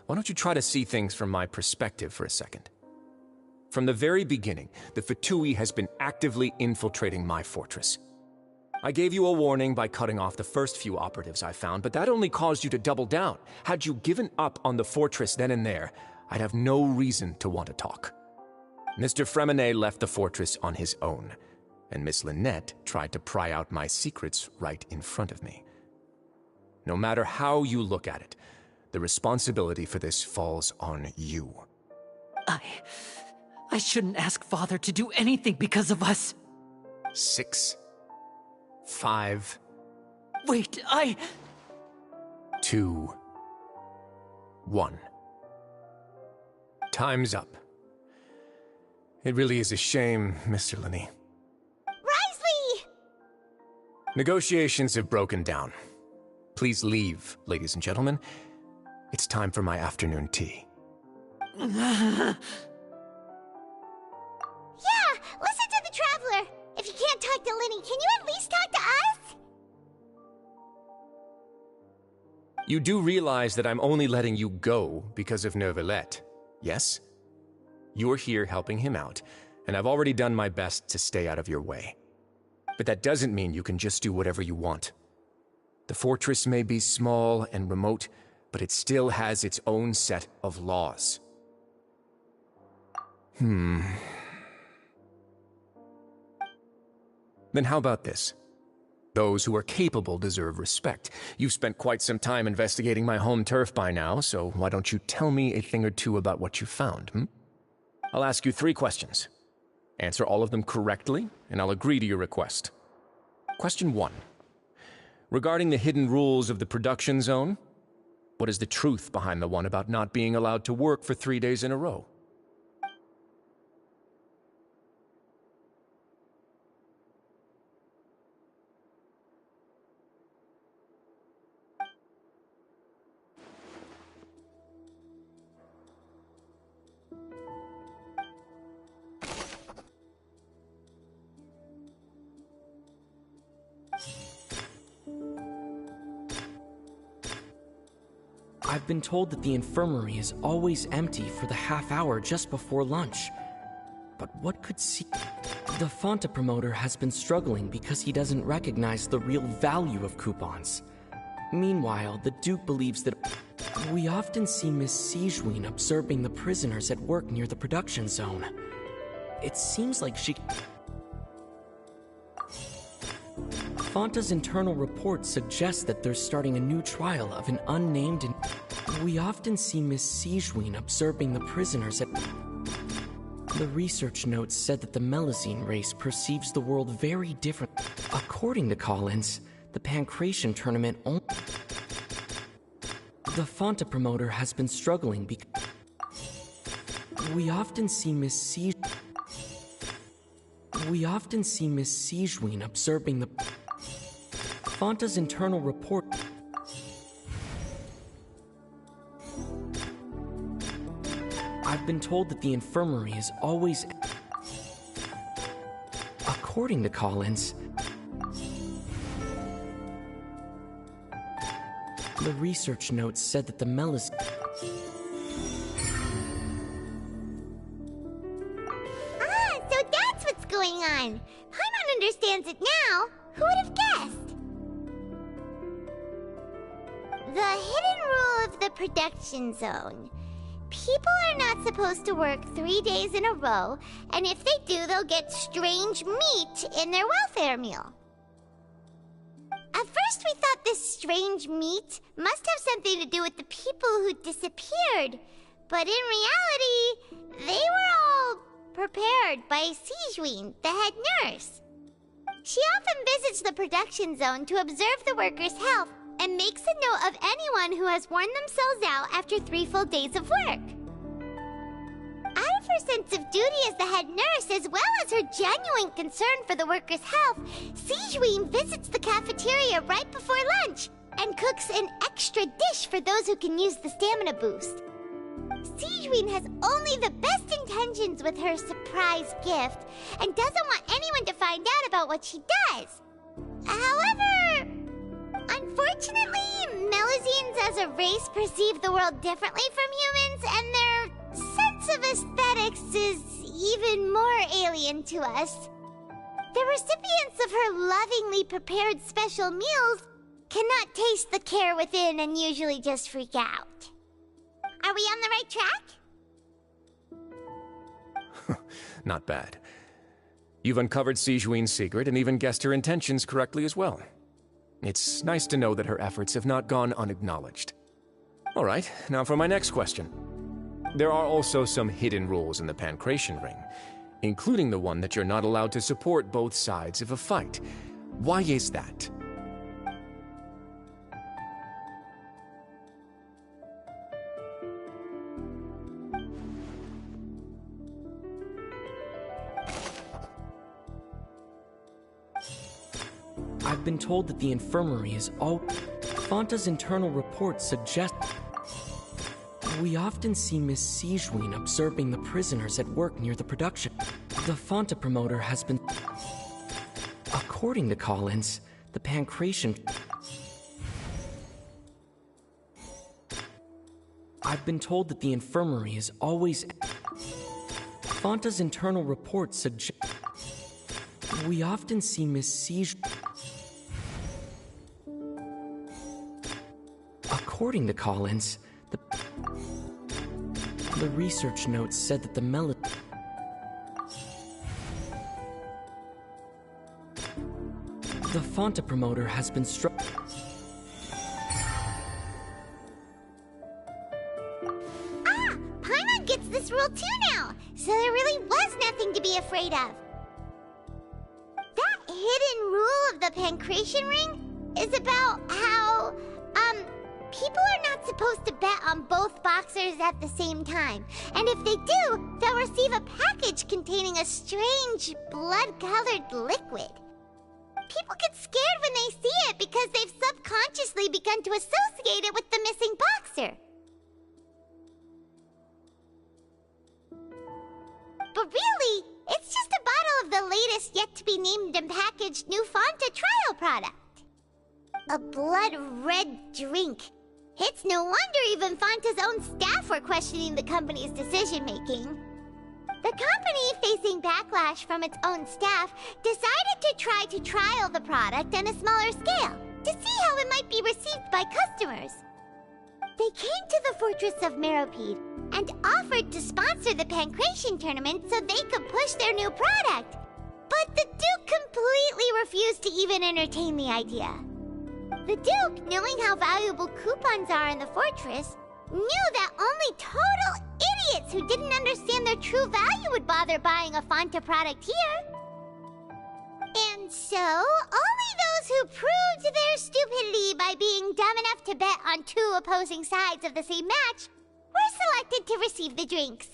why don't you try to see things from my perspective for a second? From the very beginning, the Fatui has been actively infiltrating my fortress. I gave you a warning by cutting off the first few operatives I found, but that only caused you to double down. Had you given up on the fortress then and there, I'd have no reason to want to talk. Mr. Fremenet left the fortress on his own, and Miss Lynette tried to pry out my secrets right in front of me. No matter how you look at it, the responsibility for this falls on you. I shouldn't ask Father to do anything because of us. 6, 5... Wait, 2, 1. Time's up. It really is a shame, Mr. Linney. Risley! Negotiations have broken down. Please leave, ladies and gentlemen. It's time for my afternoon tea. Yeah, listen to the Traveler. If you can't talk to Linny, can you at least talk to us? You do realize that I'm only letting you go because of Neuvillette, yes? You're here helping him out, and I've already done my best to stay out of your way. But that doesn't mean you can just do whatever you want. The fortress may be small and remote, but it still has its own set of laws. Then how about this? Those who are capable deserve respect. You've spent quite some time investigating my home turf by now, so why don't you tell me a thing or two about what you found, I'll ask you 3 questions. Answer all of them correctly, and I'll agree to your request. Question 1. Regarding the hidden rules of the production zone, what is the truth behind the one about not being allowed to work for 3 days in a row? I've been told that the infirmary is always empty for the half hour just before lunch. But what could see... The Fonta promoter has been struggling because he doesn't recognize the real value of coupons. Meanwhile, the Duke believes that... We often see Miss Sijuin observing the prisoners at work near the production zone. It seems like she... Fonta's internal report suggests that they're starting a new trial of an unnamed... We often see Miss Sijuin observing the prisoners at... The research notes said that the Melusine race perceives the world very different. According to Collins, the Pancration tournament only... The Fonta promoter has been struggling because... We often see Miss Sijuin observing the... Fonta's internal report... I've been told that the infirmary is always... According to Collins... The research notes said that the Melis... Ah, so that's what's going on! Paimon understands it now! Who would have guessed? The hidden rule of the production zone. People are not supposed to work 3 days in a row, and if they do, they'll get strange meat in their welfare meal. At first we thought this strange meat must have something to do with the people who disappeared, but in reality, they were all prepared by Sijuin, the head nurse. She often visits the production zone to observe the workers' health and makes a note of anyone who has worn themselves out after 3 full days of work. Out of her sense of duty as the head nurse, as well as her genuine concern for the workers' health, Sijuin visits the cafeteria right before lunch and cooks an extra dish for those who can use the stamina boost. Sijuin has only the best intentions with her surprise gift and doesn't want anyone to find out about what she does. However, unfortunately, Melusines as a race perceive the world differently from humans, and their sense of aesthetics is even more alien to us. The recipients of her lovingly prepared special meals cannot taste the care within and usually just freak out. Are we on the right track? Not bad. You've uncovered Sijuin's secret and even guessed her intentions correctly as well. It's nice to know that her efforts have not gone unacknowledged. All right, now for my next question. There are also some hidden rules in the Pancration Ring, including the one that you're not allowed to support both sides of a fight. Why is that? I've been told that the infirmary is all... Fonta's internal reports suggest... We often see Miss Sijuin observing the prisoners at work near the production. The Fonta promoter has been... According to Collins, the Pancration... I've been told that the infirmary is always... Fonta's internal reports suggest... We often see Miss Sijuin... According to Collins, the research notes said that the The Fonta promoter has been struck... Ah! Paimon gets this rule too now, so there really was nothing to be afraid of. That hidden rule of the Pancration Ring is about how, people are not supposed to bet on both boxers at the same time. And if they do, they'll receive a package containing a strange, blood-colored liquid. People get scared when they see it because they've subconsciously begun to associate it with the missing boxer. But really, it's just a bottle of the latest yet-to-be-named and packaged new Fonta trial product. A blood-red drink. It's no wonder even Fanta's own staff were questioning the company's decision-making. The company, facing backlash from its own staff, decided to try to trial the product on a smaller scale, to see how it might be received by customers. They came to the Fortress of Meropide and offered to sponsor the Pancration tournament so they could push their new product. But the Duke completely refused to even entertain the idea. The Duke, knowing how valuable coupons are in the fortress, knew that only total idiots who didn't understand their true value would bother buying a Fanta product here. And so, only those who proved their stupidity by being dumb enough to bet on two opposing sides of the same match were selected to receive the drinks.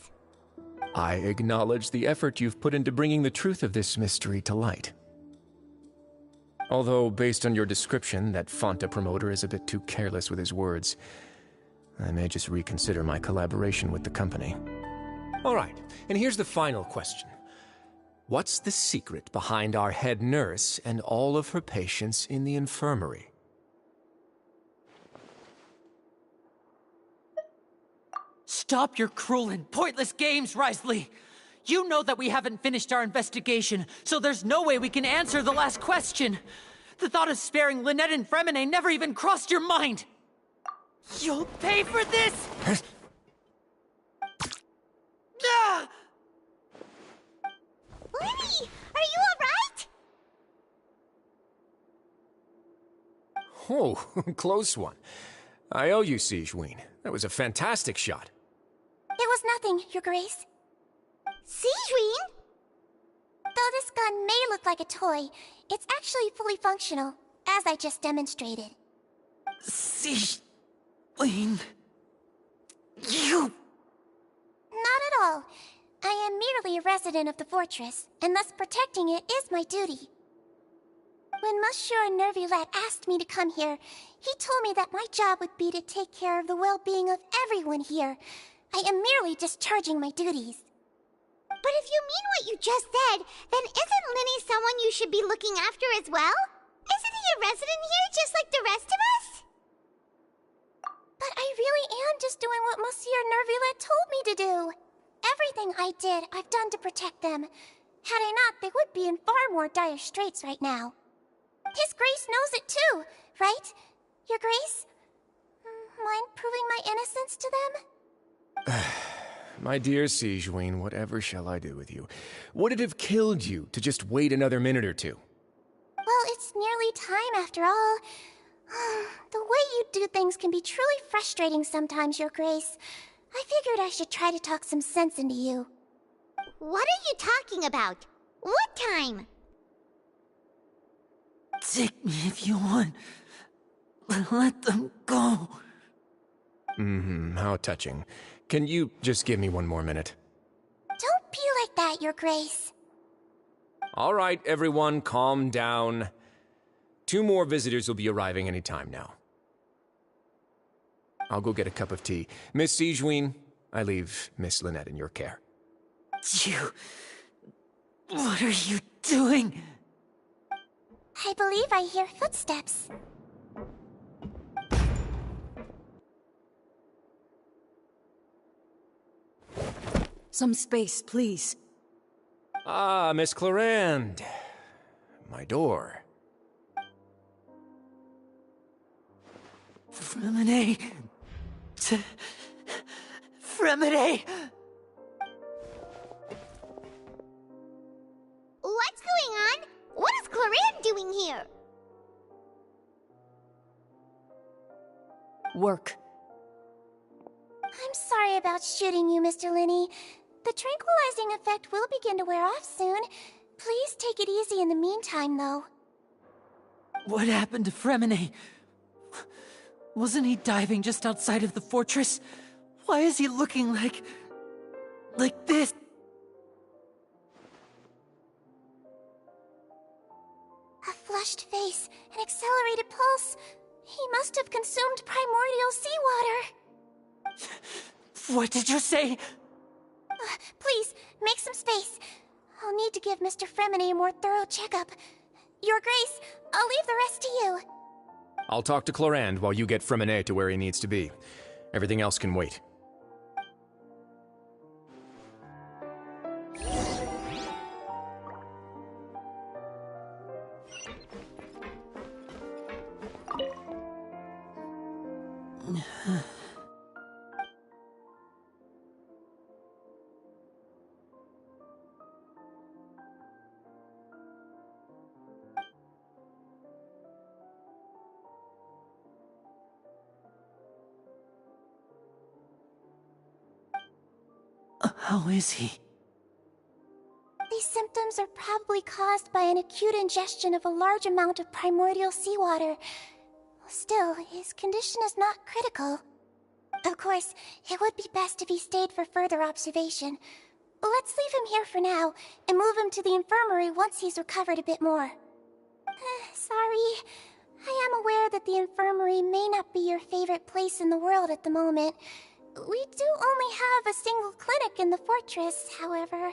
I acknowledge the effort you've put into bringing the truth of this mystery to light. Although, based on your description, that Fanta promoter is a bit too careless with his words, I may just reconsider my collaboration with the company. All right, and here's the final question. What's the secret behind our head nurse and all of her patients in the infirmary? Stop your cruel and pointless games, Risley! You know that we haven't finished our investigation, so there's no way we can answer the last question. The thought of sparing Lynette and Fremine never even crossed your mind! You'll pay for this! Ah! Lenny, are you alright? Oh, close one. I owe you, Sigewinne. That was a fantastic shot. It was nothing, Your Grace. Sigewinne? Though this gun may look like a toy, it's actually fully functional, as I just demonstrated. Sigewinne... You... Not at all. I am merely a resident of the fortress, and thus protecting it is my duty. When Monsieur Nervulette asked me to come here, he told me that my job would be to take care of the well-being of everyone here. I am merely discharging my duties. But if you mean what you just said, then isn't Linny someone you should be looking after as well? Isn't he a resident here just like the rest of us? But I really am just doing what Monsieur Nervulette told me to do. Everything I did, I've done to protect them. Had I not, they would be in far more dire straits right now. His Grace knows it too, right? Your Grace? Mind proving my innocence to them? My dear Sigewinne, whatever shall I do with you? Would it have killed you to just wait another minute or two? Well, it's nearly time after all. The way you do things can be truly frustrating sometimes, Your Grace. I figured I should try to talk some sense into you. What are you talking about? What time? Take me if you want. Let them go. How touching. Can you just give me one more minute? Don't be like that, Your Grace. All right, everyone, calm down. 2 more visitors will be arriving any time now. I'll go get a cup of tea. Miss Sigewinne, I leave Miss Lynette in your care. You... What are you doing? I believe I hear footsteps. Some space, please. Ah, Miss Clarande. My door. Fremine... Fremine... What's going on? What is Clarande doing here? Work. I'm sorry about shooting you, Mr. Linny. The tranquilizing effect will begin to wear off soon. Please take it easy in the meantime, though. What happened to Fremine? Wasn't he diving just outside of the fortress? Why is he looking like this? A flushed face, an accelerated pulse. He must have consumed primordial seawater. What did you say? Please, make some space. I'll need to give Mr. Fremine a more thorough checkup. Your Grace, I'll leave the rest to you. I'll talk to Clorand while you get Fremenet to where he needs to be. Everything else can wait. How is he? These symptoms are probably caused by an acute ingestion of a large amount of primordial seawater. Still, his condition is not critical. Of course, it would be best if he stayed for further observation. Let's leave him here for now, and move him to the infirmary once he's recovered a bit more. Sorry. I am aware that the infirmary may not be your favorite place in the world at the moment. We do only have a single clinic in the fortress, however.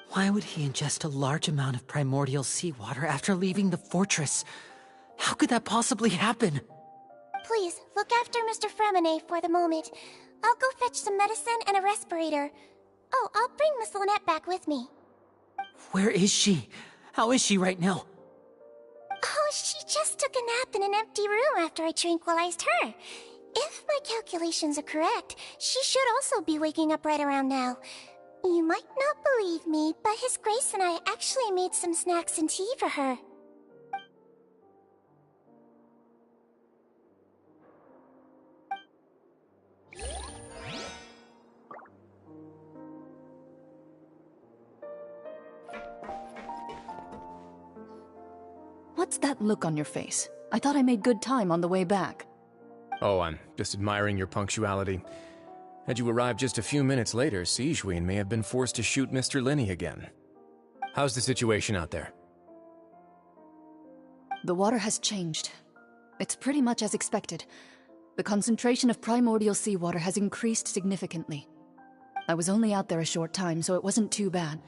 Why would he ingest a large amount of primordial seawater after leaving the fortress? How could that possibly happen? Please, look after Mr. Fremenet for the moment. I'll go fetch some medicine and a respirator. Oh, I'll bring Miss Lynette back with me. Where is she? How is she right now? Oh, she just took a nap in an empty room after I tranquilized her. If my calculations are correct, she should also be waking up right around now. You might not believe me, but His Grace and I actually made some snacks and tea for her. What's that look on your face? I thought I made good time on the way back. Oh, I'm just admiring your punctuality. Had you arrived just a few minutes later, Sigewinne may have been forced to shoot Mr. Linney again. How's the situation out there? The water has changed. It's pretty much as expected. The concentration of primordial seawater has increased significantly. I was only out there a short time, so it wasn't too bad.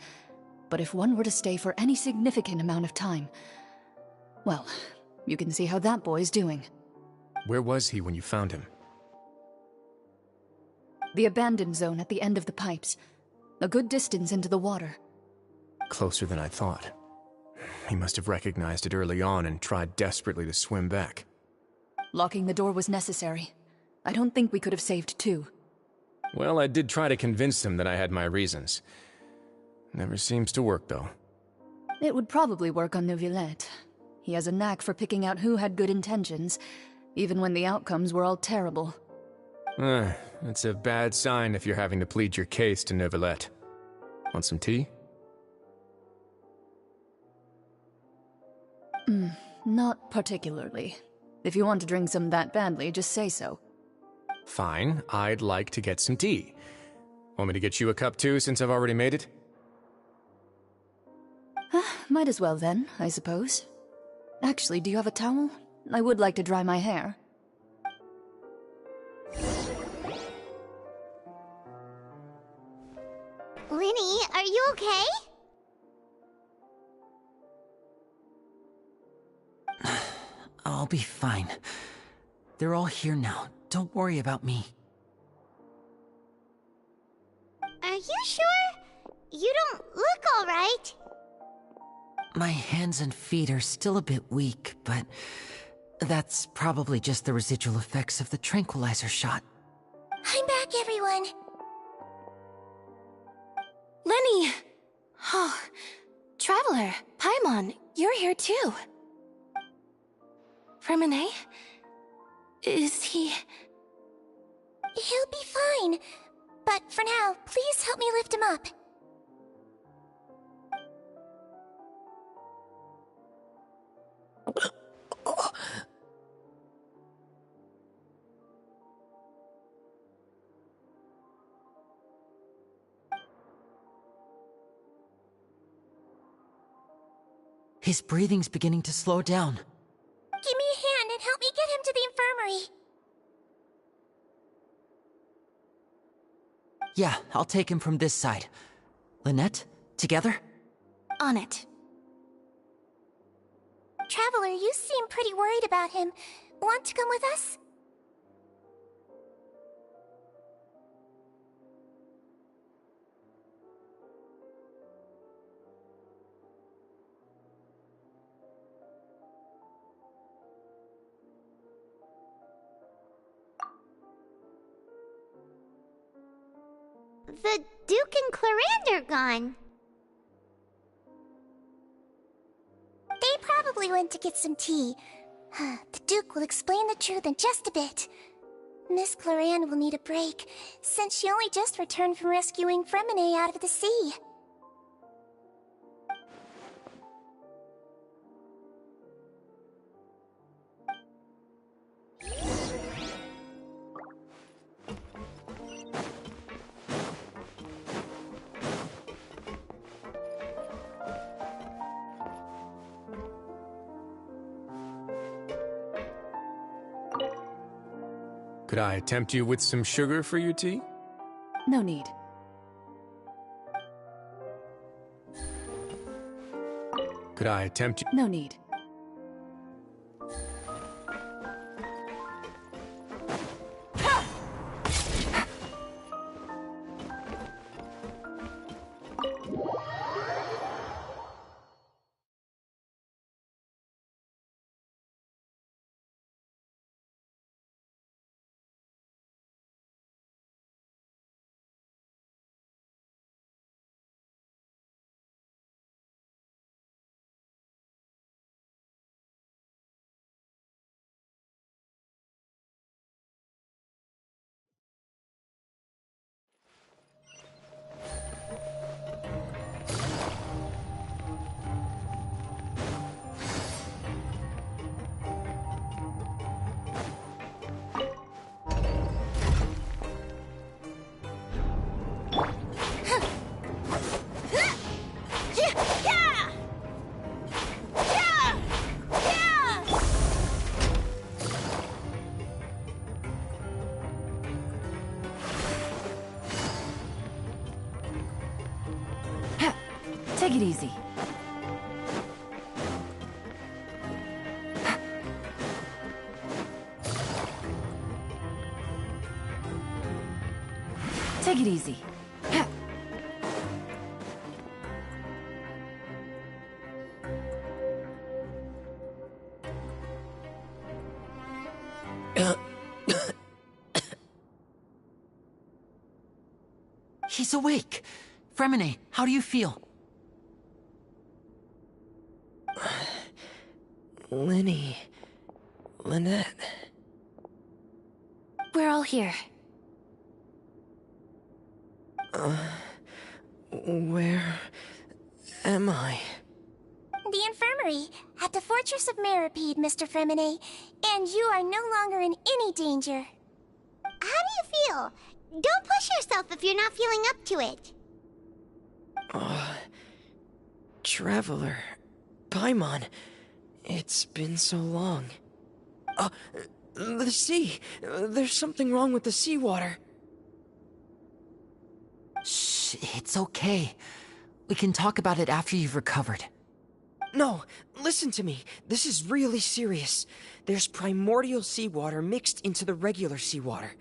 But if one were to stay for any significant amount of time, well, you can see how that boy's doing. Where was he when you found him? The abandoned zone at the end of the pipes. A good distance into the water. Closer than I thought. He must have recognized it early on and tried desperately to swim back. Locking the door was necessary. I don't think we could have saved two. Well, I did try to convince him that I had my reasons. Never seems to work, though. It would probably work on Neuvillette. He has a knack for picking out who had good intentions, even when the outcomes were all terrible. It's a bad sign if you're having to plead your case to Neuvillette. Want some tea? Not particularly. If you want to drink some that badly, just say so. Fine, I'd like to get some tea. Want me to get you a cup too, since I've already made it? Might as well then, I suppose. Actually, do you have a towel? I would like to dry my hair. Linny, are you okay? I'll be fine. They're all here now. Don't worry about me. Are you sure? You don't look alright. My hands and feet are still a bit weak, but that's probably just the residual effects of the tranquilizer shot. I'm back, everyone. Lenny! Oh, Traveler, Paimon, you're here too. Fremenet? Is he... He'll be fine. But for now, please help me lift him up. His breathing's beginning to slow down. Give me a hand and help me get him to the infirmary. Yeah, I'll take him from this side. Lynette, together? On it. Traveler, you seem pretty worried about him. Want to come with us? The Duke and Clarande are gone. They probably went to get some tea. The Duke will explain the truth in just a bit. Miss Clarande will need a break, since she only just returned from rescuing Fremine out of the sea. Could I tempt you with some sugar for your tea? No need. Could I tempt you? No need. Take it easy. Take it easy. He's awake. Fremine, how do you feel? Lyney... Lynette... We're all here. Where... am I? The infirmary, at the Fortress of Meripede, Mr. Fremine, and you are no longer in any danger. How do you feel? Don't push yourself if you're not feeling up to it. Traveler... Paimon... It's been so long. The sea! There's something wrong with the seawater. Shh, it's okay. We can talk about it after you've recovered. No, listen to me. This is really serious. There's primordial seawater mixed into the regular seawater.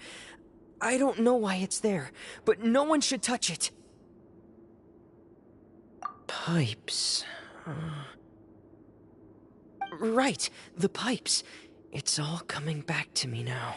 I don't know why it's there, but no one should touch it. Pipes... Right, the pipes. It's all coming back to me now.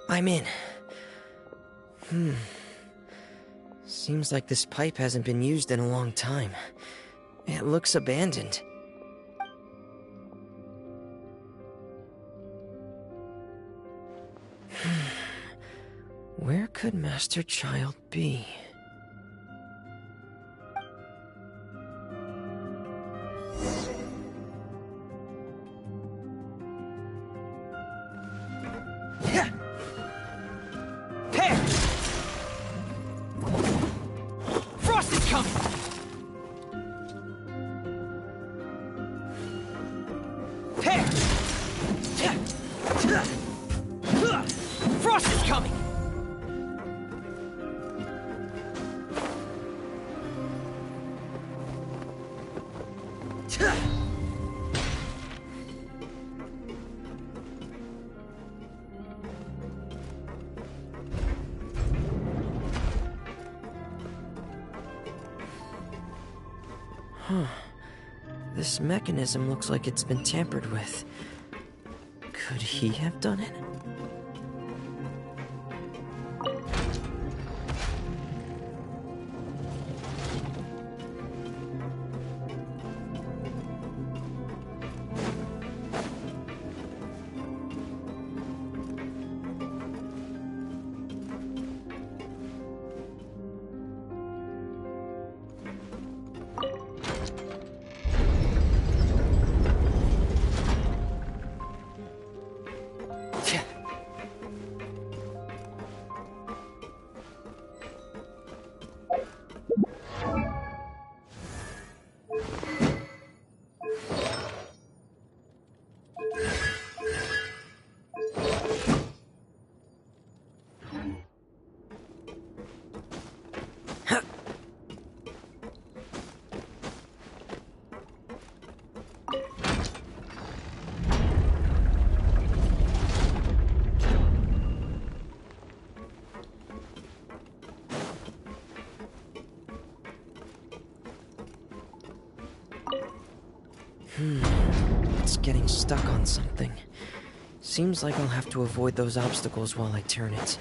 I'm in. Seems like this pipe hasn't been used in a long time. It looks abandoned. Where could Master Child be? Frost is coming! Frost is coming! Huh. This mechanism looks like it's been tampered with. Could he have done it? It's getting stuck on something. Seems like I'll have to avoid those obstacles while I turn it.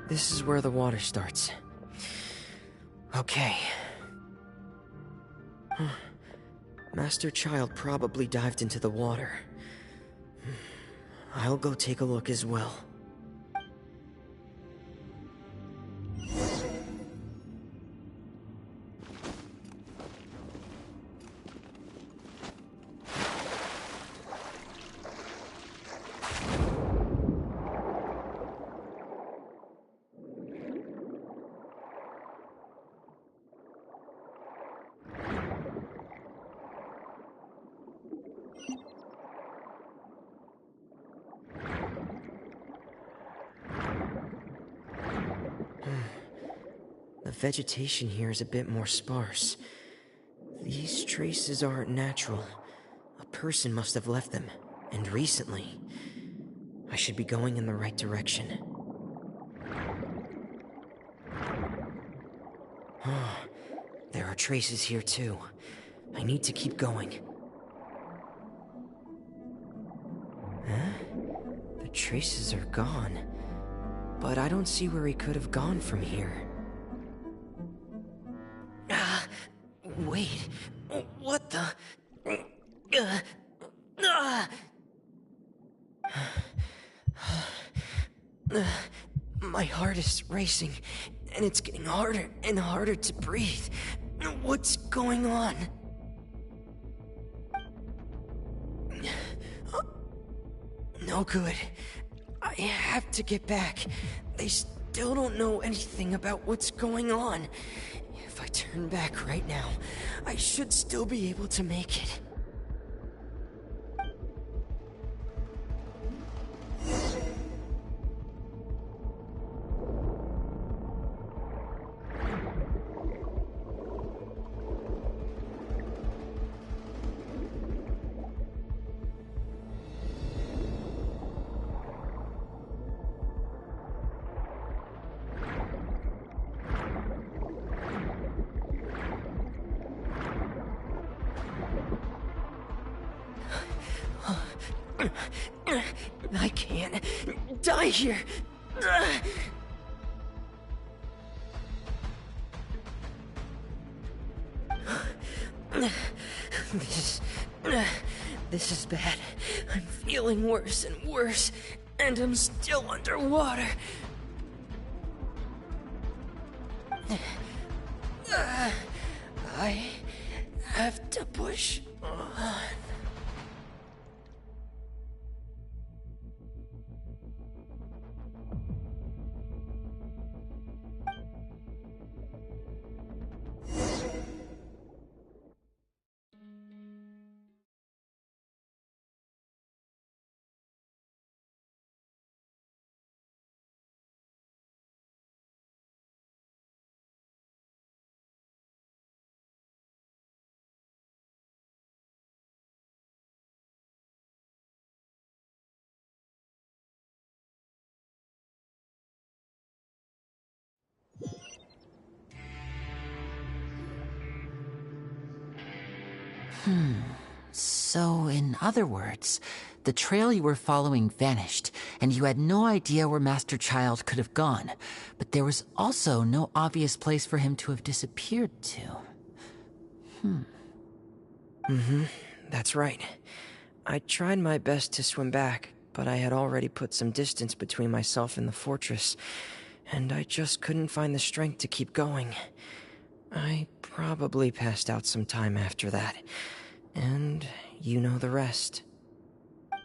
This is where the water starts. Okay. Master Child probably dived into the water. I'll go take a look as well. The vegetation here is a bit more sparse. These traces aren't natural. A person must have left them, and recently. I should be going in the right direction. Oh, there are traces here too. I need to keep going. Huh? The traces are gone. But I don't see where he could have gone from here. Wait, what the? My heart is racing, and it's getting harder and harder to breathe. What's going on? No good. I have to get back. They still don't know anything about what's going on. If I turn back right now, I should still be able to make it. I can't die here. This is bad. I'm feeling worse and worse, and I'm still underwater. I have to push on. So, in other words, the trail you were following vanished, and you had no idea where Master Child could have gone, but there was also no obvious place for him to have disappeared to. That's right. I tried my best to swim back, but I had already put some distance between myself and the fortress, and I just couldn't find the strength to keep going. I probably passed out some time after that. And you know the rest.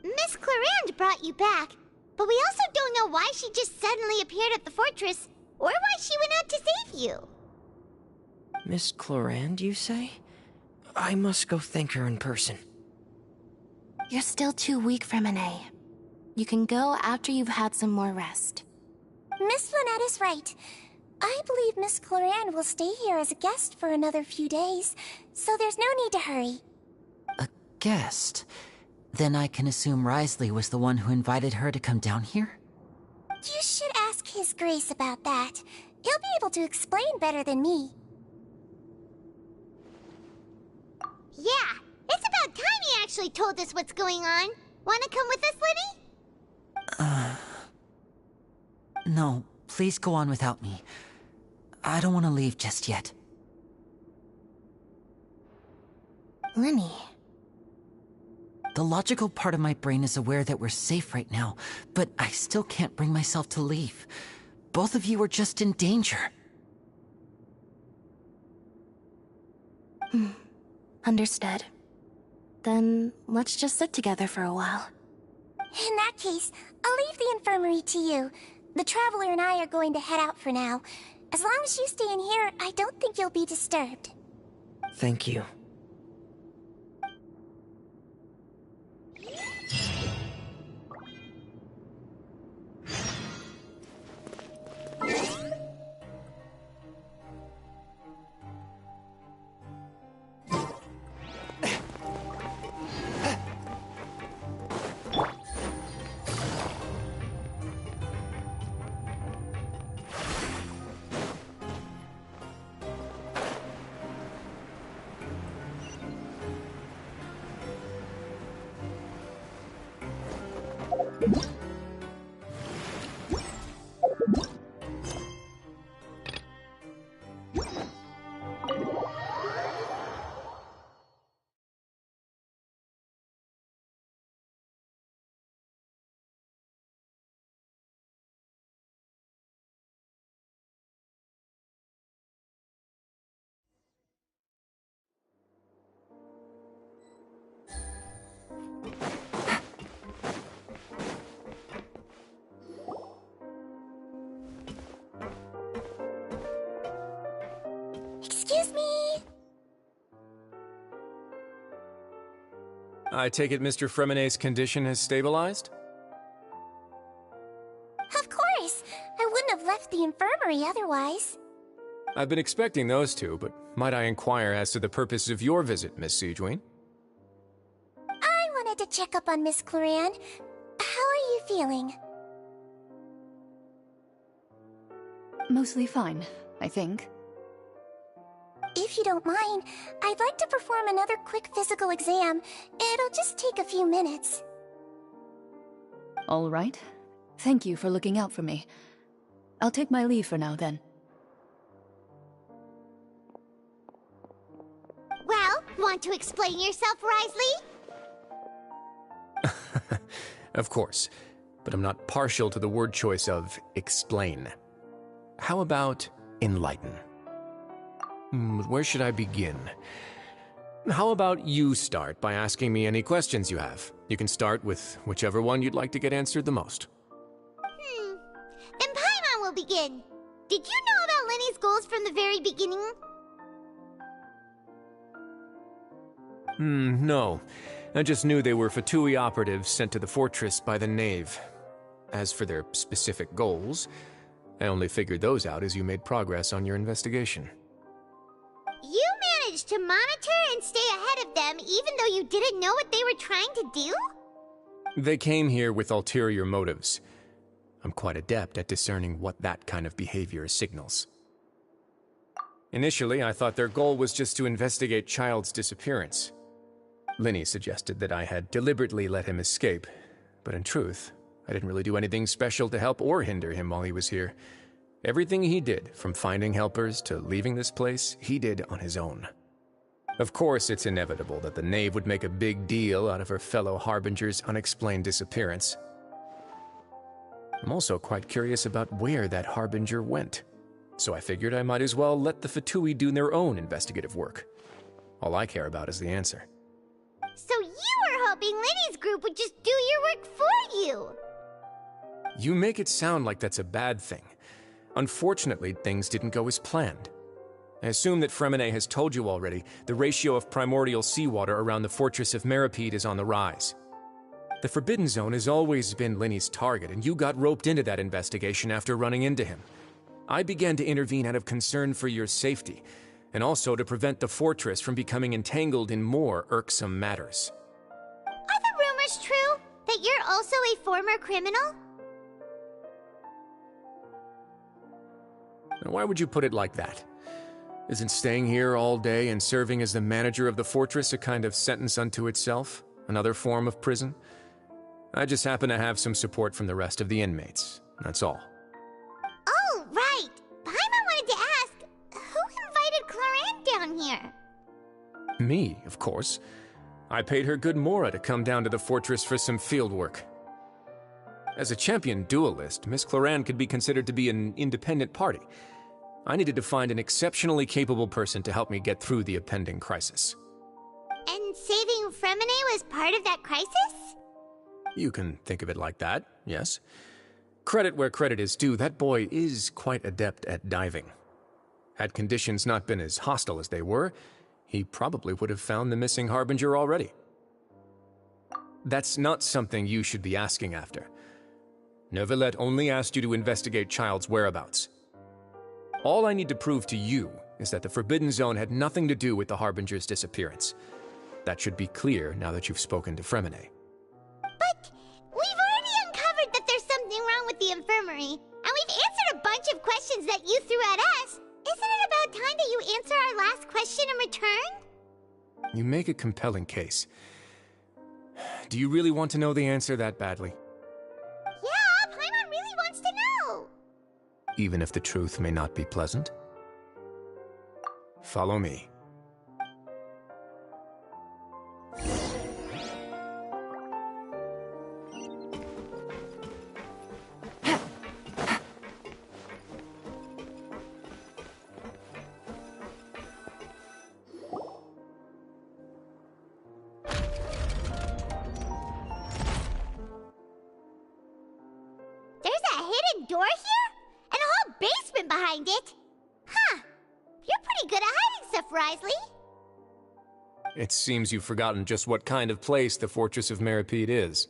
Miss Clarande brought you back, but we also don't know why she just suddenly appeared at the fortress, or why she went out to save you. Miss Clarande, you say? I must go thank her in person. You're still too weak for Monet. You can go after you've had some more rest. Miss Lynette is right. I believe Miss Clarande will stay here as a guest for another few days, so there's no need to hurry. Guest? Then I can assume Risley was the one who invited her to come down here? You should ask His Grace about that. He'll be able to explain better than me. Yeah, it's about time he actually told us what's going on. Wanna come with us, Lenny? No, please go on without me. I don't want to leave just yet. Lenny. The logical part of my brain is aware that we're safe right now, but I still can't bring myself to leave. Both of you are just in danger. Understood. Then let's just sit together for a while. In that case, I'll leave the infirmary to you. The Traveler and I are going to head out for now. As long as you stay in here, I don't think you'll be disturbed. Thank you. I take it Mr. Fremonet's condition has stabilized? Of course! I wouldn't have left the infirmary otherwise. I've been expecting those two, but might I inquire as to the purpose of your visit, Miss Siegewien? I wanted to check up on Miss Cloran. How are you feeling? Mostly fine, I think. If you don't mind, I'd like to perform another quick physical exam. It'll just take a few minutes. All right. Thank you for looking out for me. I'll take my leave for now, then. Well, want to explain yourself, Risley? Of course, but I'm not partial to the word choice of explain. How about enlighten? Where should I begin? How about you start by asking me any questions you have? You can start with whichever one you'd like to get answered the most. Then Paimon will begin. Did you know about Lenny's goals from the very beginning? No. I just knew they were Fatui operatives sent to the fortress by the Knave. As for their specific goals, I only figured those out as you made progress on your investigation. You managed to monitor and stay ahead of them even though you didn't know what they were trying to do? They came here with ulterior motives. I'm quite adept at discerning what that kind of behavior signals. Initially, I thought their goal was just to investigate Child's disappearance. Linny suggested that I had deliberately let him escape, but in truth, I didn't really do anything special to help or hinder him while he was here. Everything he did, from finding helpers to leaving this place, he did on his own. Of course, it's inevitable that the Knave would make a big deal out of her fellow Harbinger's unexplained disappearance. I'm also quite curious about where that Harbinger went, so I figured I might as well let the Fatui do their own investigative work. All I care about is the answer. So you were hoping Lenny's group would just do your work for you! You make it sound like that's a bad thing. Unfortunately, things didn't go as planned. I assume that Fremonet has told you already the ratio of primordial seawater around the fortress of Meripede is on the rise. The Forbidden Zone has always been Lenny's target, and you got roped into that investigation after running into him. I began to intervene out of concern for your safety, and also to prevent the fortress from becoming entangled in more irksome matters. Are the rumors true? That you're also a former criminal? Now, why would you put it like that? Isn't staying here all day and serving as the manager of the fortress a kind of sentence unto itself? Another form of prison? I just happen to have some support from the rest of the inmates. That's all. Oh, right! Paimon wanted to ask, who invited Cloran down here? Me, of course. I paid her good mora to come down to the fortress for some field work. As a champion duelist, Miss Cloran could be considered to be an independent party. I needed to find an exceptionally capable person to help me get through the impending crisis. And saving Fremonet was part of that crisis? You can think of it like that, yes. Credit where credit is due, that boy is quite adept at diving. Had conditions not been as hostile as they were, he probably would have found the missing Harbinger already. That's not something you should be asking after. Neuvillette only asked you to investigate Child's whereabouts. All I need to prove to you is that the Forbidden Zone had nothing to do with the Harbinger's disappearance. That should be clear now that you've spoken to Fremonet. But we've already uncovered that there's something wrong with the infirmary, and we've answered a bunch of questions that you threw at us. Isn't it about time that you answer our last question in return? You make a compelling case. Do you really want to know the answer that badly? Yeah, Paimon really wants to know! Even if the truth may not be pleasant? Follow me. Door here? And a whole basement behind it? Huh. You're pretty good at hiding stuff, Risley. It seems you've forgotten just what kind of place the Fortress of Meripede is.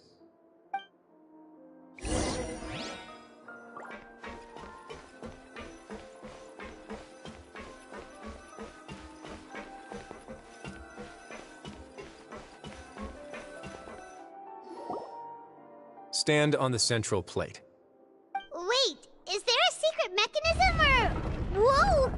Stand on the central plate. Wait, is there a secret mechanism or... Whoa!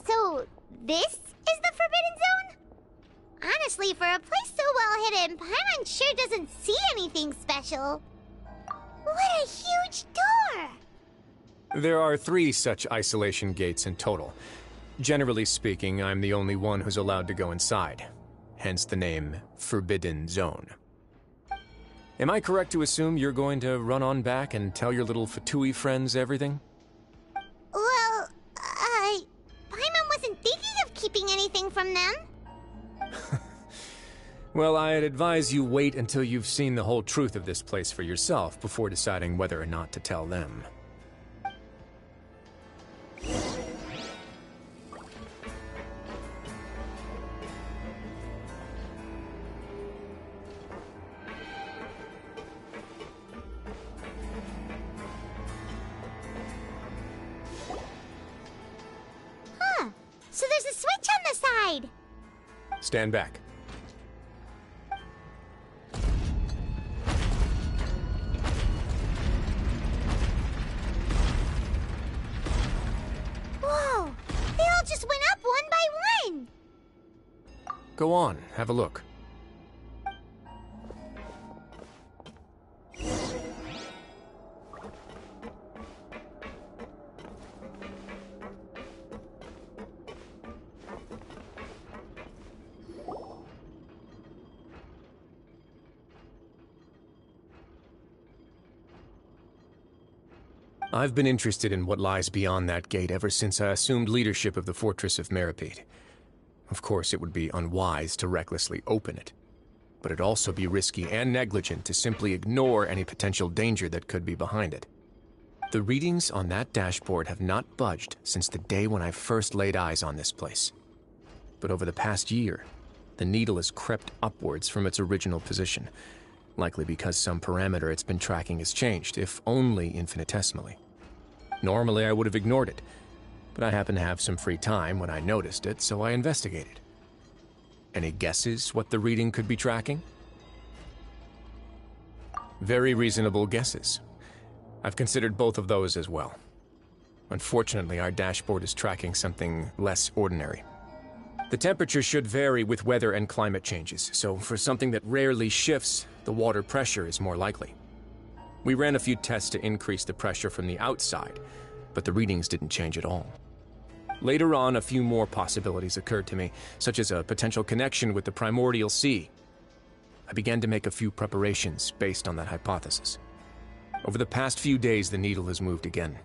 So, this is the Forbidden Zone? Honestly, for a place so well hidden, Paimon sure doesn't see anything special. What a huge door! There are 3 such isolation gates in total. Generally speaking, I'm the only one who's allowed to go inside. Hence the name Forbidden Zone. Am I correct to assume you're going to run on back and tell your little Fatui friends everything? Well, Paimon wasn't thinking of keeping anything from them. Well, I'd advise you wait until you've seen the whole truth of this place for yourself before deciding whether or not to tell them. So there's a switch on the side. Stand back. Whoa! They all just went up one by one. Go on, have a look. I've been interested in what lies beyond that gate ever since I assumed leadership of the Fortress of Meripede. Of course, it would be unwise to recklessly open it, but it'd also be risky and negligent to simply ignore any potential danger that could be behind it. The readings on that dashboard have not budged since the day when I first laid eyes on this place. But over the past year, the needle has crept upwards from its original position, likely because some parameter it's been tracking has changed, if only infinitesimally. Normally, I would have ignored it, but I happened to have some free time when I noticed it, so I investigated. Any guesses what the reading could be tracking? Very reasonable guesses. I've considered both of those as well. Unfortunately, our dashboard is tracking something less ordinary. The temperature should vary with weather and climate changes, so for something that rarely shifts, the water pressure is more likely. We ran a few tests to increase the pressure from the outside, but the readings didn't change at all. Later on, a few more possibilities occurred to me, such as a potential connection with the primordial sea. I began to make a few preparations based on that hypothesis. Over the past few days, the needle has moved again.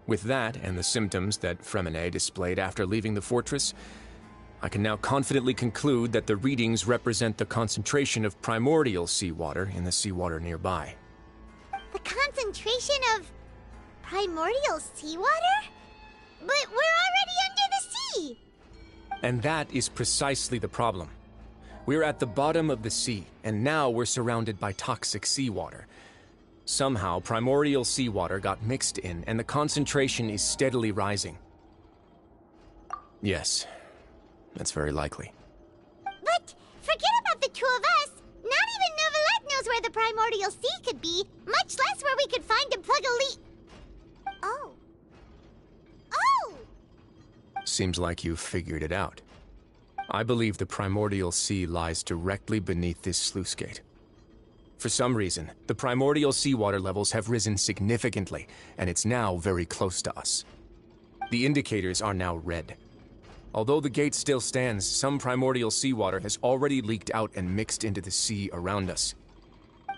With that, and the symptoms that Fremine displayed after leaving the fortress, I can now confidently conclude that the readings represent the concentration of primordial seawater in the seawater nearby. The concentration of primordial seawater? But we're already under the sea! And that is precisely the problem. We're at the bottom of the sea, and now we're surrounded by toxic seawater. Somehow, primordial seawater got mixed in, and the concentration is steadily rising. Yes, that's very likely. But forget about the two of us! Not even Novelette knows where the primordial sea could be, much less where we could find and plug a leak. Oh. Oh! Seems like you've figured it out. I believe the primordial sea lies directly beneath this sluice gate. For some reason, the primordial seawater levels have risen significantly, and it's now very close to us. The indicators are now red. Although the gate still stands, some primordial seawater has already leaked out and mixed into the sea around us.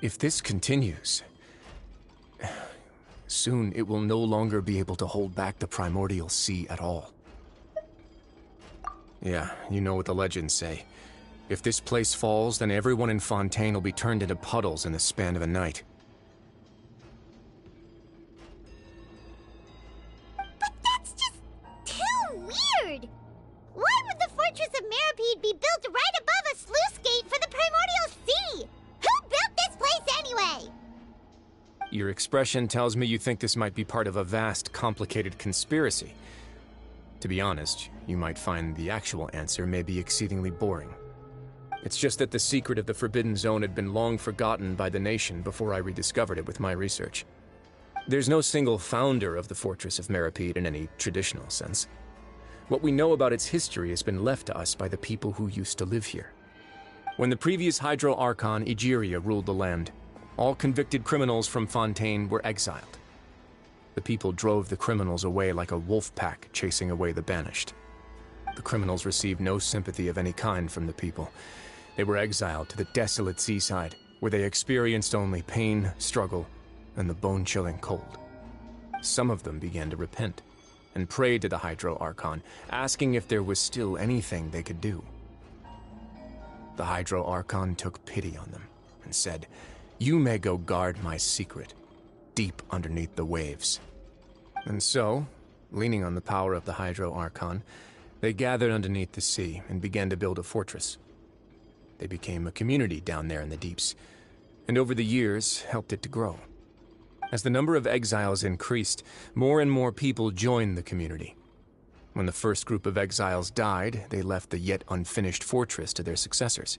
If this continues, Soon it will no longer be able to hold back the primordial sea at all. Yeah, you know what the legends say. If this place falls, then everyone in Fontaine will be turned into puddles in the span of a night. But that's just too weird! Why would the Fortress of Meripede be built right above a sluice gate for the Primordial Sea? Who built this place anyway? Your expression tells me you think this might be part of a vast, complicated conspiracy. To be honest, you might find the actual answer may be exceedingly boring. It's just that the secret of the Forbidden Zone had been long forgotten by the nation before I rediscovered it with my research. There's no single founder of the Fortress of Meripede in any traditional sense. What we know about its history has been left to us by the people who used to live here. When the previous Hydro Archon, Egeria, ruled the land, all convicted criminals from Fontaine were exiled. The people drove the criminals away like a wolf pack chasing away the banished. The criminals received no sympathy of any kind from the people. They were exiled to the desolate seaside, where they experienced only pain, struggle, and the bone-chilling cold. Some of them began to repent, and prayed to the Hydro Archon, asking if there was still anything they could do. The Hydro Archon took pity on them, and said, "You may go guard my secret, deep underneath the waves." And so, leaning on the power of the Hydro Archon, they gathered underneath the sea and began to build a fortress. They became a community down there in the deeps, and over the years helped it to grow. As the number of exiles increased, more and more people joined the community. When the first group of exiles died, they left the yet unfinished fortress to their successors.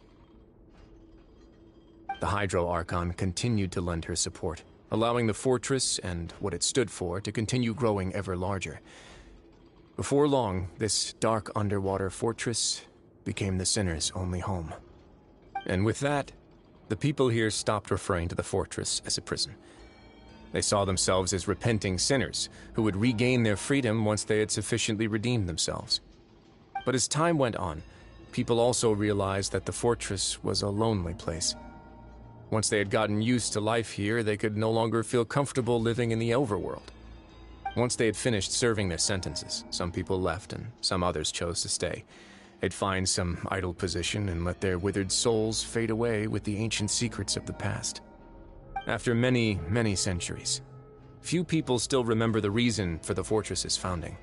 The Hydro Archon continued to lend her support, allowing the fortress and what it stood for to continue growing ever larger. Before long, this dark underwater fortress became the sinner's only home. And with that, the people here stopped referring to the fortress as a prison. They saw themselves as repenting sinners who would regain their freedom once they had sufficiently redeemed themselves. But as time went on, people also realized that the fortress was a lonely place. Once they had gotten used to life here, they could no longer feel comfortable living in the overworld. Once they had finished serving their sentences, some people left and some others chose to stay. They'd find some idle position and let their withered souls fade away with the ancient secrets of the past. After many, many centuries, few people still remember the reason for the fortress's founding.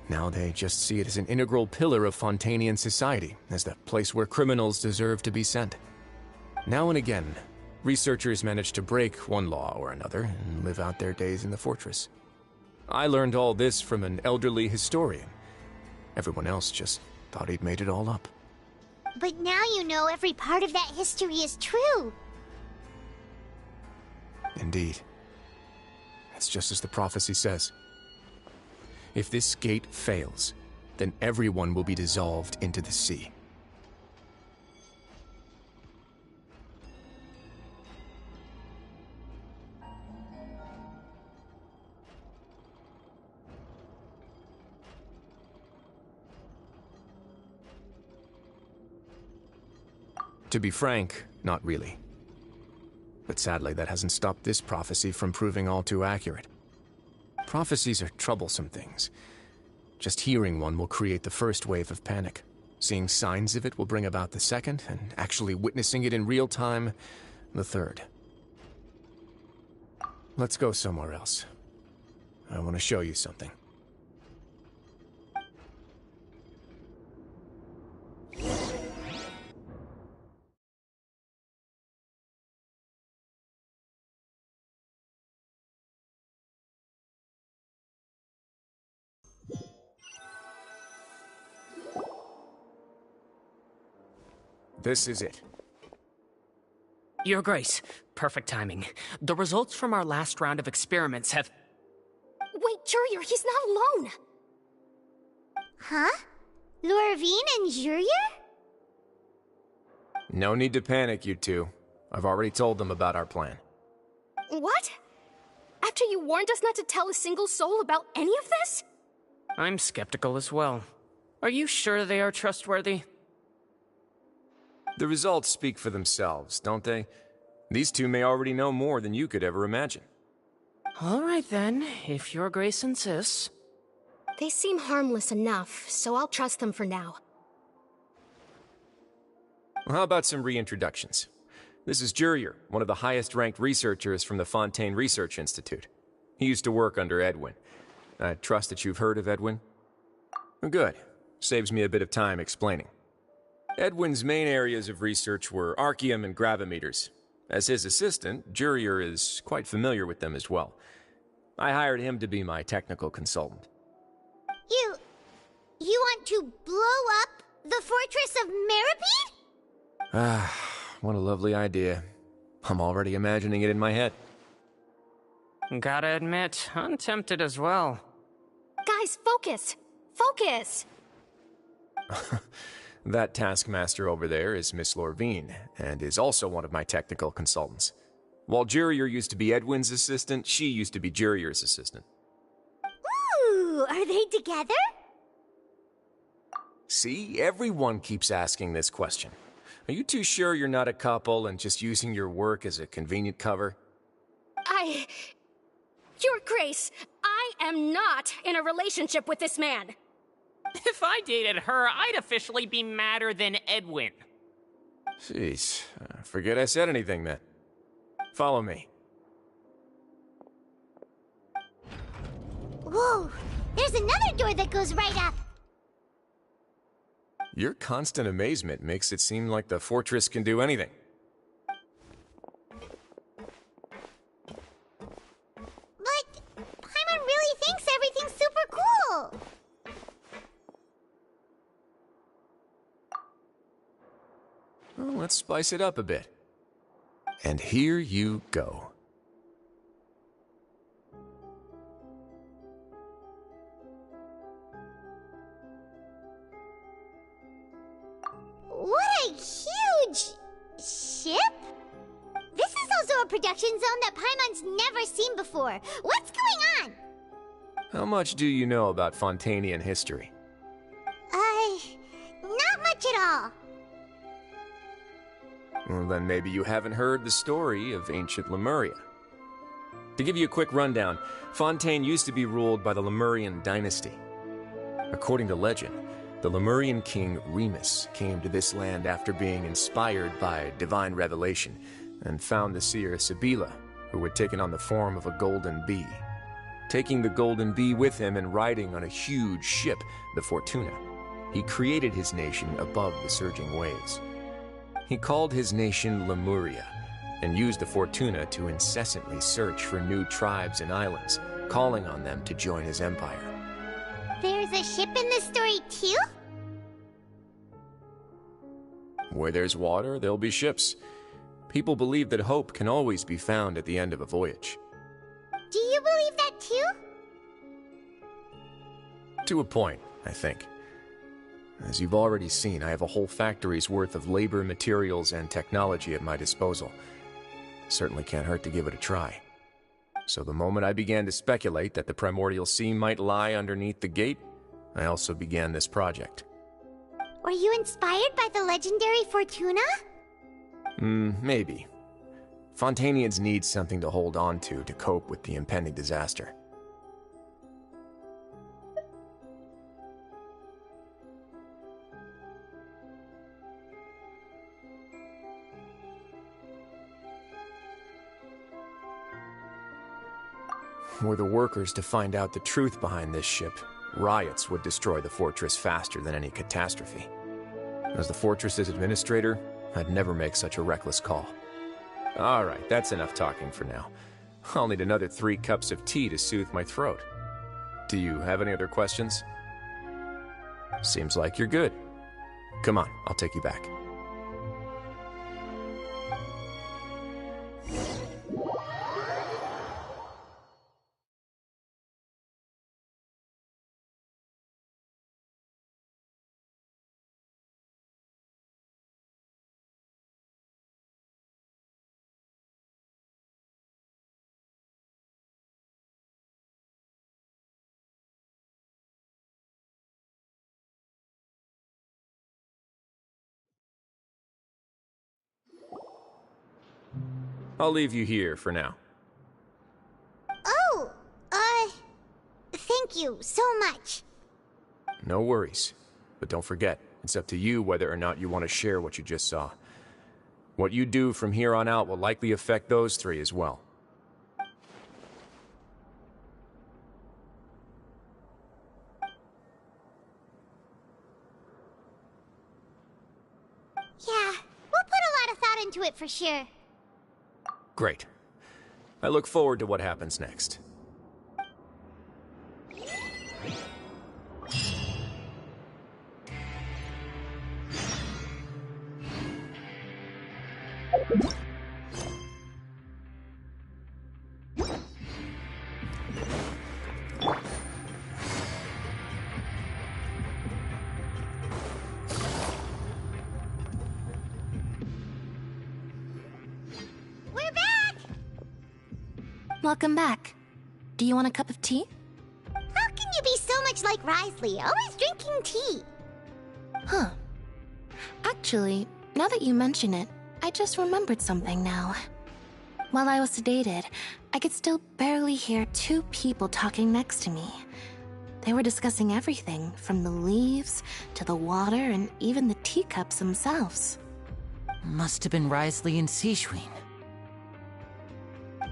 Now they just see it as an integral pillar of Fontainian society, as the place where criminals deserve to be sent. Now and again, researchers manage to break one law or another and live out their days in the fortress. I learned all this from an elderly historian. Everyone else just thought he'd made it all up. But now you know every part of that history is true. Indeed. It's just as the prophecy says. If this gate fails, then everyone will be dissolved into the sea. To be frank, not really. But sadly, that hasn't stopped this prophecy from proving all too accurate. Prophecies are troublesome things. Just hearing one will create the first wave of panic. Seeing signs of it will bring about the second, and actually witnessing it in real time, the third. Let's go somewhere else. I want to show you something. This is it. Your Grace, perfect timing. The results from our last round of experiments have... Wait, Jurier, he's not alone! Huh? Lorvine and Jurier? No need to panic, you two. I've already told them about our plan. What? After you warned us not to tell a single soul about any of this? I'm skeptical as well. Are you sure they are trustworthy? The results speak for themselves, don't they? These two may already know more than you could ever imagine. All right then, if your grace insists. They seem harmless enough, so I'll trust them for now. Well, how about some reintroductions? This is Jurier, one of the highest-ranked researchers from the Fontaine Research Institute. He used to work under Edwin. I trust that you've heard of Edwin? Good. Saves me a bit of time explaining. Edwin's main areas of research were archaeum and gravimeters. As his assistant, Jurier is quite familiar with them as well. I hired him to be my technical consultant. You want to blow up the fortress of Meripede? Ah, what a lovely idea. I'm already imagining it in my head. Gotta admit, I'm tempted as well. Guys, focus! Focus! That taskmaster over there is Miss Lorvine, and is also one of my technical consultants. While Jurier used to be Edwin's assistant, she used to be Jurier's assistant. Ooh, are they together? See, everyone keeps asking this question. Are you too sure you're not a couple and just using your work as a convenient cover? Your Grace, I am not in a relationship with this man. If I dated her, I'd officially be madder than Edwin. Jeez, forget I said anything then. Follow me. Whoa, there's another door that goes right up. Your constant amazement makes it seem like the fortress can do anything. But Paimon really thinks everything's super cool. Well, let's spice it up a bit. And here you go. What a huge ship! This is also a production zone that Paimon's never seen before. What's going on? How much do you know about Fontanian history? Not much at all. Well, then maybe you haven't heard the story of ancient Lemuria. To give you a quick rundown, Fontaine used to be ruled by the Lemurian dynasty. According to legend, the Lemurian king Remus came to this land after being inspired by divine revelation and found the seer Sibila, who had taken on the form of a golden bee. Taking the golden bee with him and riding on a huge ship, the Fortuna, he created his nation above the surging waves. He called his nation Lemuria and used the Fortuna to incessantly search for new tribes and islands, calling on them to join his empire. There's a ship in this story too? Where there's water, there'll be ships. People believe that hope can always be found at the end of a voyage. Do you believe that too? To a point, I think. As you've already seen, I have a whole factory's worth of labor, materials, and technology at my disposal. Certainly can't hurt to give it a try. So the moment I began to speculate that the primordial sea might lie underneath the gate, I also began this project. Were you inspired by the legendary Fortuna? Maybe. Fontanians need something to hold on to cope with the impending disaster. Were the workers to find out the truth behind this ship, riots would destroy the fortress faster than any catastrophe. As the fortress's administrator, I'd never make such a reckless call. Alright, that's enough talking for now. I'll need another 3 cups of tea to soothe my throat. Do you have any other questions? Seems like you're good. Come on, I'll take you back. I'll leave you here for now. thank you so much. No worries. But don't forget, it's up to you whether or not you want to share what you just saw. What you do from here on out will likely affect those three as well. Yeah, we'll put a lot of thought into it for sure. Great. I look forward to what happens next. We're back! Welcome back. Do you want a cup of tea? How can you be so much like Risley, always drinking tea? Huh. Actually, now that you mention it, I just remembered something now. While I was sedated, I could still barely hear two people talking next to me. They were discussing everything, from the leaves to the water and even the teacups themselves. Must have been Risley and Sijuin.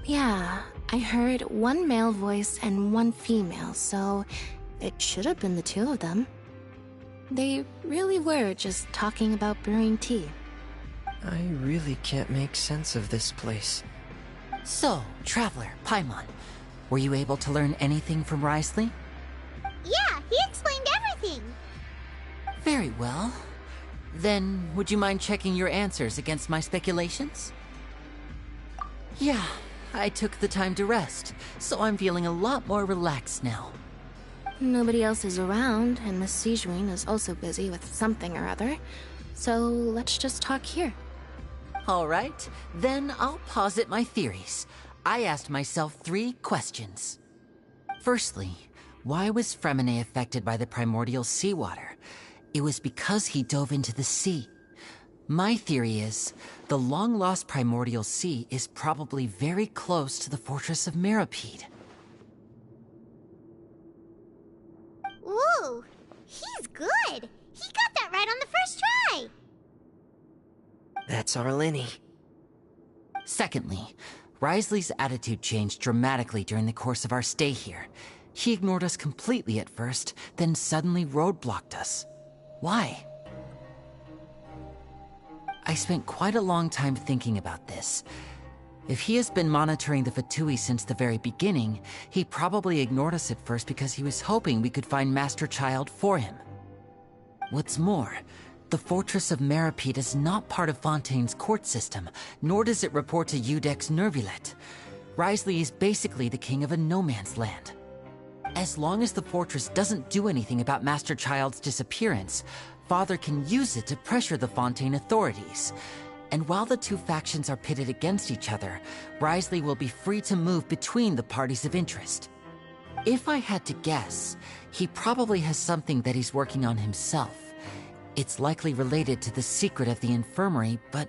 Yeah, I heard one male voice and one female, so it should have been the two of them. They really were just talking about brewing tea. I really can't make sense of this place. So, Traveler, Paimon, were you able to learn anything from Risley? Yeah, he explained everything. Very well. Then, would you mind checking your answers against my speculations? Yeah, I took the time to rest, so I'm feeling a lot more relaxed now. Nobody else is around, and Miss Sijuin is also busy with something or other, so let's just talk here. All right, then I'll posit my theories. I asked myself 3 questions. Firstly, why was Fremine affected by the primordial seawater? It was because he dove into the sea. My theory is, the long-lost primordial sea is probably very close to the fortress of Meripede. Ooh, he's good. He got that right on the first try. That's Arlini. Secondly, Risley's attitude changed dramatically during the course of our stay here. He ignored us completely at first, then suddenly roadblocked us. Why? I spent quite a long time thinking about this. If he has been monitoring the Fatui since the very beginning, he probably ignored us at first because he was hoping we could find Master Child for him. What's more, the Fortress of Meripede is not part of Fontaine's court system, nor does it report to Udex Nervulet. Risley is basically the king of a no-man's land. As long as the fortress doesn't do anything about Master Child's disappearance, Father can use it to pressure the Fontaine authorities. And while the two factions are pitted against each other, Risley will be free to move between the parties of interest. If I had to guess, he probably has something that he's working on himself. It's likely related to the secret of the infirmary, but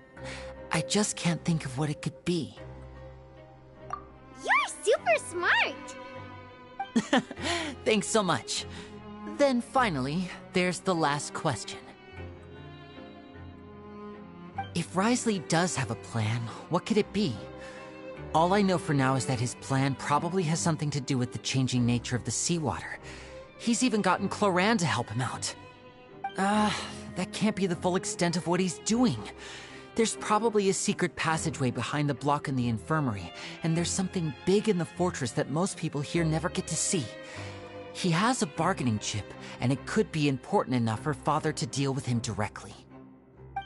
I just can't think of what it could be. You're super smart. Thanks so much. Then finally, there's the last question. If Risley does have a plan, what could it be? All I know for now is that his plan probably has something to do with the changing nature of the seawater. He's even gotten Cloran to help him out. That can't be the full extent of what he's doing. There's probably a secret passageway behind the block in the infirmary, and there's something big in the fortress that most people here never get to see. He has a bargaining chip, and it could be important enough for Father to deal with him directly.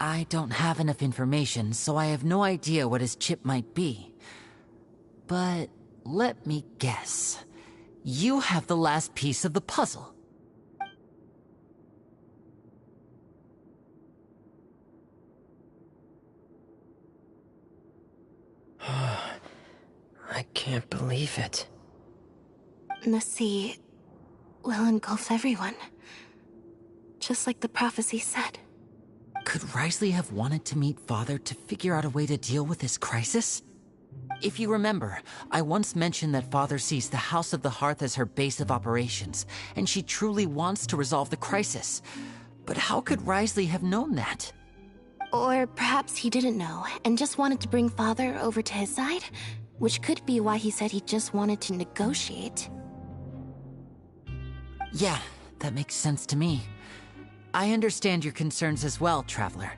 I don't have enough information, so I have no idea what his chip might be. But let me guess. You have the last piece of the puzzle. I can't believe it. The sea will engulf everyone. Just like the prophecy said. Could Risley have wanted to meet Father to figure out a way to deal with this crisis? If you remember, I once mentioned that Father sees the House of the Hearth as her base of operations, and she truly wants to resolve the crisis. But how could Wriothesley have known that? Or perhaps he didn't know, and just wanted to bring Father over to his side? Which could be why he said he just wanted to negotiate. Yeah, that makes sense to me. I understand your concerns as well, Traveler.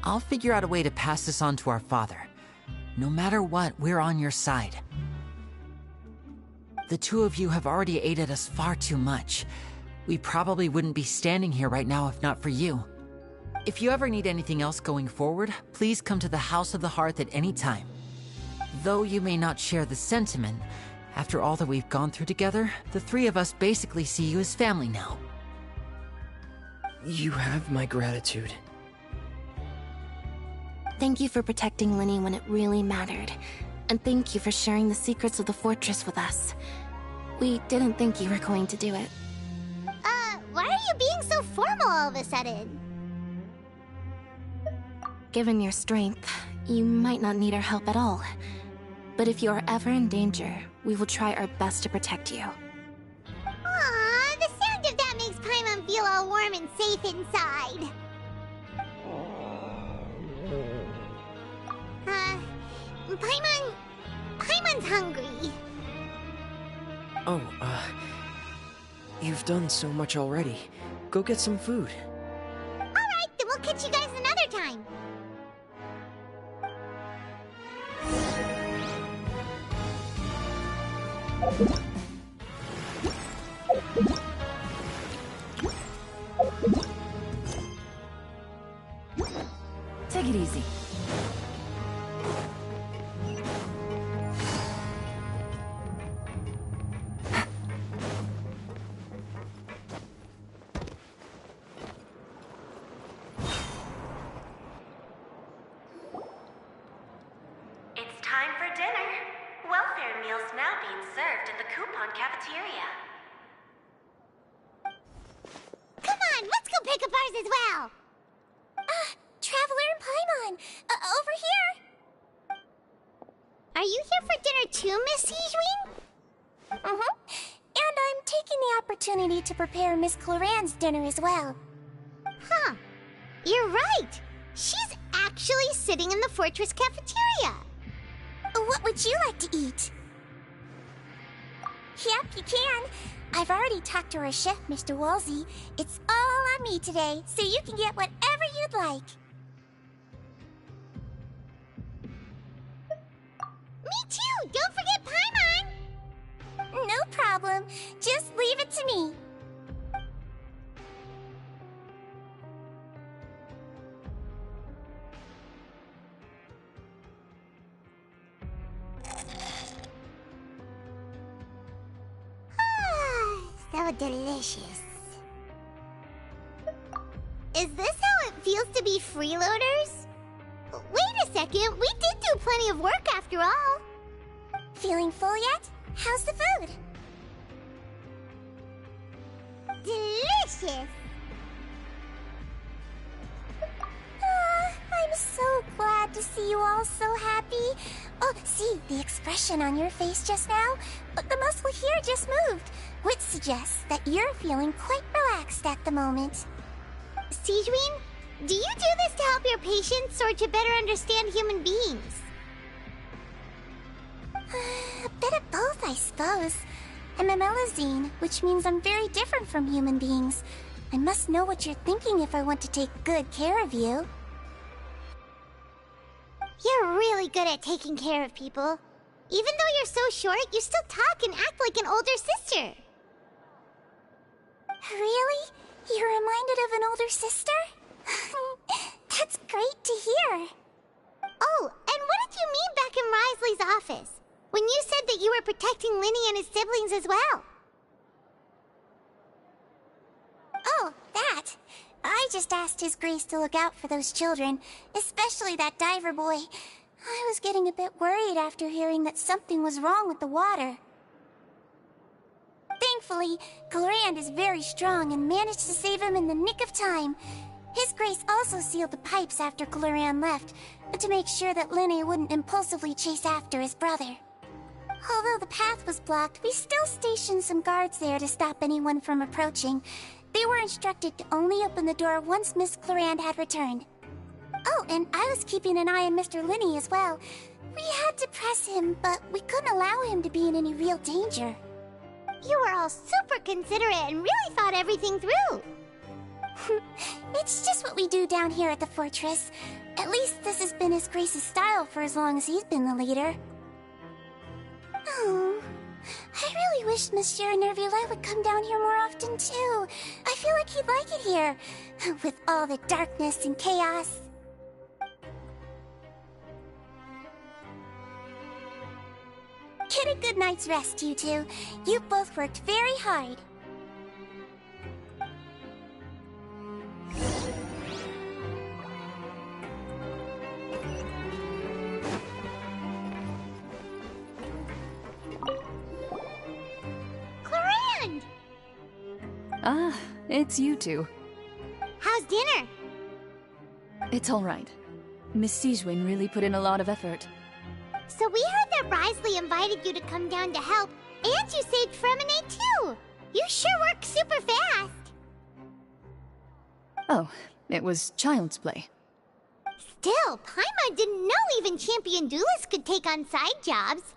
I'll figure out a way to pass this on to our father. No matter what, we're on your side. The two of you have already aided us far too much. We probably wouldn't be standing here right now if not for you. If you ever need anything else going forward, please come to the House of the Hearth at any time. Though you may not share the sentiment, after all that we've gone through together, the three of us basically see you as family now. You have my gratitude. Thank you for protecting Linny when it really mattered. And thank you for sharing the secrets of the fortress with us. We didn't think you were going to do it. Why are you being so formal all of a sudden? Given your strength, you might not need our help at all. But if you are ever in danger, we will try our best to protect you. Aww, the sound of that makes Paimon feel all warm and safe inside. Paimon's hungry. Oh, you've done so much already. Go get some food. Alright, then we'll catch you guys another time. Take it easy. It's time for dinner. Welfare meals now being served in the coupon cafeteria. Come on, let's go pick up ours as well. Traveler and Paimon, over here. Are you here for dinner too, Miss Sijween? Mm-hmm. And I'm taking the opportunity to prepare Miss Cloran's dinner as well. Huh. You're right. She's actually sitting in the fortress cafeteria. What would you like to eat? Yep, you can. I've already talked to our chef, Mr. Wolsey. It's all on me today, so you can get whatever you'd like. Me too! Don't forget Paimon! No problem. Just leave it to me. So delicious. Is this how it feels to be freeloaders? Wait a second, we did do plenty of work after all. Feeling full yet? How's the food? Delicious! I'm so glad to see you all so happy. Oh, see, the expression on your face just now? The muscle here just moved, which suggests that you're feeling quite relaxed at the moment. Sijween, do you do this to help your patients or to better understand human beings? A bit of both, I suppose. I'm a Melazine, which means I'm very different from human beings. I must know what you're thinking if I want to take good care of you. You're really good at taking care of people. Even though you're so short, you still talk and act like an older sister. Really? You're reminded of an older sister? That's great to hear. Oh, and what did you mean back in Wriothesley's office? When you said that you were protecting Linny and his siblings as well? Oh, that. I just asked His Grace to look out for those children, especially that diver boy. I was getting a bit worried after hearing that something was wrong with the water. Thankfully, Cloran is very strong and managed to save him in the nick of time. His Grace also sealed the pipes after Gloran left, to make sure that Linne wouldn't impulsively chase after his brother. Although the path was blocked, we still stationed some guards there to stop anyone from approaching. They were instructed to only open the door once Miss Gloran had returned. Oh, and I was keeping an eye on Mr. Linne as well. We had to press him, but we couldn't allow him to be in any real danger. You were all super considerate and really thought everything through. It's just what we do down here at the fortress. At least this has been His Grace's style for as long as he's been the leader. Oh, I really wish Monsieur Nervula would come down here more often too. I feel like he'd like it here, with all the darkness and chaos. Get a good night's rest, you two. You've both worked very hard. Clorinde! Ah, it's you two. How's dinner? It's all right. Miss Sigewinne really put in a lot of effort. So we heard that Wriothesley invited you to come down to help, and you saved Fremonade too! You sure work super fast! Oh, it was child's play. Still, Paimon didn't know even champion duelists could take on side jobs.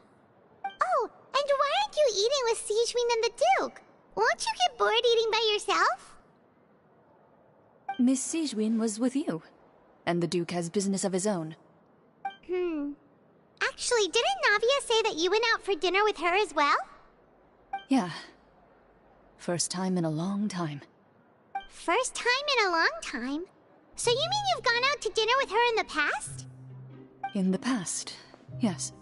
Oh, and why aren't you eating with Sigewinne and the Duke? Won't you get bored eating by yourself? Miss Sigewinne was with you, and the Duke has business of his own. Actually, didn't Navia say that you went out for dinner with her as well? Yeah. First time in a long time. First time in a long time? So you mean you've gone out to dinner with her in the past? In the past, yes.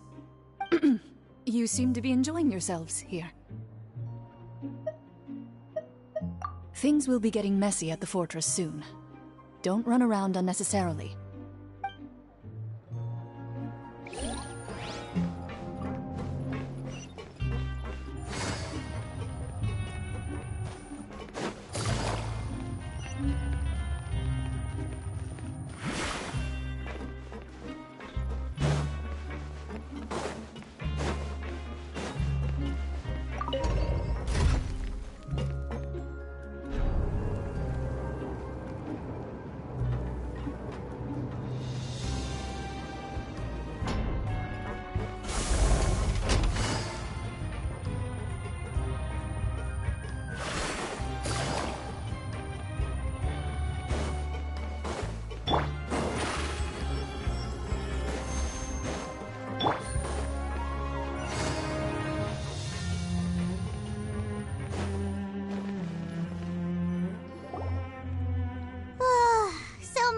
You seem to be enjoying yourselves here. Things will be getting messy at the fortress soon. Don't run around unnecessarily.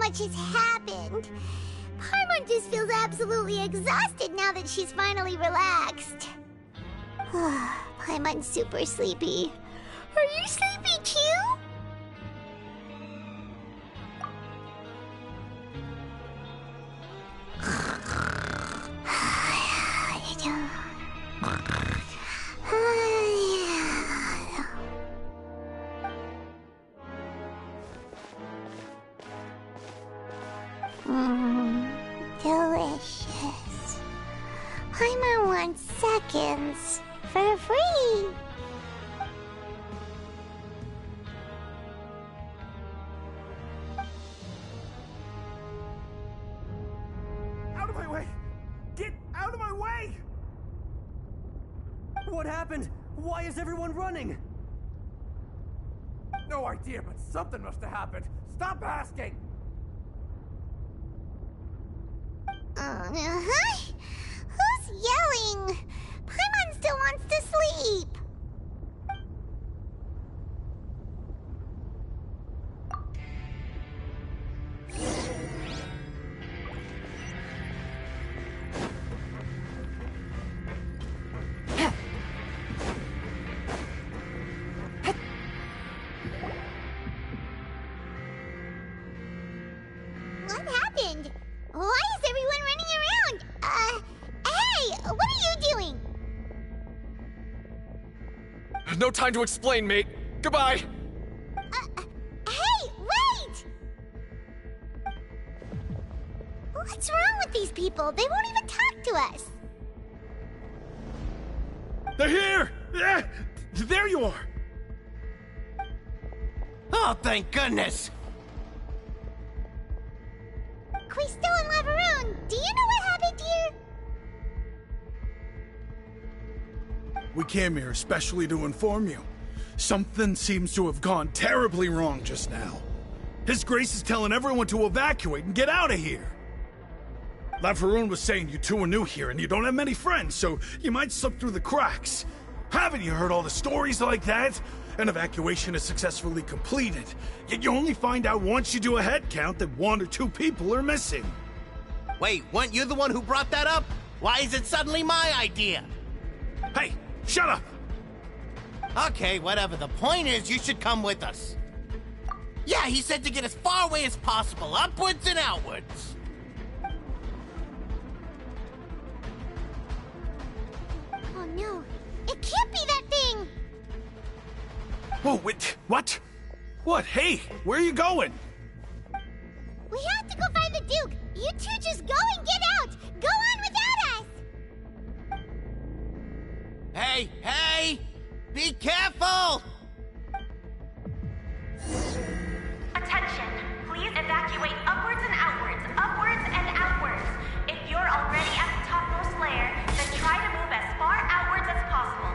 Much has happened. Paimon just feels absolutely exhausted now that she's finally relaxed. Paimon's super sleepy. Are you sleepy too? Delicious. Paimon wants seconds for free. Out of my way! Get out of my way! What happened? Why is everyone running? No idea, but something must have happened. Stop asking! Who's yelling? Paimon still wants to sleep. What happened? Why is everyone running around? Hey! What are you doing? No time to explain, mate. Goodbye! Hey, wait! these people. They won't even talk to us. They're here! There you are! Oh, thank goodness! Quisto and Lavaroon, do you know what happened here? We came here especially to inform you. Something seems to have gone terribly wrong just now. His Grace is telling everyone to evacuate and get out of here. Lavaroon was saying you two are new here and you don't have many friends, so you might slip through the cracks. Haven't you heard all the stories like that? An evacuation is successfully completed, yet you only find out once you do a head count that 1 or 2 people are missing. Wait, weren't you the one who brought that up? Why is it suddenly my idea? Hey, shut up! Okay, whatever. The point is, you should come with us. Yeah, he said to get as far away as possible, upwards and outwards. Oh no, it can't be that thing! Whoa, wait, what? What? Hey, where are you going? We have to go find the Duke! You two just go and get out! Go on without us! Hey, hey! Be careful! Attention! Please evacuate upwards and outwards, upwards and outwards. If you're already at the topmost layer, then try to move as far outwards as possible.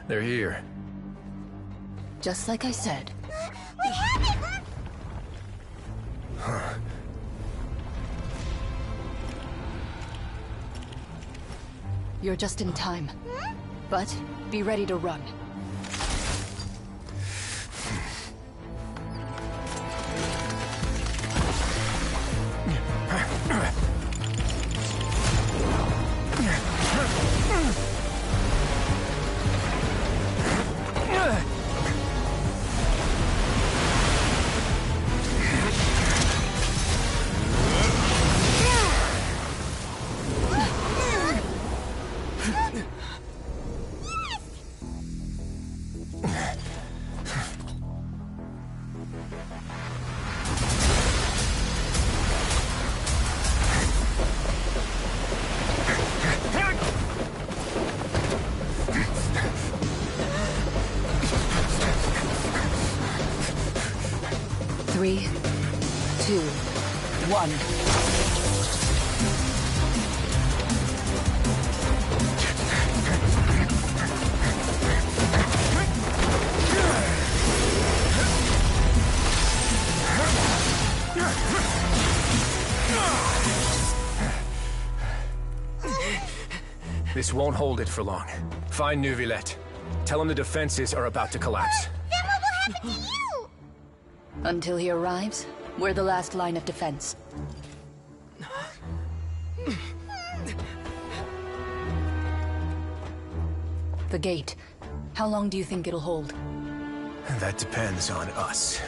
They're here. Just like I said. What happened? Huh. You're just in time. But be ready to run. Three, 2, 1. This won't hold it for long. Find Neuvillette. Tell him the defenses are about to collapse. Then what will happen to you? Until he arrives, we're the last line of defense. The gate. How long do you think it'll hold? That depends on us.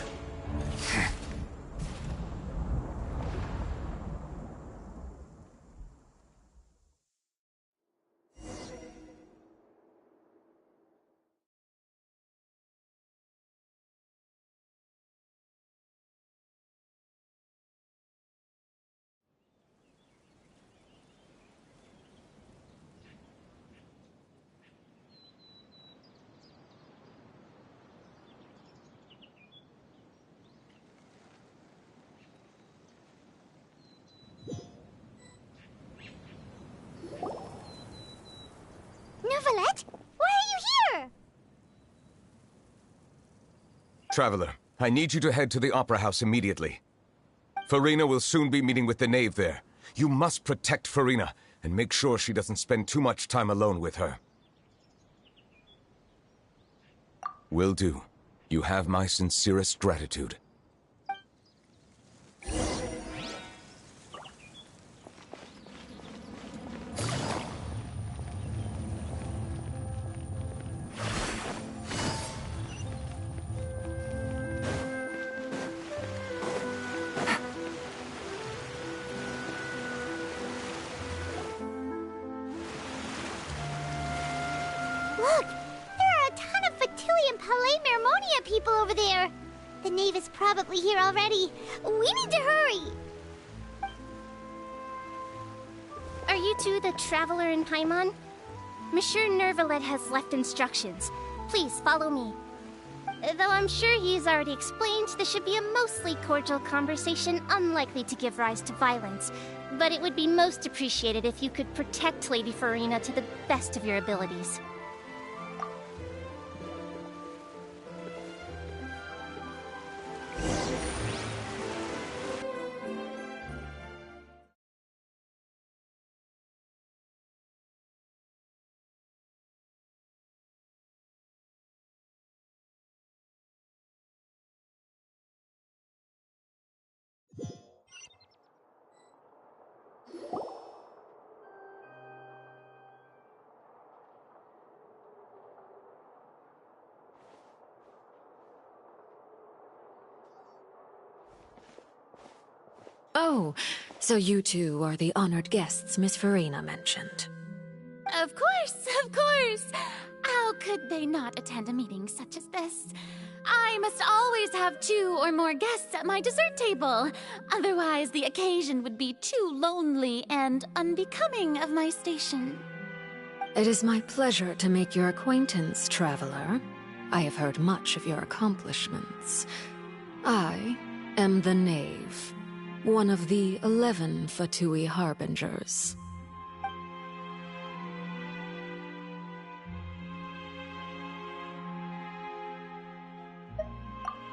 Neuvillette? Why are you here? Traveler, I need you to head to the Opera House immediately. Farina will soon be meeting with the Knave there. You must protect Farina, and make sure she doesn't spend too much time alone with her. Will do. You have my sincerest gratitude. Look! There are a ton of Fatui and Palais Mermonia people over there! The knave is probably here already. We need to hurry! Are you two the Traveler in Paimon? Monsieur Nervalet has left instructions. Please follow me. Though I'm sure he's already explained, this should be a mostly cordial conversation, unlikely to give rise to violence. But it would be most appreciated if you could protect Lady Farina to the best of your abilities. Oh, so you two are the honored guests Miss Farina mentioned. Of course, of course! How could they not attend a meeting such as this? I must always have 2 or more guests at my dessert table. Otherwise, the occasion would be too lonely and unbecoming of my station. It is my pleasure to make your acquaintance, traveler. I have heard much of your accomplishments. I am the Knave, one of the 11 Fatui Harbingers.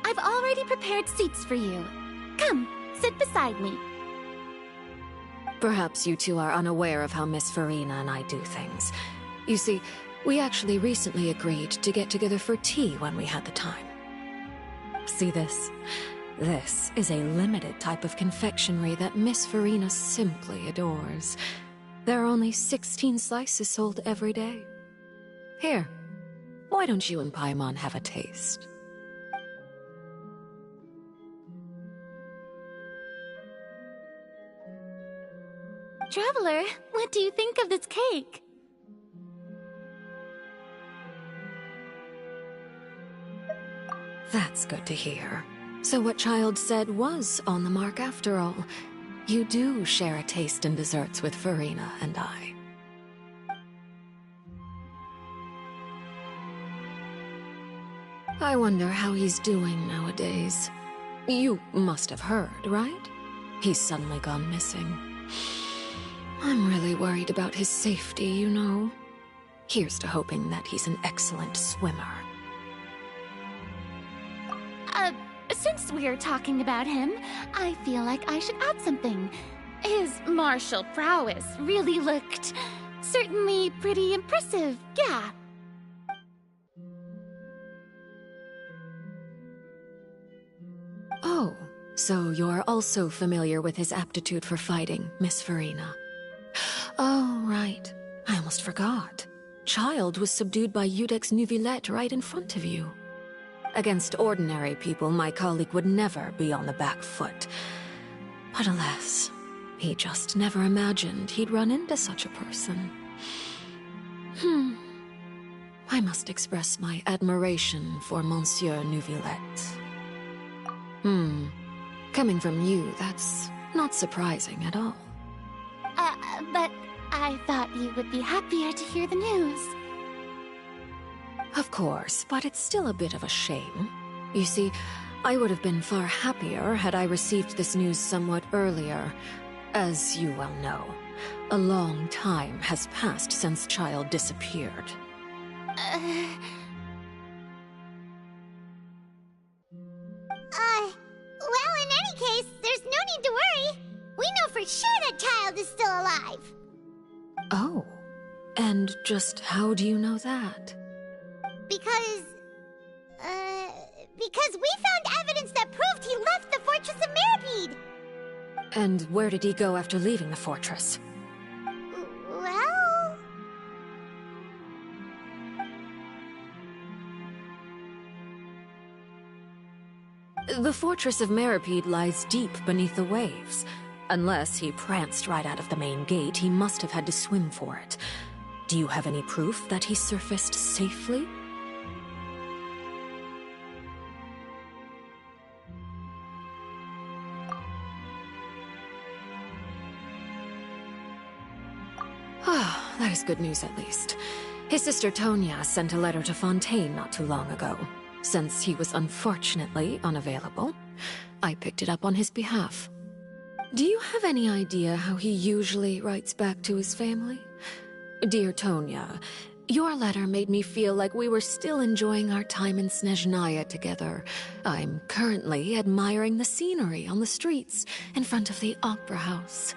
I've already prepared seats for you. Come, sit beside me. Perhaps you two are unaware of how Miss Farina and I do things. You see, we actually recently agreed to get together for tea when we had the time. See this? This is a limited type of confectionery that Miss Farina simply adores. There are only 16 slices sold every day. Here, why don't you and Paimon have a taste? Traveler, what do you think of this cake? That's good to hear. So what Child said was on the mark after all. You do share a taste in desserts with Farina and I. I wonder how he's doing nowadays. You must have heard, right? He's suddenly gone missing. I'm really worried about his safety, you know. Here's to hoping that he's an excellent swimmer. Since we're talking about him, I feel like I should add something. His martial prowess really looked certainly pretty impressive, yeah. Oh, so you're also familiar with his aptitude for fighting, Miss Farina. Oh, right. I almost forgot. Child was subdued by Udex Nuvillette right in front of you. Against ordinary people, my colleague would never be on the back foot. But alas, he just never imagined he'd run into such a person. I must express my admiration for Monsieur Nuvillette. Coming from you, that's not surprising at all. But I thought you would be happier to hear the news. Of course, but it's still a bit of a shame. You see, I would have been far happier had I received this news somewhat earlier. As you well know, a long time has passed since Child disappeared. Well, in any case, there's no need to worry. We know for sure that Child is still alive. Oh, and just how do you know that? Because... Because we found evidence that proved he left the Fortress of Mirapede! And where did he go after leaving the fortress? Well... The Fortress of Mirapede lies deep beneath the waves. Unless he pranced right out of the main gate, he must have had to swim for it. Do you have any proof that he surfaced safely? Ah, that is good news at least. His sister Tonya sent a letter to Fontaine not too long ago. Since he was unfortunately unavailable, I picked it up on his behalf. Do you have any idea how he usually writes back to his family? Dear Tonya, your letter made me feel like we were still enjoying our time in Snezhnaya together. I'm currently admiring the scenery on the streets in front of the Opera House.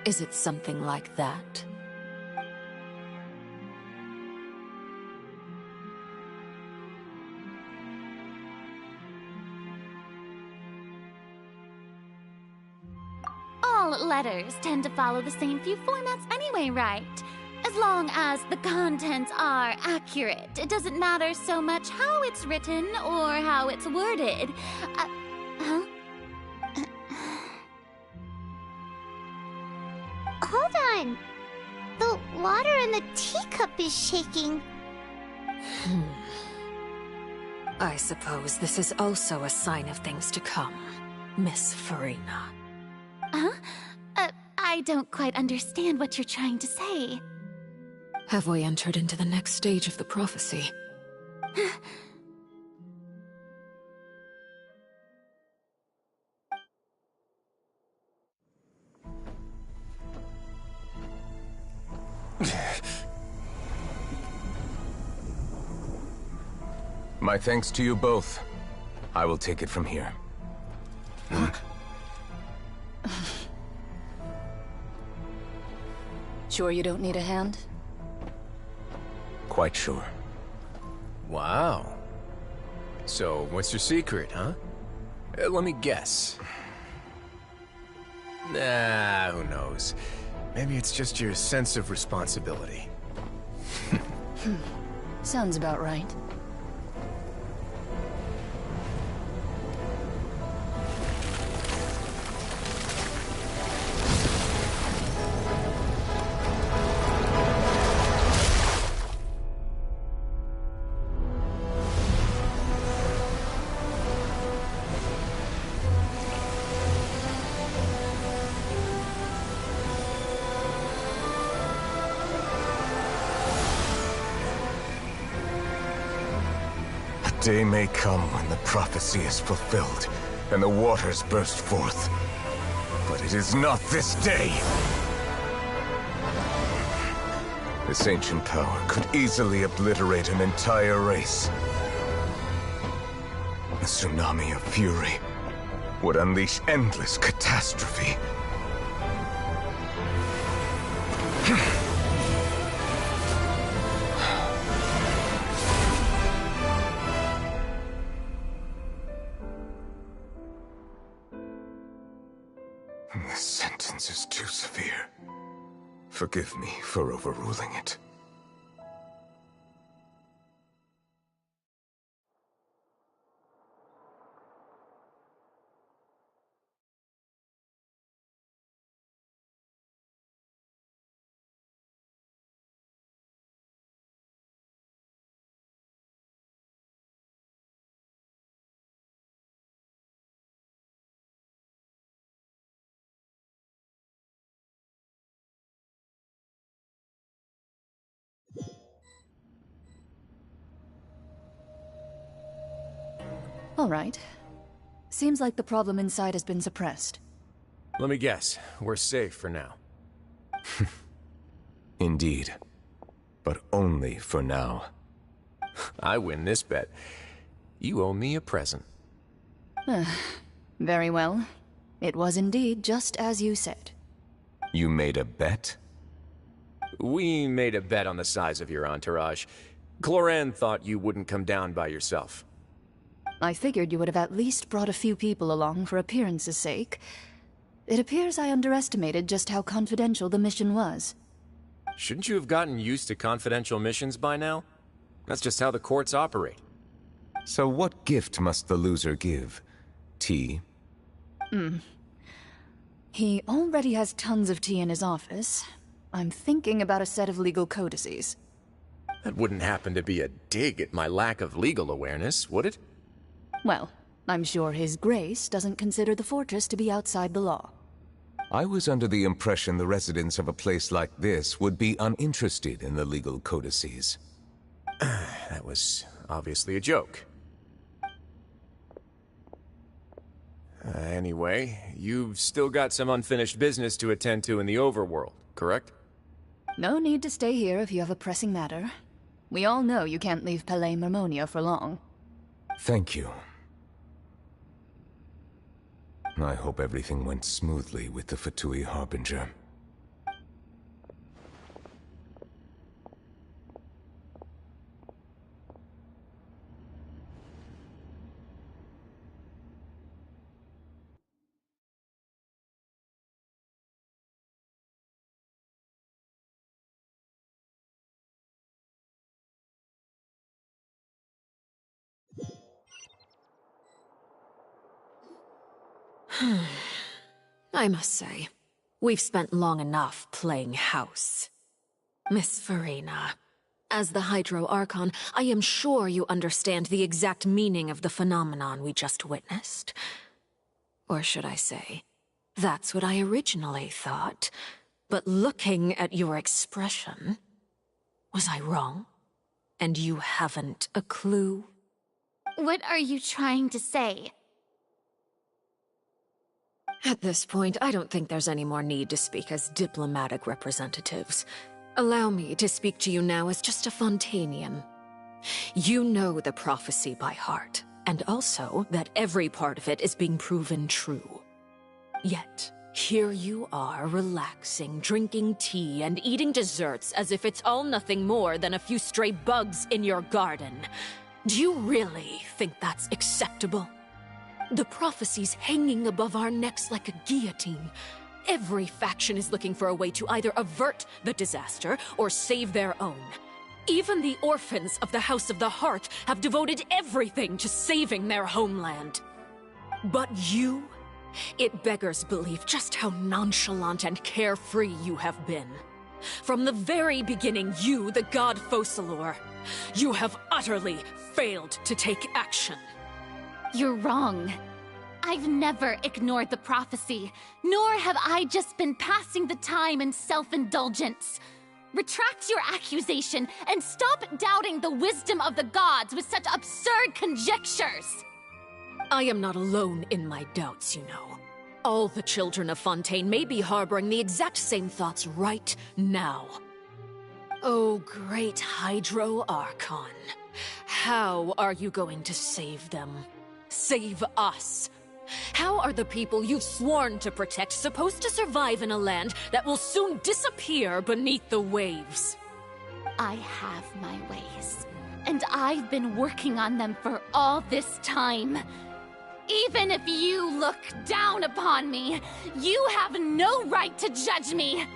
Is it something like that? All letters tend to follow the same few formats anyway, right? As long as the contents are accurate, it doesn't matter so much how it's written or how it's worded. Huh? Hold on. The water in the teacup is shaking. I suppose this is also a sign of things to come, Miss Farina. Huh? I don't quite understand what you're trying to say. Have we entered into the next stage of the prophecy? My thanks to you both. I will take it from here. Sure you don't need a hand? Quite sure. Wow. So, what's your secret, huh? Let me guess. Nah, who knows? Maybe it's just your sense of responsibility. Sounds about right. Day may come when the prophecy is fulfilled, and the waters burst forth. But it is not this day! This ancient power could easily obliterate an entire race. A tsunami of fury would unleash endless catastrophe. This sentence is too severe. Forgive me for overruling it. All right. Seems like the problem inside has been suppressed. Let me guess. We're safe for now. Indeed. But only for now. I win this bet. You owe me a present. Very well. It was indeed just as you said. You made a bet? We made a bet on the size of your entourage. Cloran thought you wouldn't come down by yourself. I figured you would have at least brought a few people along for appearance's sake. It appears I underestimated just how confidential the mission was. Shouldn't you have gotten used to confidential missions by now? That's just how the courts operate. So what gift must the loser give? Tea? He already has tons of tea in his office. I'm thinking about a set of legal codices. That wouldn't happen to be a dig at my lack of legal awareness, would it? Well, I'm sure His Grace doesn't consider the fortress to be outside the law. I was under the impression the residents of a place like this would be uninterested in the legal codices. That was obviously a joke. Anyway, you've still got some unfinished business to attend to in the overworld, correct? No need to stay here if you have a pressing matter. We all know you can't leave Palais Mermonia for long. Thank you. I hope everything went smoothly with the Fatui Harbinger. I must say, we've spent long enough playing house. Miss Farina, as the Hydro Archon, I am sure you understand the exact meaning of the phenomenon we just witnessed. Or should I say, that's what I originally thought. But looking at your expression, was I wrong? And you haven't a clue? What are you trying to say? At this point, I don't think there's any more need to speak as diplomatic representatives. Allow me to speak to you now as just a Fontainian. You know the prophecy by heart, and also that every part of it is being proven true. Yet, here you are, relaxing, drinking tea, and eating desserts as if it's all nothing more than a few stray bugs in your garden. Do you really think that's acceptable? The prophecy's hanging above our necks like a guillotine. Every faction is looking for a way to either avert the disaster or save their own. Even the orphans of the House of the Hearth have devoted everything to saving their homeland. But you? It beggars belief just how nonchalant and carefree you have been. From the very beginning, you, the god Focalor, you have utterly failed to take action. You're wrong. I've never ignored the prophecy, nor have I just been passing the time in self-indulgence. Retract your accusation and stop doubting the wisdom of the gods with such absurd conjectures. I am not alone in my doubts, you know. All the children of Fontaine may be harboring the exact same thoughts right now. Oh, great Hydro Archon. How are you going to save them? Save us? How are the people you've sworn to protect supposed to survive in a land that will soon disappear beneath the waves? I have my ways, and I've been working on them for all this time. Even if you look down upon me, you have no right to judge me.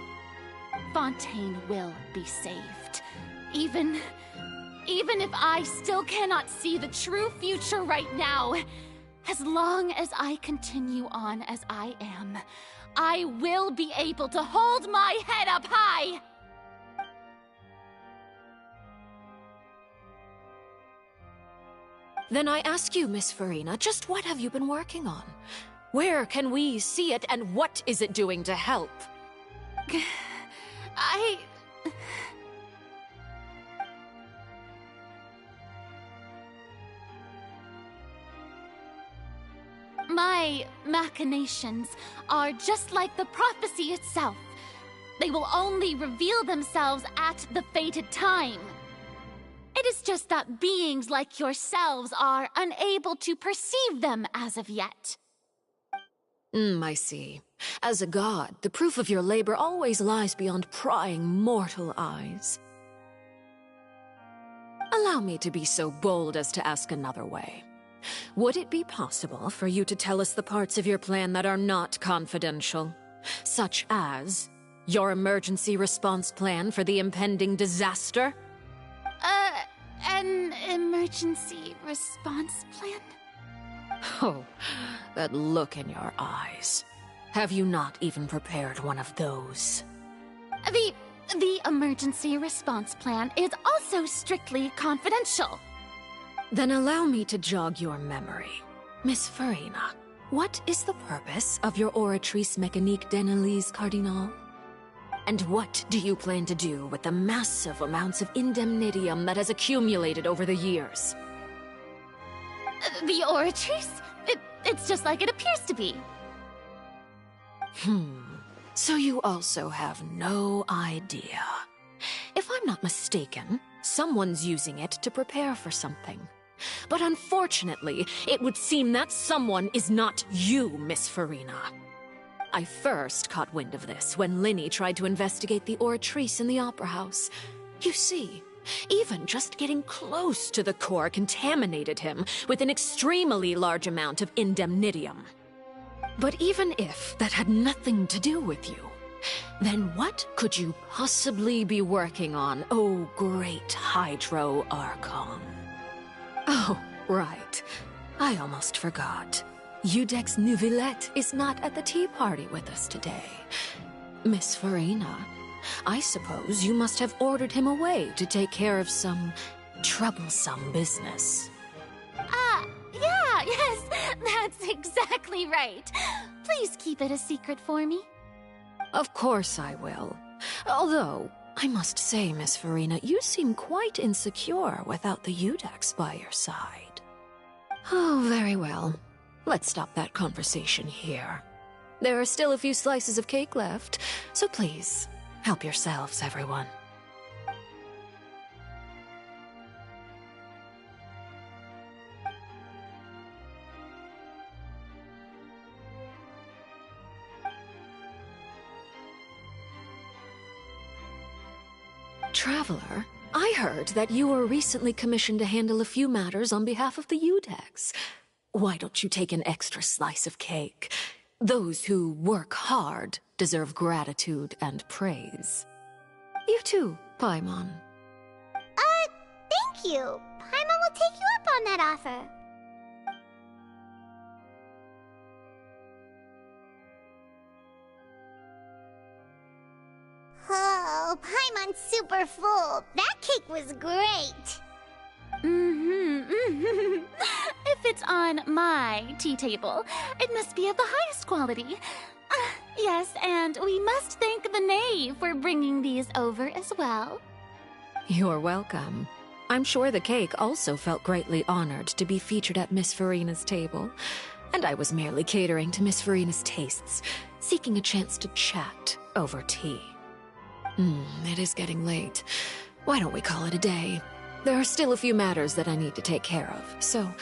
Fontaine will be saved. Even if I still cannot see the true future right now, as long as I continue on as I am, I will be able to hold my head up high! Then I ask you, Miss Farina, just what have you been working on? Where can we see it, and what is it doing to help? My machinations are just like the prophecy itself. They will only reveal themselves at the fated time. It is just that beings like yourselves are unable to perceive them as of yet. I see. As a god, the proof of your labor always lies beyond prying mortal eyes. Allow me to be so bold as to ask another way. Would it be possible for you to tell us the parts of your plan that are not confidential? Such as your emergency response plan for the impending disaster? An emergency response plan? Oh, that look in your eyes. Have you not even prepared one of those? The emergency response plan is also strictly confidential. Then allow me to jog your memory. Miss Farina, what is the purpose of your Oratrice Mécanique d'Analyse Cardinal? And what do you plan to do with the massive amounts of indemnitium that has accumulated over the years? The Oratrice? It's just like it appears to be. So you also have no idea. If I'm not mistaken, someone's using it to prepare for something. But unfortunately, it would seem that someone is not you, Miss Farina. I first caught wind of this when Linny tried to investigate the Oratrice in the Opera House. You see, even just getting close to the core contaminated him with an extremely large amount of indemnitium. But even if that had nothing to do with you, then what could you possibly be working on, oh great Hydro Archon? Oh, right. I almost forgot. Udex Neuvillette is not at the tea party with us today. Miss Farina, I suppose you must have ordered him away to take care of some troublesome business. Yeah, yes, that's exactly right. Please keep it a secret for me. Of course I will. Although, I must say, Miss Farina, you seem quite insecure without the Udex by your side. Oh, very well. Let's stop that conversation here. There are still a few slices of cake left, so please, help yourselves, everyone. Traveler, I heard that you were recently commissioned to handle a few matters on behalf of the Udex. Why don't you take an extra slice of cake? Those who work hard deserve gratitude and praise. You too, Paimon. Thank you. Paimon will take you up on that offer. Oh, Paimon's super full. That cake was great. If it's on my tea table, it must be of the highest quality. Yes, and we must thank the knave for bringing these over as well. You're welcome. I'm sure the cake also felt greatly honored to be featured at Miss Farina's table. And I was merely catering to Miss Farina's tastes, seeking a chance to chat over tea. It is getting late. Why don't we call it a day? There are still a few matters that I need to take care of, so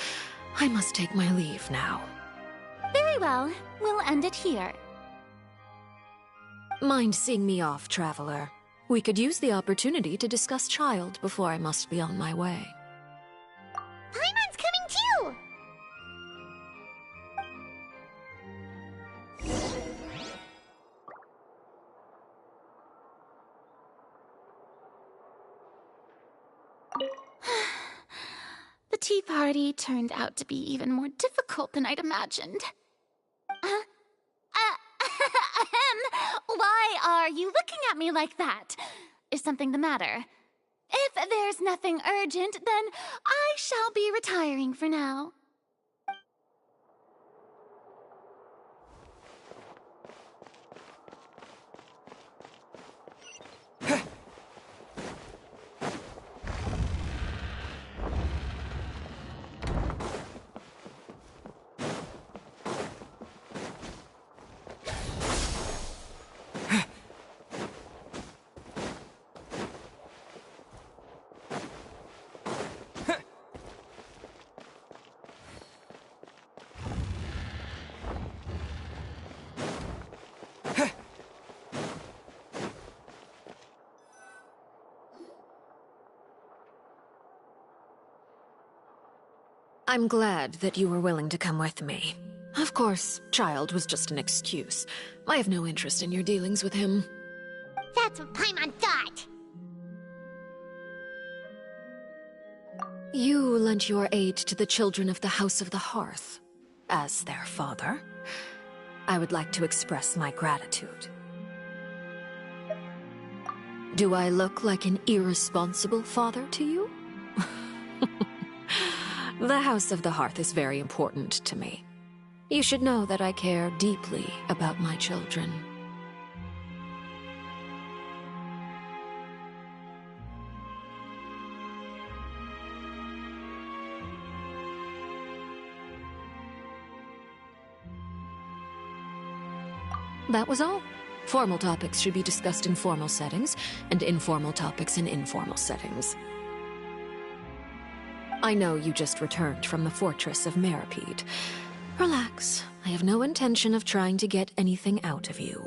I must take my leave now. Very well. We'll end it here. Mind seeing me off, Traveler? We could use the opportunity to discuss Child before I must be on my way. Paimon's coming too! The tea party turned out to be even more difficult than I'd imagined. Why are you looking at me like that? Is something the matter? If there's nothing urgent, then I shall be retiring for now. I'm glad that you were willing to come with me. Of course, child was just an excuse. I have no interest in your dealings with him. That's what Paimon thought. You lent your aid to the children of the House of the Hearth. As their father, I would like to express my gratitude. Do I look like an irresponsible father to you? The House of the Hearth is very important to me. You should know that I care deeply about my children. That was all. Formal topics should be discussed in formal settings, and informal topics in informal settings. I know you just returned from the fortress of Meripede. Relax. I have no intention of trying to get anything out of you.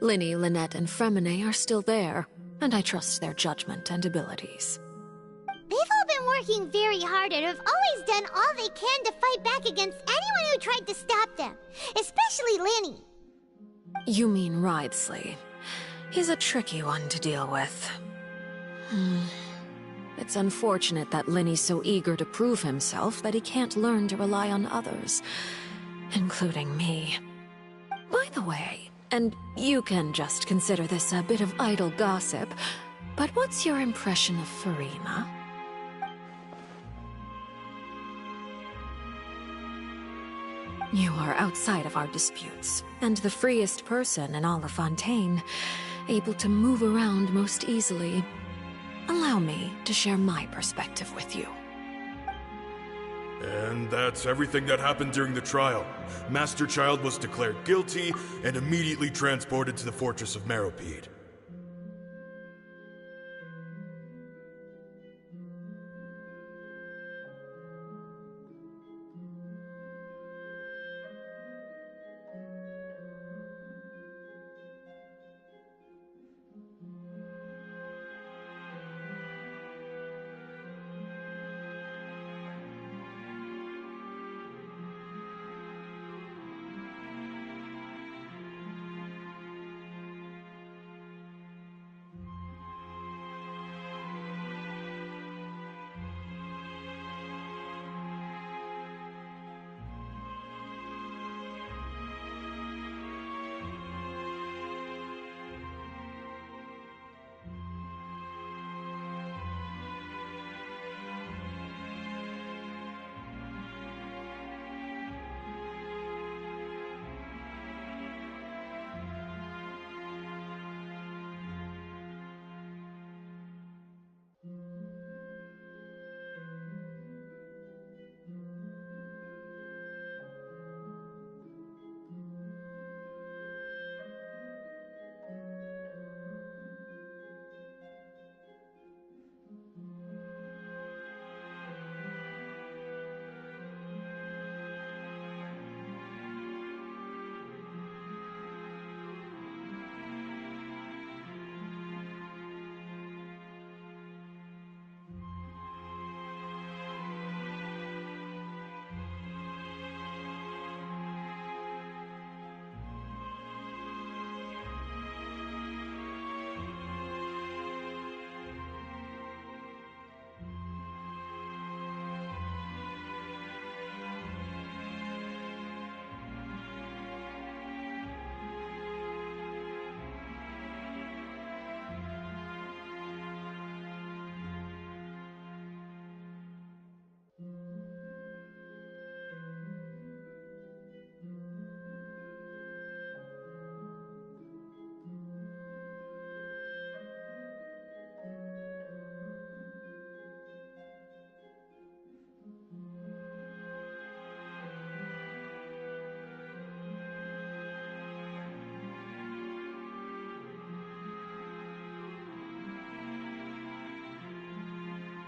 Linny, Lynette, and Fremine are still there, and I trust their judgment and abilities. They've all been working very hard and have always done all they can to fight back against anyone who tried to stop them, especially Linny. You mean Wriothesley. He's a tricky one to deal with. It's unfortunate that Linny's so eager to prove himself that he can't learn to rely on others, including me. By the way, and you can just consider this a bit of idle gossip, but what's your impression of Furina? You are outside of our disputes, and the freest person in all of Fontaine, able to move around most easily. Allow me to share my perspective with you. And that's everything that happened during the trial. Master Child was declared guilty and immediately transported to the Fortress of Meripede.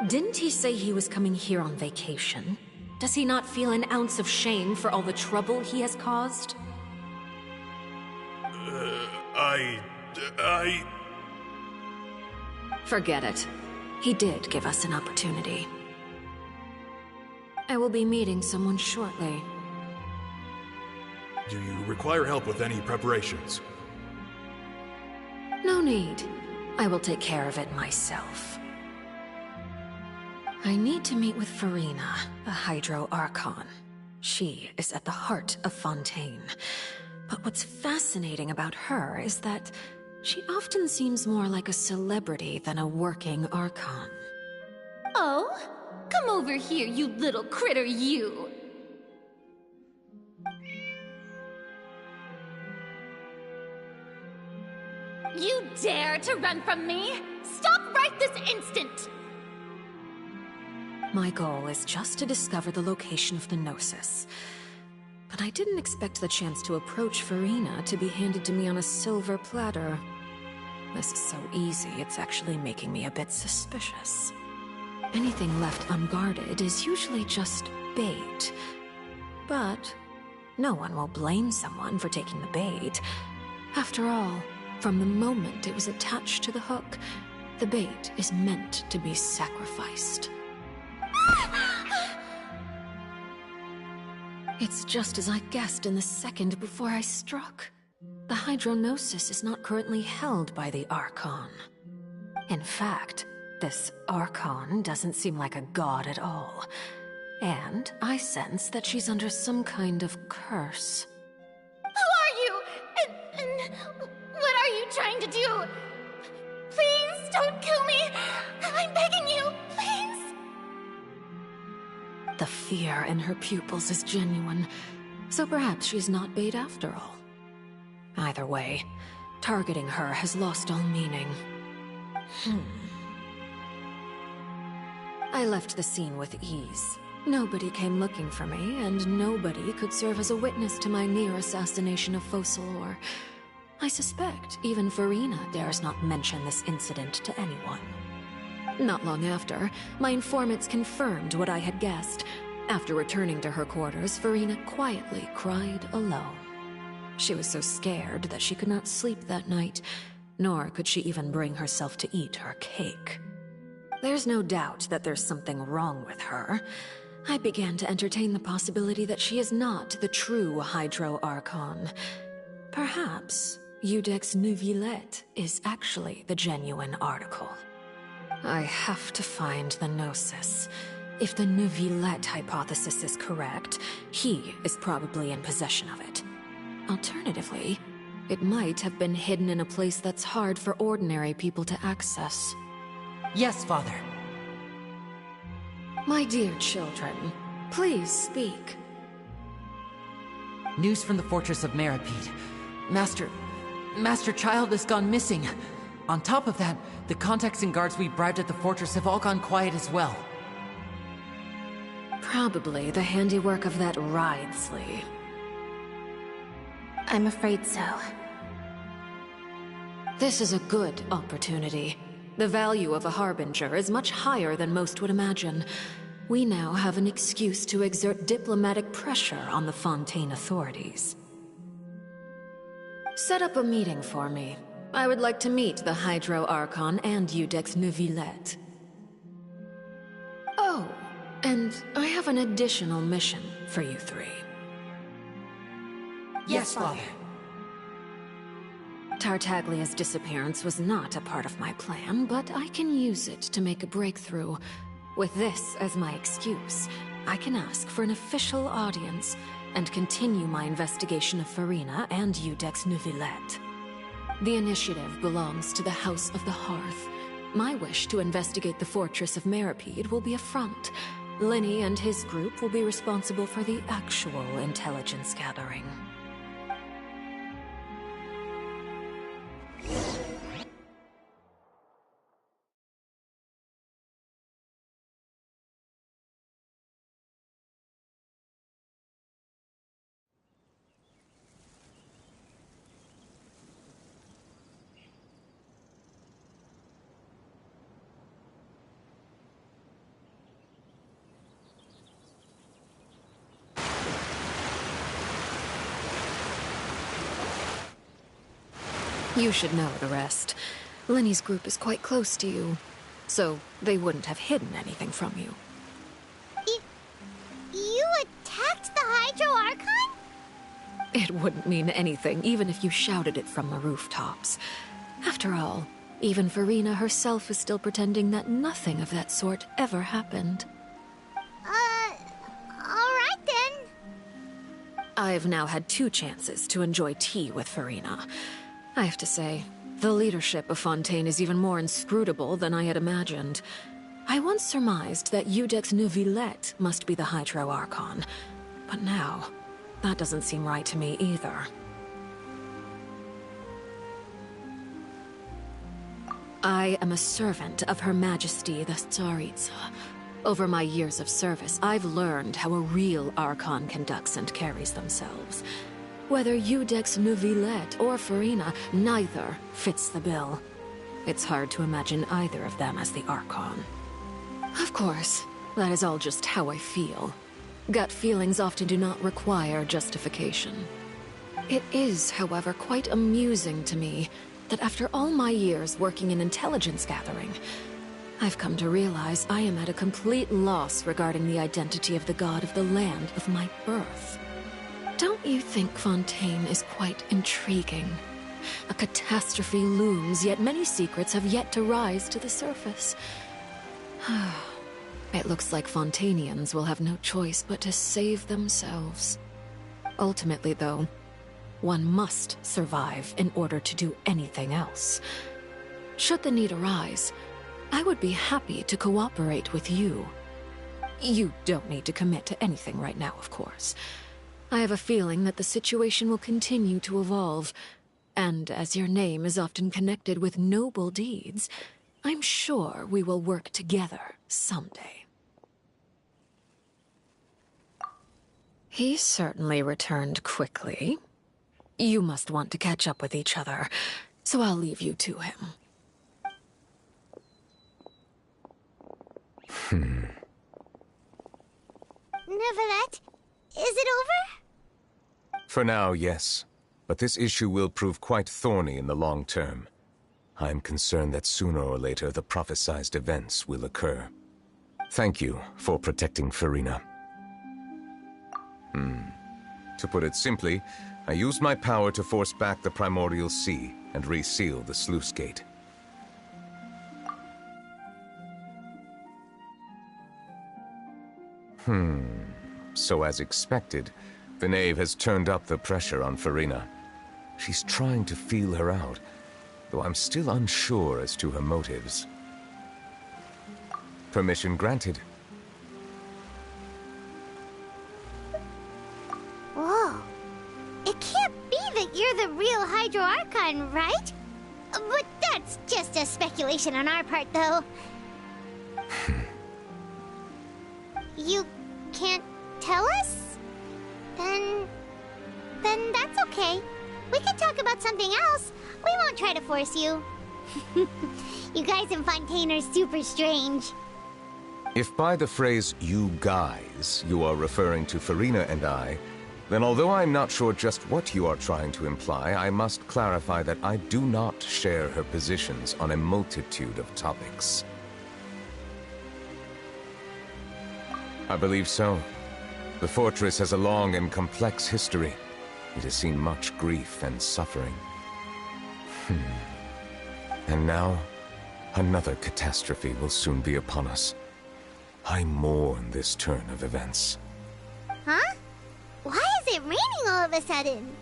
Didn't he say he was coming here on vacation? Does he not feel an ounce of shame for all the trouble he has caused? Forget it. He did give us an opportunity. I will be meeting someone shortly. Do you require help with any preparations? No need. I will take care of it myself. I need to meet with Farina, the Hydro Archon. She is at the heart of Fontaine. But what's fascinating about her is that she often seems more like a celebrity than a working Archon. Oh? Come over here, you little critter, you! You dare to run from me? Stop right this instant! My goal is just to discover the location of the Gnosis. But I didn't expect the chance to approach Farina to be handed to me on a silver platter. This is so easy, it's actually making me a bit suspicious. Anything left unguarded is usually just bait. But no one will blame someone for taking the bait. After all, from the moment it was attached to the hook, the bait is meant to be sacrificed. It's just as I guessed in the second before I struck. The Hydronosis is not currently held by the Archon. In fact, this Archon doesn't seem like a god at all. And I sense that she's under some kind of curse. Who are you? And what are you trying to do? Please don't kill me! I'm begging you, please! The fear in her pupils is genuine, so perhaps she's not bait after all. Either way, targeting her has lost all meaning. I left the scene with ease. Nobody came looking for me, and nobody could serve as a witness to my near assassination of Focalor. I suspect even Farina dares not mention this incident to anyone. Not long after, my informants confirmed what I had guessed. After returning to her quarters, Farina quietly cried alone. She was so scared that she could not sleep that night, nor could she even bring herself to eat her cake. There's no doubt that there's something wrong with her. I began to entertain the possibility that she is not the true Hydro Archon. Perhaps Iudex Neuvillette is actually the genuine article. I have to find the Gnosis. If the Neuvillette hypothesis is correct, he is probably in possession of it. Alternatively, it might have been hidden in a place that's hard for ordinary people to access. Yes, Father. My dear children, please speak. News from the fortress of Meripede. Master Child has gone missing. On top of that, the contacts and guards we bribed at the fortress have all gone quiet as well. Probably the handiwork of that Ridesley. I'm afraid so. This is a good opportunity. The value of a Harbinger is much higher than most would imagine. We now have an excuse to exert diplomatic pressure on the Fontaine authorities. Set up a meeting for me. I would like to meet the Hydro Archon and Iudex Neuvillette. Oh, and I have an additional mission for you three. Yes, Father. Tartaglia's disappearance was not a part of my plan, but I can use it to make a breakthrough. With this as my excuse, I can ask for an official audience and continue my investigation of Farina and Iudex Neuvillette. The initiative belongs to the House of the Hearth. My wish to investigate the fortress of Meripede will be a front. Linny and his group will be responsible for the actual intelligence gathering. You should know the rest. Linny's group is quite close to you, so they wouldn't have hidden anything from you. Hydro Archon? It wouldn't mean anything, even if you shouted it from the rooftops. After all, even Farina herself is still pretending that nothing of that sort ever happened. Alright then. I've now had 2 chances to enjoy tea with Farina. I have to say, the leadership of Fontaine is even more inscrutable than I had imagined. I once surmised that Iudex Neuvillette must be the Hydro Archon, but now, that doesn't seem right to me either. I am a servant of Her Majesty the Tsaritsa. Over my years of service, I've learned how a real Archon conducts and carries themselves. Whether Iudex Neuvillette or Farina, neither fits the bill. It's hard to imagine either of them as the Archon. Of course, that is all just how I feel. Gut feelings often do not require justification. It is, however, quite amusing to me that after all my years working in intelligence gathering, I've come to realize I am at a complete loss regarding the identity of the god of the land of my birth. Don't you think Fontaine is quite intriguing? A catastrophe looms, yet many secrets have yet to rise to the surface. It looks like Fontainians will have no choice but to save themselves. Ultimately, though, one must survive in order to do anything else. Should the need arise, I would be happy to cooperate with you. You don't need to commit to anything right now, of course. I have a feeling that the situation will continue to evolve, and as your name is often connected with noble deeds, I'm sure we will work together someday. He certainly returned quickly. You must want to catch up with each other, so I'll leave you to him. Neuvillette, is it over? For now, yes. But this issue will prove quite thorny in the long term. I'm concerned that sooner or later the prophesized events will occur. Thank you for protecting Farina. To put it simply, I used my power to force back the Primordial Sea and reseal the sluice gate. So as expected, the knave has turned up the pressure on Farina. She's trying to feel her out, though I'm still unsure as to her motives. Permission granted. Whoa. It can't be that you're the real Hydro Archon, right? But that's just a speculation on our part, though. You can't tell us? Then that's okay. We can talk about something else. We won't try to force you. You guys in Fontaine are super strange. If by the phrase, you guys, you are referring to Farina and I, then although I'm not sure just what you are trying to imply, I must clarify that I do not share her positions on a multitude of topics. I believe so. The fortress has a long and complex history. It has seen much grief and suffering. And now, another catastrophe will soon be upon us. I mourn this turn of events. Huh? Why is it raining all of a sudden?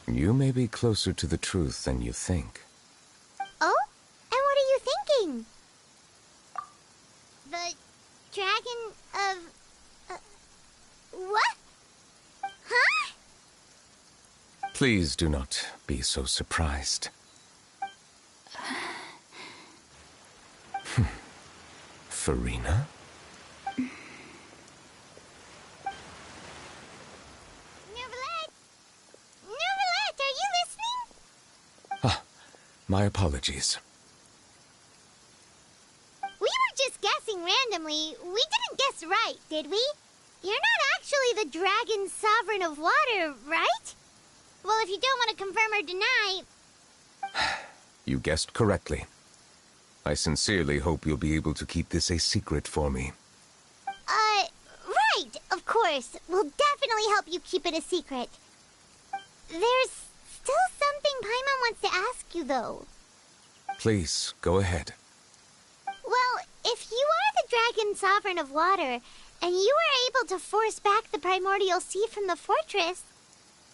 You may be closer to the truth than you think. Oh? And what are you thinking? The dragon of... what? Huh? Please do not be so surprised. Farina? My apologies. We were just guessing randomly. We didn't guess right, did we? You're not actually the dragon sovereign of water, right? Well, if you don't want to confirm or deny... You guessed correctly. I sincerely hope you'll be able to keep this a secret for me. Right, of course. We'll definitely help you keep it a secret. There's still something Paimon wants to ask you, though. Please, go ahead. Well, if you are the Dragon Sovereign of Water, and you were able to force back the primordial sea from the fortress,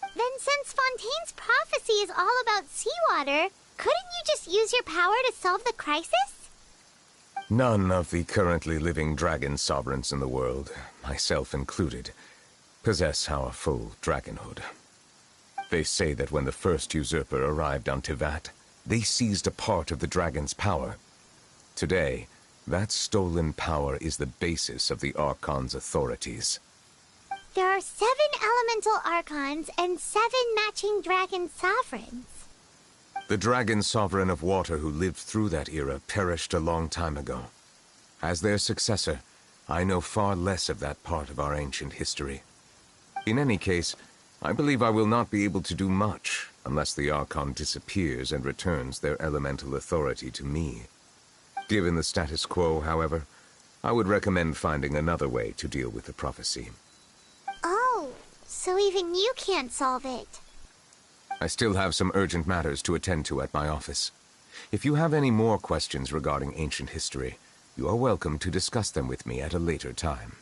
then since Fontaine's prophecy is all about seawater, couldn't you just use your power to solve the crisis? None of the currently living dragon sovereigns in the world, myself included, possess our full dragonhood. They say that when the first usurper arrived on Tivat, they seized a part of the dragon's power. Today, that stolen power is the basis of the Archon's authorities. There are 7 elemental Archons and 7 matching dragon sovereigns. The dragon sovereign of water who lived through that era perished a long time ago. As their successor, I know far less of that part of our ancient history. In any case, I believe I will not be able to do much unless the Archon disappears and returns their elemental authority to me. Given the status quo, however, I would recommend finding another way to deal with the prophecy. Oh, so even you can't solve it. I still have some urgent matters to attend to at my office. If you have any more questions regarding ancient history, you are welcome to discuss them with me at a later time.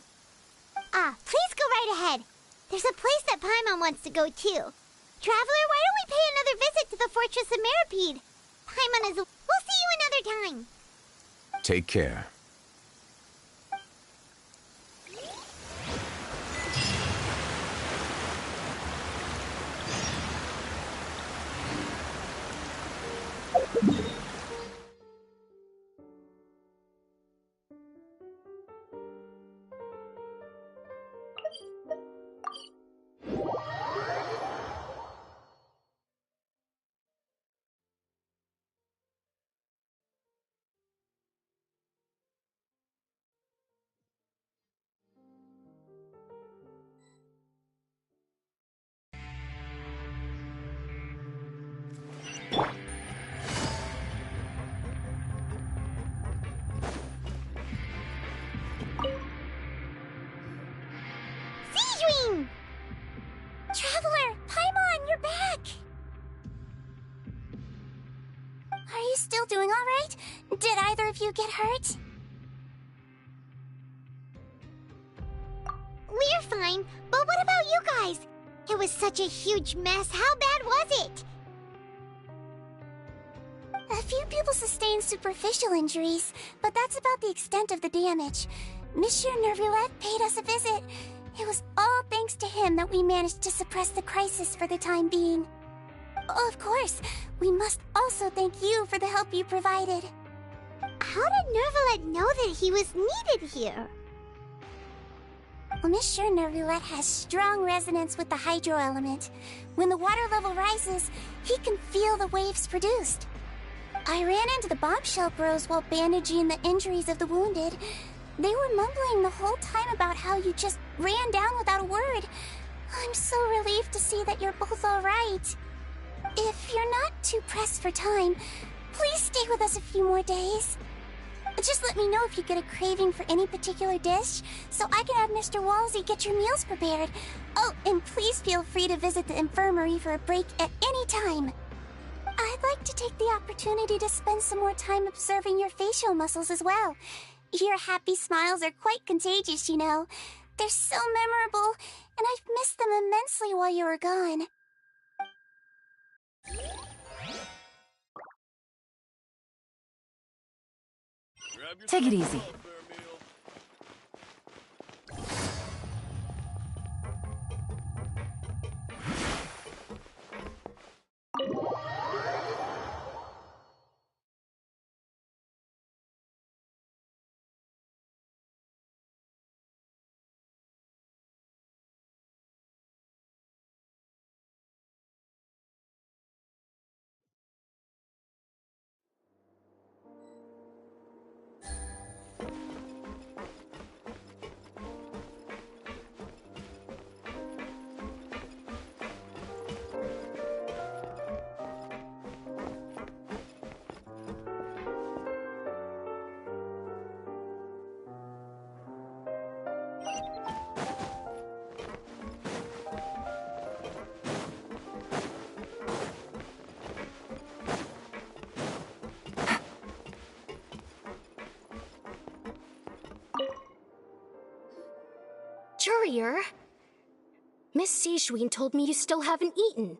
Please go right ahead. There's a place that Paimon wants to go too. Traveler, why don't we pay another visit to the Fortress of Meripede? Paimon is... We'll see you another time. Take care. Dream! Traveler, Paimon, you're back! Are you still doing all right? Did either of you get hurt? We're fine, but what about you guys? It was such a huge mess. How bad was it? A few people sustained superficial injuries, but that's about the extent of the damage. Monsieur Nervulet paid us a visit. It was all thanks to him that we managed to suppress the crisis for the time being. Of course, we must also thank you for the help you provided. How did Nervulet know that he was needed here? Well, Monsieur Nervulet has strong resonance with the hydro element. When the water level rises, he can feel the waves produced. I ran into the bombshell bros while bandaging the injuries of the wounded. They were mumbling the whole time about how you just ran down without a word. I'm so relieved to see that you're both all right. If you're not too pressed for time, please stay with us a few more days. Just let me know if you get a craving for any particular dish, so I can have Mr. Walsey get your meals prepared. Oh, and please feel free to visit the infirmary for a break at any time. I'd like to take the opportunity to spend some more time observing your facial muscles as well. Your happy smiles are quite contagious, you know. They're so memorable, and I've missed them immensely while you were gone. Take it easy. warrior. Miss Sijween told me you still haven't eaten.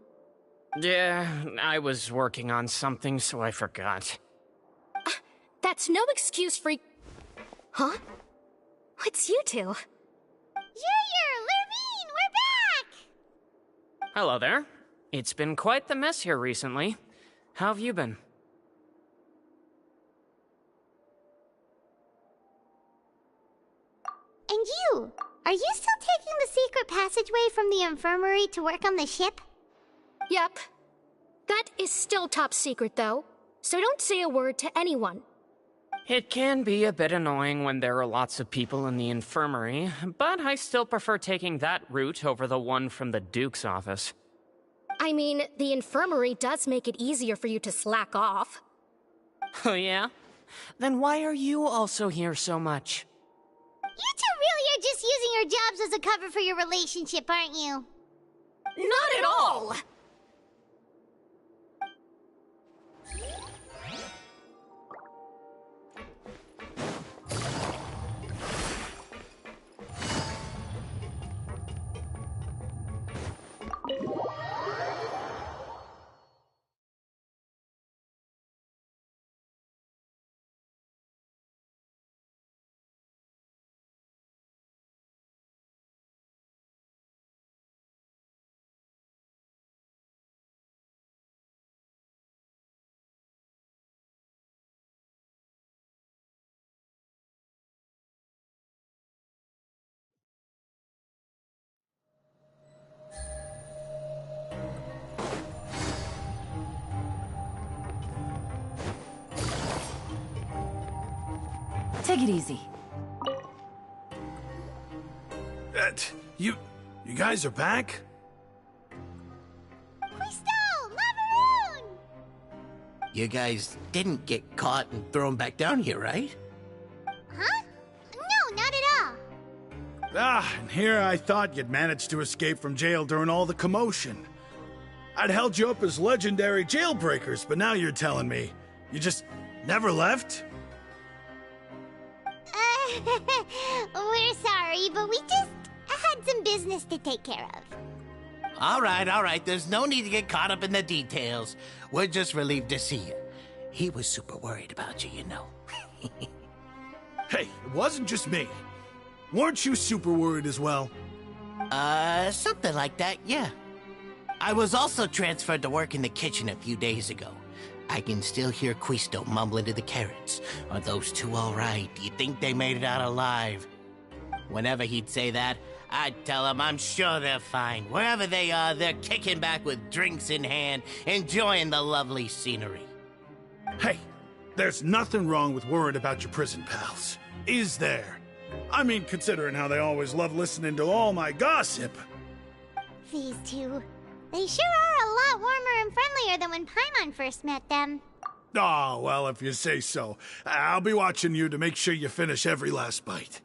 Yeah, I was working on something, so I forgot. That's no excuse for... Huh? It's you two. Junior! Lurvine! We're back! Hello there. It's been quite the mess here recently. How have you been? And you? Are you still taking the secret passageway from the infirmary to work on the ship? Yep. That is still top secret, though. So don't say a word to anyone. It can be a bit annoying when there are lots of people in the infirmary, but I still prefer taking that route over the one from the Duke's office. I mean, the infirmary does make it easier for you to slack off. Oh yeah? Then why are you also here so much? You two really are just using your jobs as a cover for your relationship, aren't you? Not at all! Take it easy. You guys are back? Quisto! Lavaroon! You guys didn't get caught and thrown back down here, right? Huh? No, not at all. And here I thought you'd managed to escape from jail during all the commotion. I'd held you up as legendary jailbreakers, but now you're telling me you just never left? We're sorry, but we just had some business to take care of. All right. There's no need to get caught up in the details. We're just relieved to see you. He was super worried about you, you know. Hey, it wasn't just me. Weren't you super worried as well? Something like that, yeah. I was also transferred to work in the kitchen a few days ago. I can still hear Quisto mumbling to the carrots. Are those two all right? Do you think they made it out alive? Whenever he'd say that, I'd tell him I'm sure they're fine. Wherever they are, they're kicking back with drinks in hand, enjoying the lovely scenery. Hey, there's nothing wrong with worrying about your prison pals, is there? I mean, considering how they always love listening to all my gossip. These two, they sure are a lot warmer and friendlier than when Paimon first met them. Oh, well, if you say so. I'll be watching you to make sure you finish every last bite.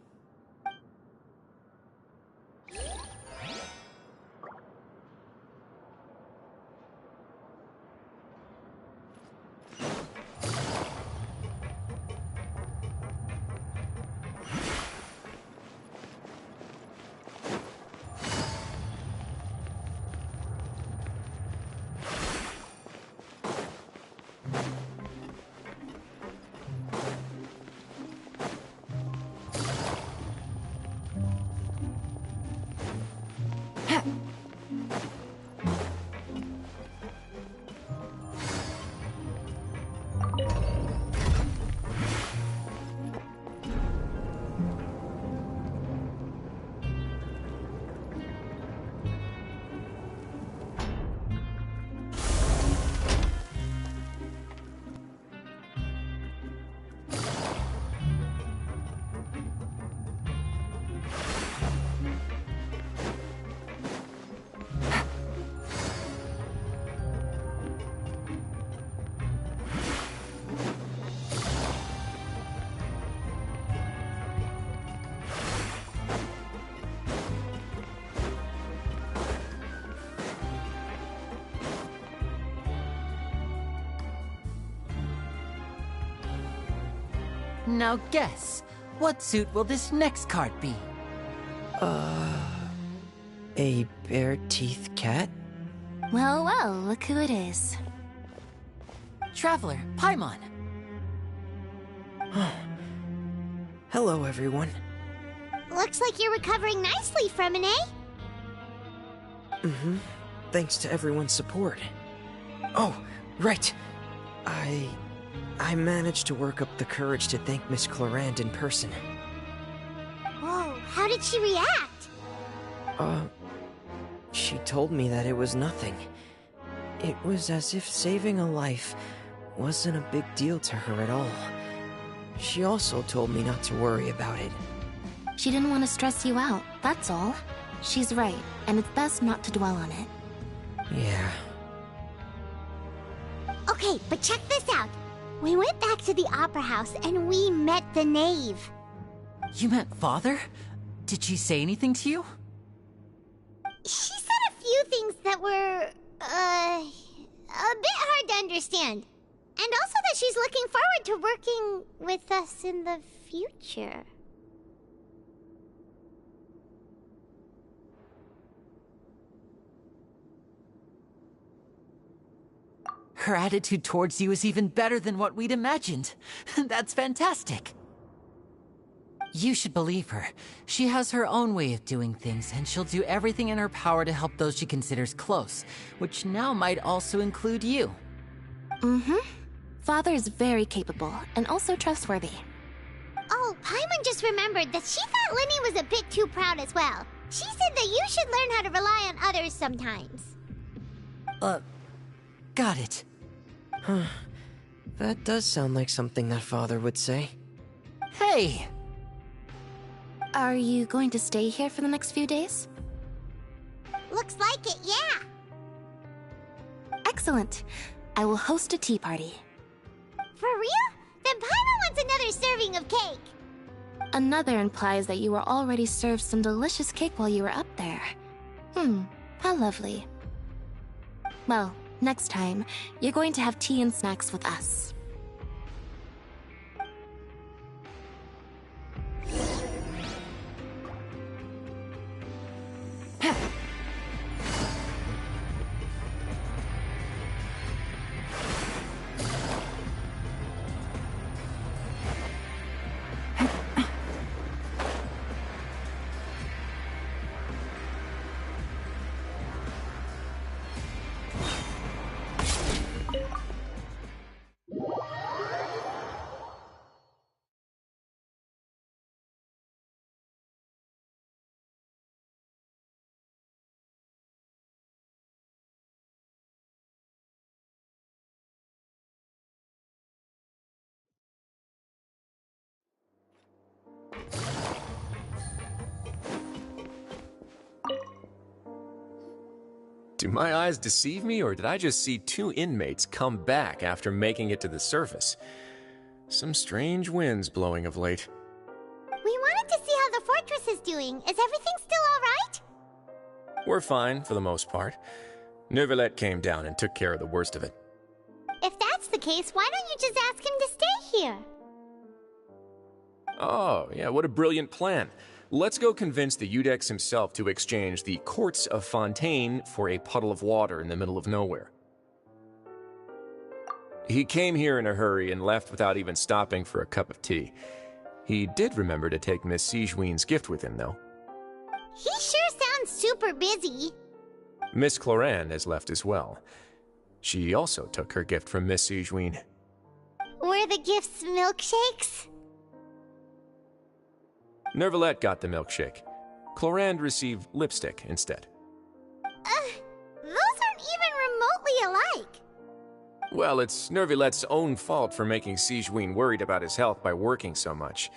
Now guess, what suit will this next card be? A bare-teeth cat? Well, well, look who it is. Traveler, Paimon! Hello, everyone. Looks like you're recovering nicely from it, eh? Mm-hmm. Thanks to everyone's support. Oh, right. I managed to work up the courage to thank Miss Clorand in person. Whoa, how did she react? She told me that it was nothing. It was as if saving a life wasn't a big deal to her at all. She also told me not to worry about it. She didn't want to stress you out, that's all. She's right, and it's best not to dwell on it. Yeah. Okay, but check this out. We went back to the opera house and we met the knave. You met Father? Did she say anything to you? She said a few things that were, a bit hard to understand. And also that she's looking forward to working with us in the future. Her attitude towards you is even better than what we'd imagined. That's fantastic. You should believe her. She has her own way of doing things, and she'll do everything in her power to help those she considers close, which now might also include you. Mm-hmm. Father is very capable, and also trustworthy. Oh, Paimon just remembered that she thought Linny was a bit too proud as well. She said that you should learn how to rely on others sometimes. Got it. Huh. That does sound like something that Father would say. Hey! Are you going to stay here for the next few days? Looks like it, yeah. Excellent. I will host a tea party. For real? Then Paimon wants another serving of cake. Another implies that you were already served some delicious cake while you were up there. How lovely. Well, next time, you're going to have tea and snacks with us. Do my eyes deceive me, or did I just see two inmates come back after making it to the surface? Some strange winds blowing of late. We wanted to see how the fortress is doing. Is everything still alright? We're fine, for the most part. Neuvillette came down and took care of the worst of it. If that's the case, why don't you just ask him to stay here? Oh, yeah, what a brilliant plan. Let's go convince the Eudex himself to exchange the Courts of Fontaine for a puddle of water in the middle of nowhere. He came here in a hurry and left without even stopping for a cup of tea. He did remember to take Miss Sigewinne's gift with him, though. He sure sounds super busy. Miss Clorand has left as well. She also took her gift from Miss Sigewinne. Were the gifts milkshakes? Neuvillette got the milkshake. Clorand received lipstick instead. Those aren't even remotely alike. Well, it's Neuvillette's own fault for making Sigewinne worried about his health by working so much.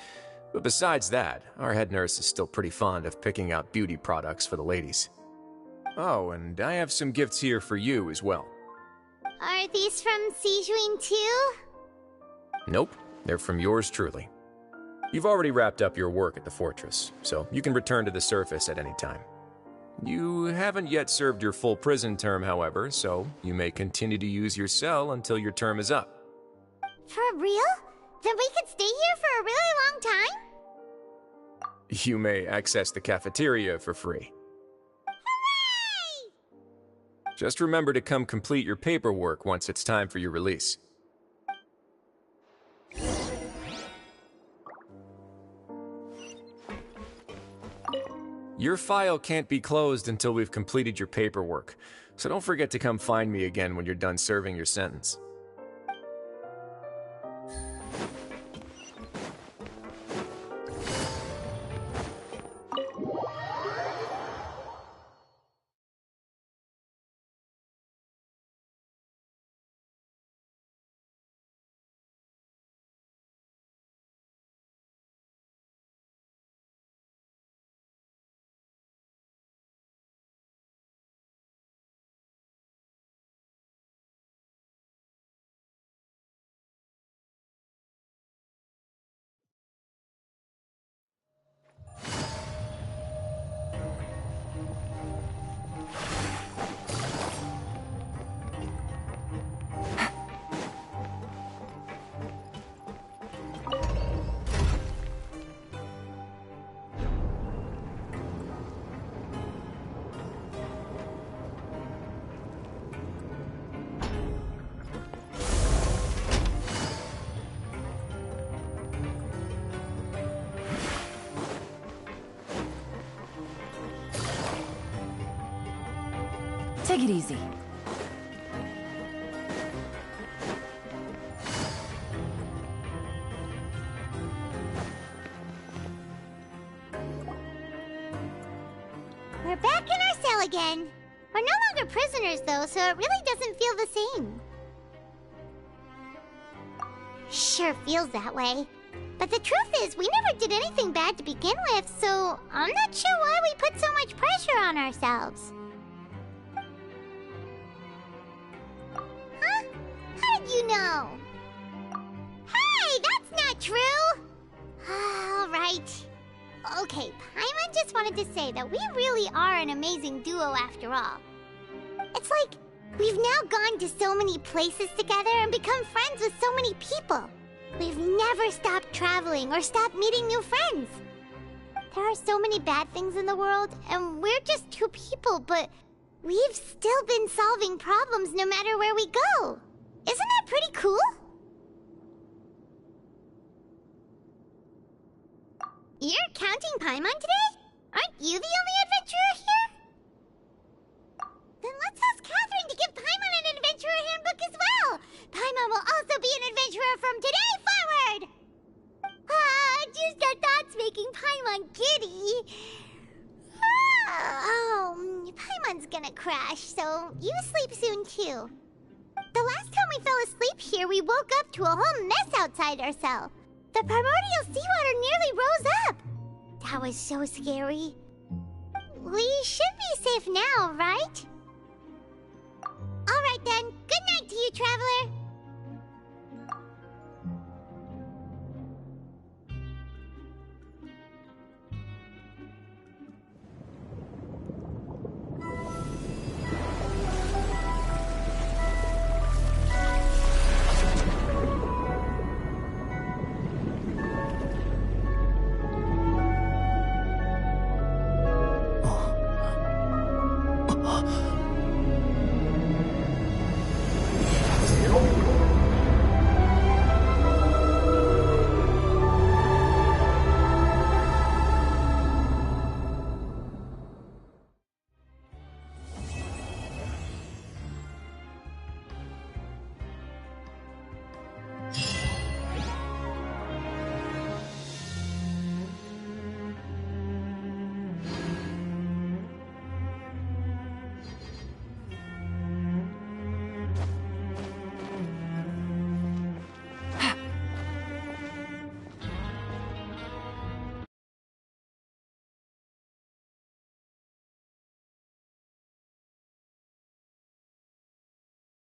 But besides that, our head nurse is still pretty fond of picking out beauty products for the ladies. Oh, and I have some gifts here for you as well. Are these from Sigewinne too? Nope, they're from yours truly. You've already wrapped up your work at the fortress, so you can return to the surface at any time. You haven't yet served your full prison term, however, so you may continue to use your cell until your term is up. For real? Then we could stay here for a really long time? You may access the cafeteria for free. Hooray! Just remember to come complete your paperwork once it's time for your release. Your file can't be closed until we've completed your paperwork, so don't forget to come find me again when you're done serving your sentence. Take it easy. We're back in our cell again. We're no longer prisoners, though, so it really doesn't feel the same. Sure feels that way. But the truth is, we never did anything bad to begin with, so I'm not sure why we put so much pressure on ourselves. Huh? How did you know? Hey, that's not true! Alright. Okay, Paimon just wanted to say that we really are an amazing duo after all. It's like, we've now gone to so many places together and become friends with so many people. We've never stopped traveling or stopped meeting new friends. There are so many bad things in the world, and we're just two people, but we've still been solving problems no matter where we go. Isn't that pretty cool? You're counting Paimon today? Aren't you the only adventurer here? Then let's ask Catherine to give Paimon an adventurer handbook as well. Paimon will also be an adventurer from today forward. Just our thoughts making Paimon giddy. Paimon's gonna crash, so you sleep soon too. The last time we fell asleep here, we woke up to a whole mess outside our cell. The primordial seawater nearly rose up. That was so scary. We should be safe now, right? All right then. Good night to you, Traveler.